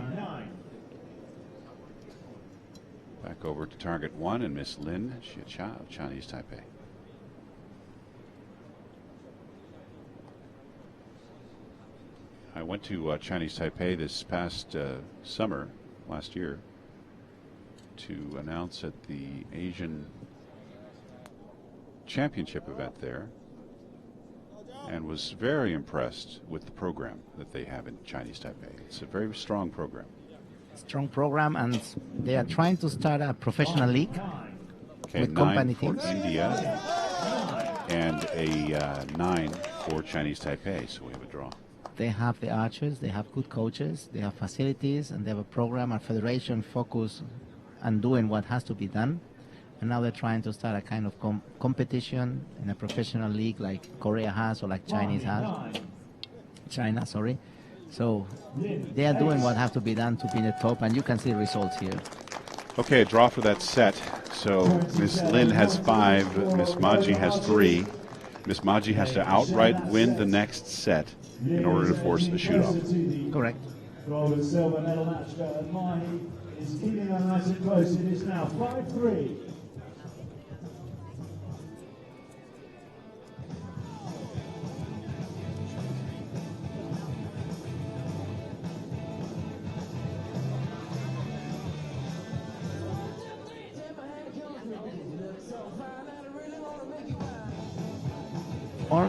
Back over to target 1, and Miss Lin Xie of Chinese Taipei. I went to Chinese Taipei this past summer, last year, to announce at the Asian Championship event there, and was very impressed with the program that they have in Chinese Taipei. It's a very strong program. Strong program, and they are trying to start a professional league with 9 company for teams. India and a 9 for Chinese Taipei, so we have a draw. They have the archers, they have good coaches, they have facilities, and they have a program and federation focus on doing what has to be done. And now they're trying to start a kind of competition in a professional league like Korea has, or like China, sorry. So they are doing what has to be done to be in the top, and you can see the results here. Okay, a draw for that set. So Miss Lin has 5, Miss Maji has 3. Miss Maji has to outright win the next set in order to force a shoot-off. Correct. Gold and silver medal match for Mahi is keeping them nice and close. It is now 5-3.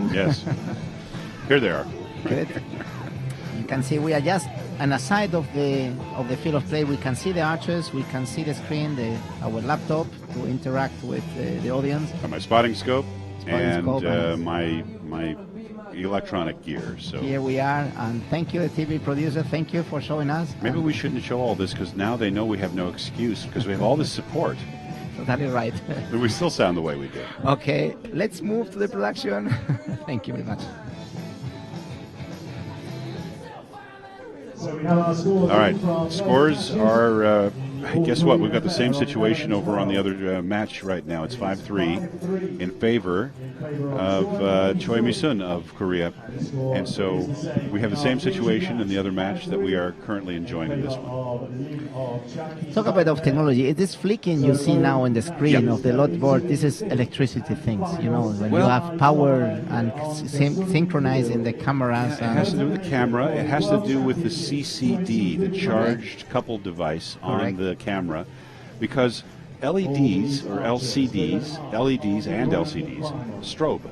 around. Yes. Here they are. Good. You can see we are just on the side of the field of play. We can see the archers. We can see the screen, our laptop to interact with the audience. Got my spotting scope and scope and my electronic gear. So here we are, and thank you, the TV producer. Thank you for showing us. maybe we shouldn't show all this because now they know we have no excuse because we have all this support. Totally right. But we still sound the way we do. Okay, let's move to the production. Thank you very much. So we have our scores. All right, scores are. Guess what? We've got the same situation over on the other match right now. It's 5-3 in favor of Choi Mi-sun of Korea, and so we have the same situation in the other match that we are currently enjoying in this one. Talk about of technology. This flicking you see now on the screen of the lot board, this is electricity things, you know, when you have power and synchronizing the cameras. It has to do with the camera. It has to do with the CCD, the charged coupled device on the camera, because LEDs or LEDs and LCDs strobe.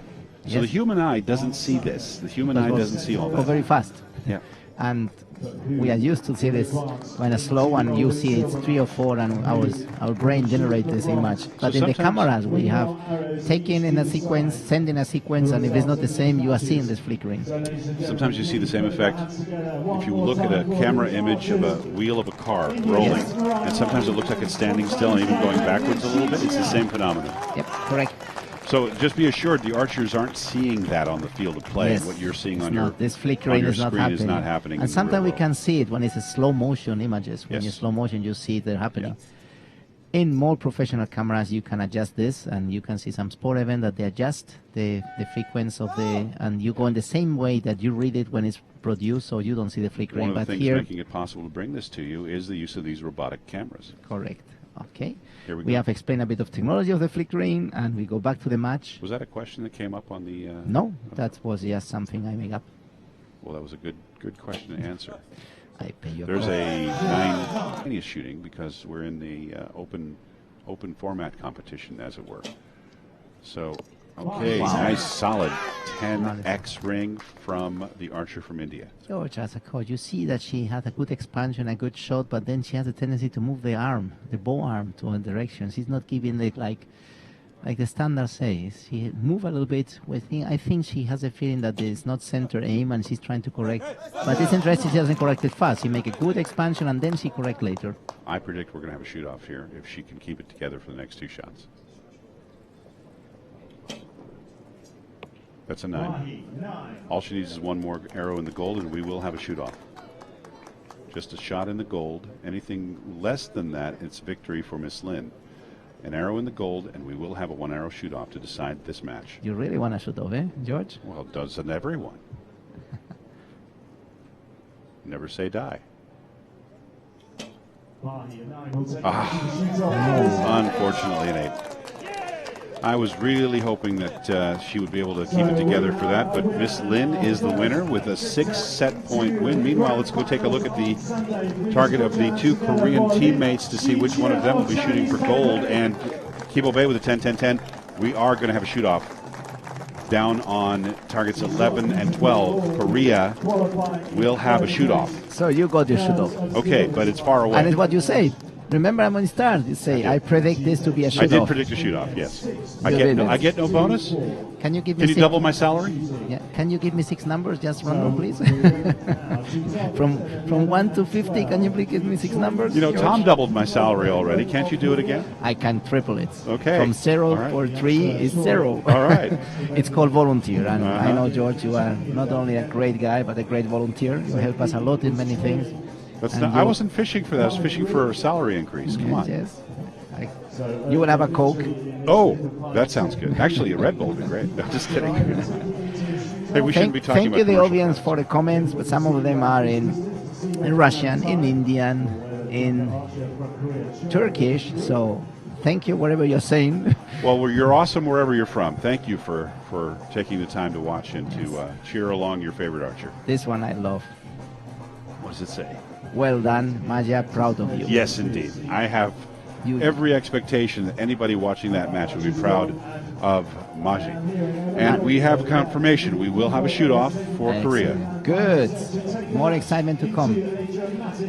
So the human eye doesn't see this. The human eye doesn't see all Go that. very fast. Yeah. And we are used to see this when it's slow, and you see it's 3 or 4, and our brain generates this image. But in the cameras, we have taken in a sequence, sending a sequence, and if it's not the same, you are seeing this flickering. Sometimes you see the same effect if you look at a camera image of a wheel of a car rolling, and sometimes it looks like it's standing still and even going backwards a little bit. It's the same phenomenon. Yep, correct. So just be assured the archers aren't seeing that on the field of play. Yes. What you're seeing on This flickering your is not screen happening. is not happening. And sometimes we can see it when it's a slow motion images. When Yes. you slow motion, you see it happening. In more professional cameras, you can adjust this, and you can see some sport event that they adjust the frequency of and you go in the same way that you read it when it's produced, so you don't see the flickering. One of the But things here, making it possible to bring this to you is the use of these robotic cameras. correct. Okay. Here we We go. have explained a bit of technology of the flickering, and we go back to the match. Was that a question that came up on the? No, that was just something I made up. Well, that was a good question to answer. I pay you. There's a 9 shooting because we're in the open format competition, as it were. So, okay, nice solid 10x ring from the archer from India. George, as a coach, you see that she has a good expansion, a good shot, but then she has a tendency to move the arm, the bow arm, to a direction. She's not giving it like the standard says. She move a little bit. I think she has a feeling that it's not center aim, and she's trying to correct. But it's interesting she doesn't correct it fast. She make a good expansion, and then she correct later. I predict we're going to have a shoot-off here if she can keep it together for the next 2 shots. That's a 9. All she needs is one more arrow in the gold, and we will have a shoot-off. Just a shot in the gold. Anything less than that, it's victory for Miss Lin. An arrow in the gold, and we will have a 1-arrow shoot-off to decide this match. You really want to shoot off, George? Well, doesn't everyone? Never say die. Unfortunately, an 8. I was really hoping that she would be able to keep it together for that, but Miss Lin is the winner with a 6-set-point win. Meanwhile, let's go take a look at the target of the 2 Korean teammates to see which one of them will be shooting for gold. And Kibo Bay with a 10-10-10. We are going to have a shoot-off down on targets 11 and 12. Korea will have a shoot-off. So you got your shoot-off. Okay, but it's far away. And it's what you say. Remember, I'm on the start. You say, I predict this to be a shoot-off. I did predict a shoot-off, yes. I get no bonus? Can you give me double my salary? Yeah. Can you give me 6 numbers, just random, please? from 1 to 50, can you please give me 6 numbers? You know, George? Tom doubled my salary already. Can't you do it again? I can triple it. Okay. From 0 right. for 3 is 0. All right. It's called volunteer. And I know, George, you are not only a great guy, but a great volunteer. You help us a lot in many things. I wasn't fishing for that. I was fishing for a salary increase. Come on. Yes. You will have a Coke. Oh, that sounds good. Actually, a Red Bull would be great. No, just kidding. Hey, we shouldn't be talking Thank about you, the commercial audience, ads. for the comments, but some of them are in Russian, in Indian, in Turkish. So thank you, whatever you're saying. Well, you're awesome wherever you're from. Thank you for taking the time to watch and to cheer along your favorite archer. This one I love. What does it say? Well done, Maja, proud of you. Yes, indeed. I have every expectation that anybody watching that match would be proud of Maji. And we have confirmation. We will have a shoot-off for Korea. Good. More excitement to come.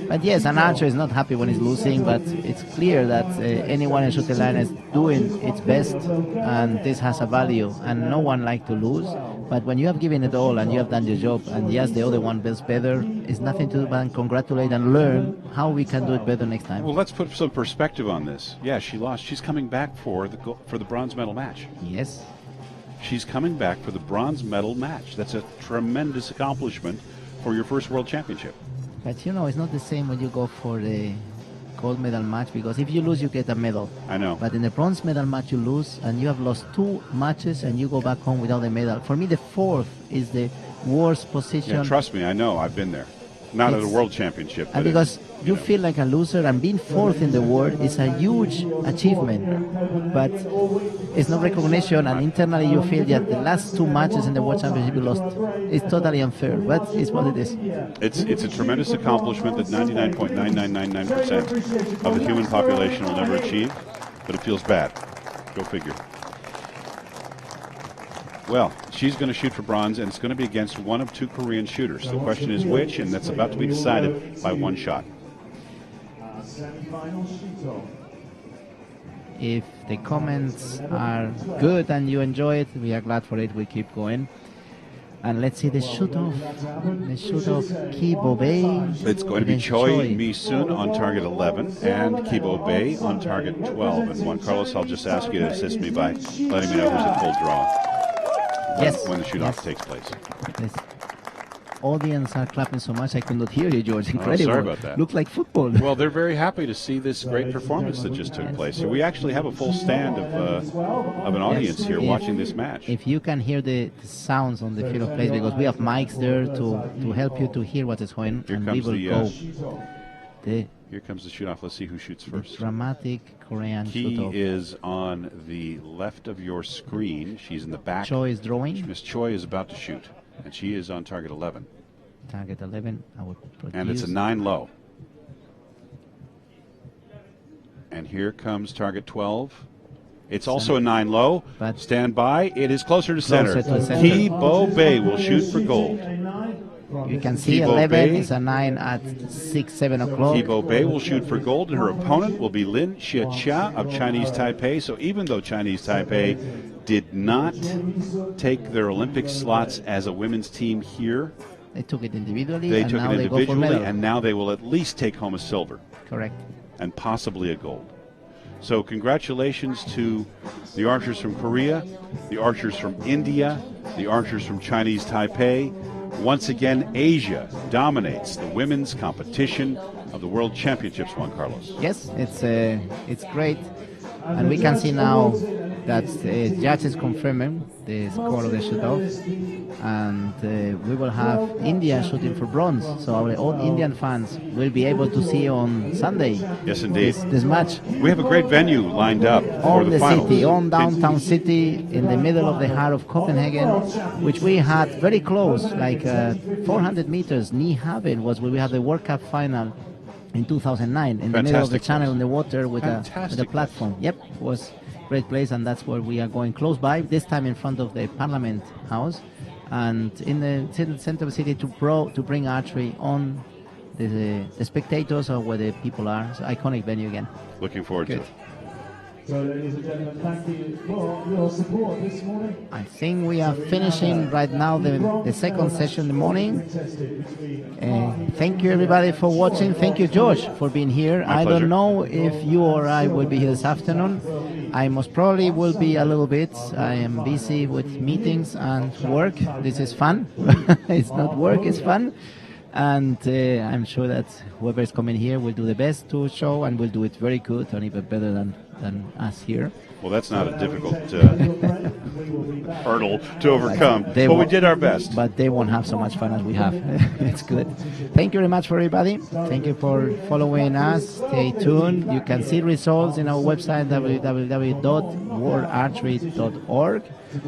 But yes, an archer is not happy when he's losing, but it's clear that anyone in shooting line is doing its best, and this has a value, and no one likes to lose. But when you have given it all and you have done your job, and yes, the other one does better, it's nothing to do but congratulate and learn how we can do it better next time. Well, let's put some perspective on this. Yeah, she lost. She's coming back for the bronze medal match. Yes. She's coming back for the bronze medal match. That's a tremendous accomplishment for your first World Championship. But you know, it's not the same when you go for the gold medal match, because if you lose, you get a medal. I know. But in the bronze medal match, you lose, and you have lost 2 matches, and you go back home without a medal. For me, the 4th is the worst position. Yeah, trust me, I know. I've been there. Not at a World Championship. And because you feel like a loser, and being 4th in the world is a huge achievement, but it's no recognition, and internally you feel that the last 2 matches in the World Championship you lost. It's totally unfair, but it's what it is. It's a tremendous accomplishment that 99.9999% of the human population will never achieve, but it feels bad. Go figure. Well, she's going to shoot for bronze, and it's going to be against one of 2 Korean shooters. The question is which, and that's about to be decided by 1 shot. If the comments are good and you enjoy it, we are glad for it. We keep going. And let's see the shoot-off. The shoot-off, Kibo Bay. It's going to be Choi Mi-soon on target 11 and Kibo Bay on target 12. And Juan Carlos, I'll just ask you to assist me by letting me know who's at full draw. When the shoot-off takes place. This audience are clapping so much I could not hear you, George. Incredible. Oh, sorry about that. Looked like football. Well, they're very happy to see this great performance that just took place. So we actually have a full stand of an audience here watching this match. If you can hear the sounds on the field of play, because we have mics there to help you to hear what is going on. Here comes the shoot-off. Let's see who shoots first. Dramatic Korean shoot-off. He is on the left of your screen. She's in the back. Choi is drawing. Miss Choi is about to shoot, and she is on target 11. Target 11. I will produce. And it's a 9 low. And here comes target 12. It's also a 9 low. But stand by. It is closer to center. Kibo Bay will shoot for gold. You can see Kibo 11 Bay is a 9 at 6, 7 o'clock. Kibo Bay will shoot for gold, and her opponent will be Lin Xie of Chinese Taipei. So even though Chinese Taipei did not take their Olympic slots as a women's team here, they took it individually. They took it individually, and now they will at least take home a silver. Correct. And possibly a gold. So congratulations to the archers from Korea, the archers from India, the archers from Chinese Taipei. Once again, Asia dominates the women's competition of the World Championships, Juan Carlos. Yes, it's great. And we can see now that the judges confirming the score of the shoot-off. And we will have India shooting for bronze. So our old Indian fans will be able to see on Sunday. Yes, indeed. This match. We have a great venue lined up for the finals. City, on downtown city, in the middle of the heart of Copenhagen, which we had very close, like 400 meters. Nyhavn was where we had the World Cup final in 2009, in the middle of the channel in the water with a platform. Yep, it was a great place, and that's where we are going close by, this time in front of the Parliament House, and in the center of the city to bring archery on the spectators or where the people are. It's an iconic venue again. Looking forward to it. So, ladies and gentlemen, thank you for your support this morning. I think we are finishing right now the second session in the morning. Thank you, everybody, for watching. Thank you, George, for being here. My pleasure. Don't know if you or I will be here this afternoon. I most probably will be a little bit. I am busy with meetings and work. This is fun. It's not work, it's fun. And I'm sure that whoever is coming here will do the best to show, and will do it very good and even better than us here. Well, that's not a difficult hurdle to overcome, but we did our best. But they won't have so much fun as we have. It's good. Thank you very much for everybody. Thank you for following us. Stay tuned. You can see results in our website, www.worldarchery.org,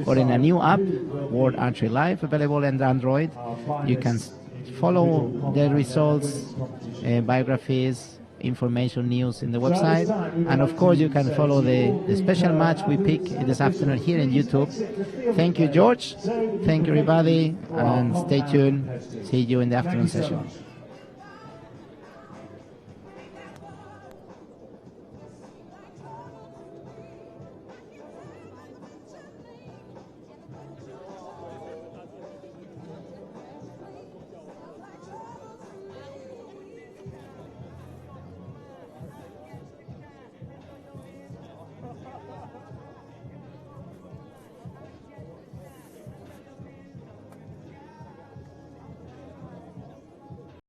or in a new app, World Archery Live, available on Android. You can follow the results, biographies, information, news in the website. And of course, you can follow the special match we pick this afternoon here in YouTube. Thank you, George. Thank you, everybody. And stay tuned. See you in the afternoon session.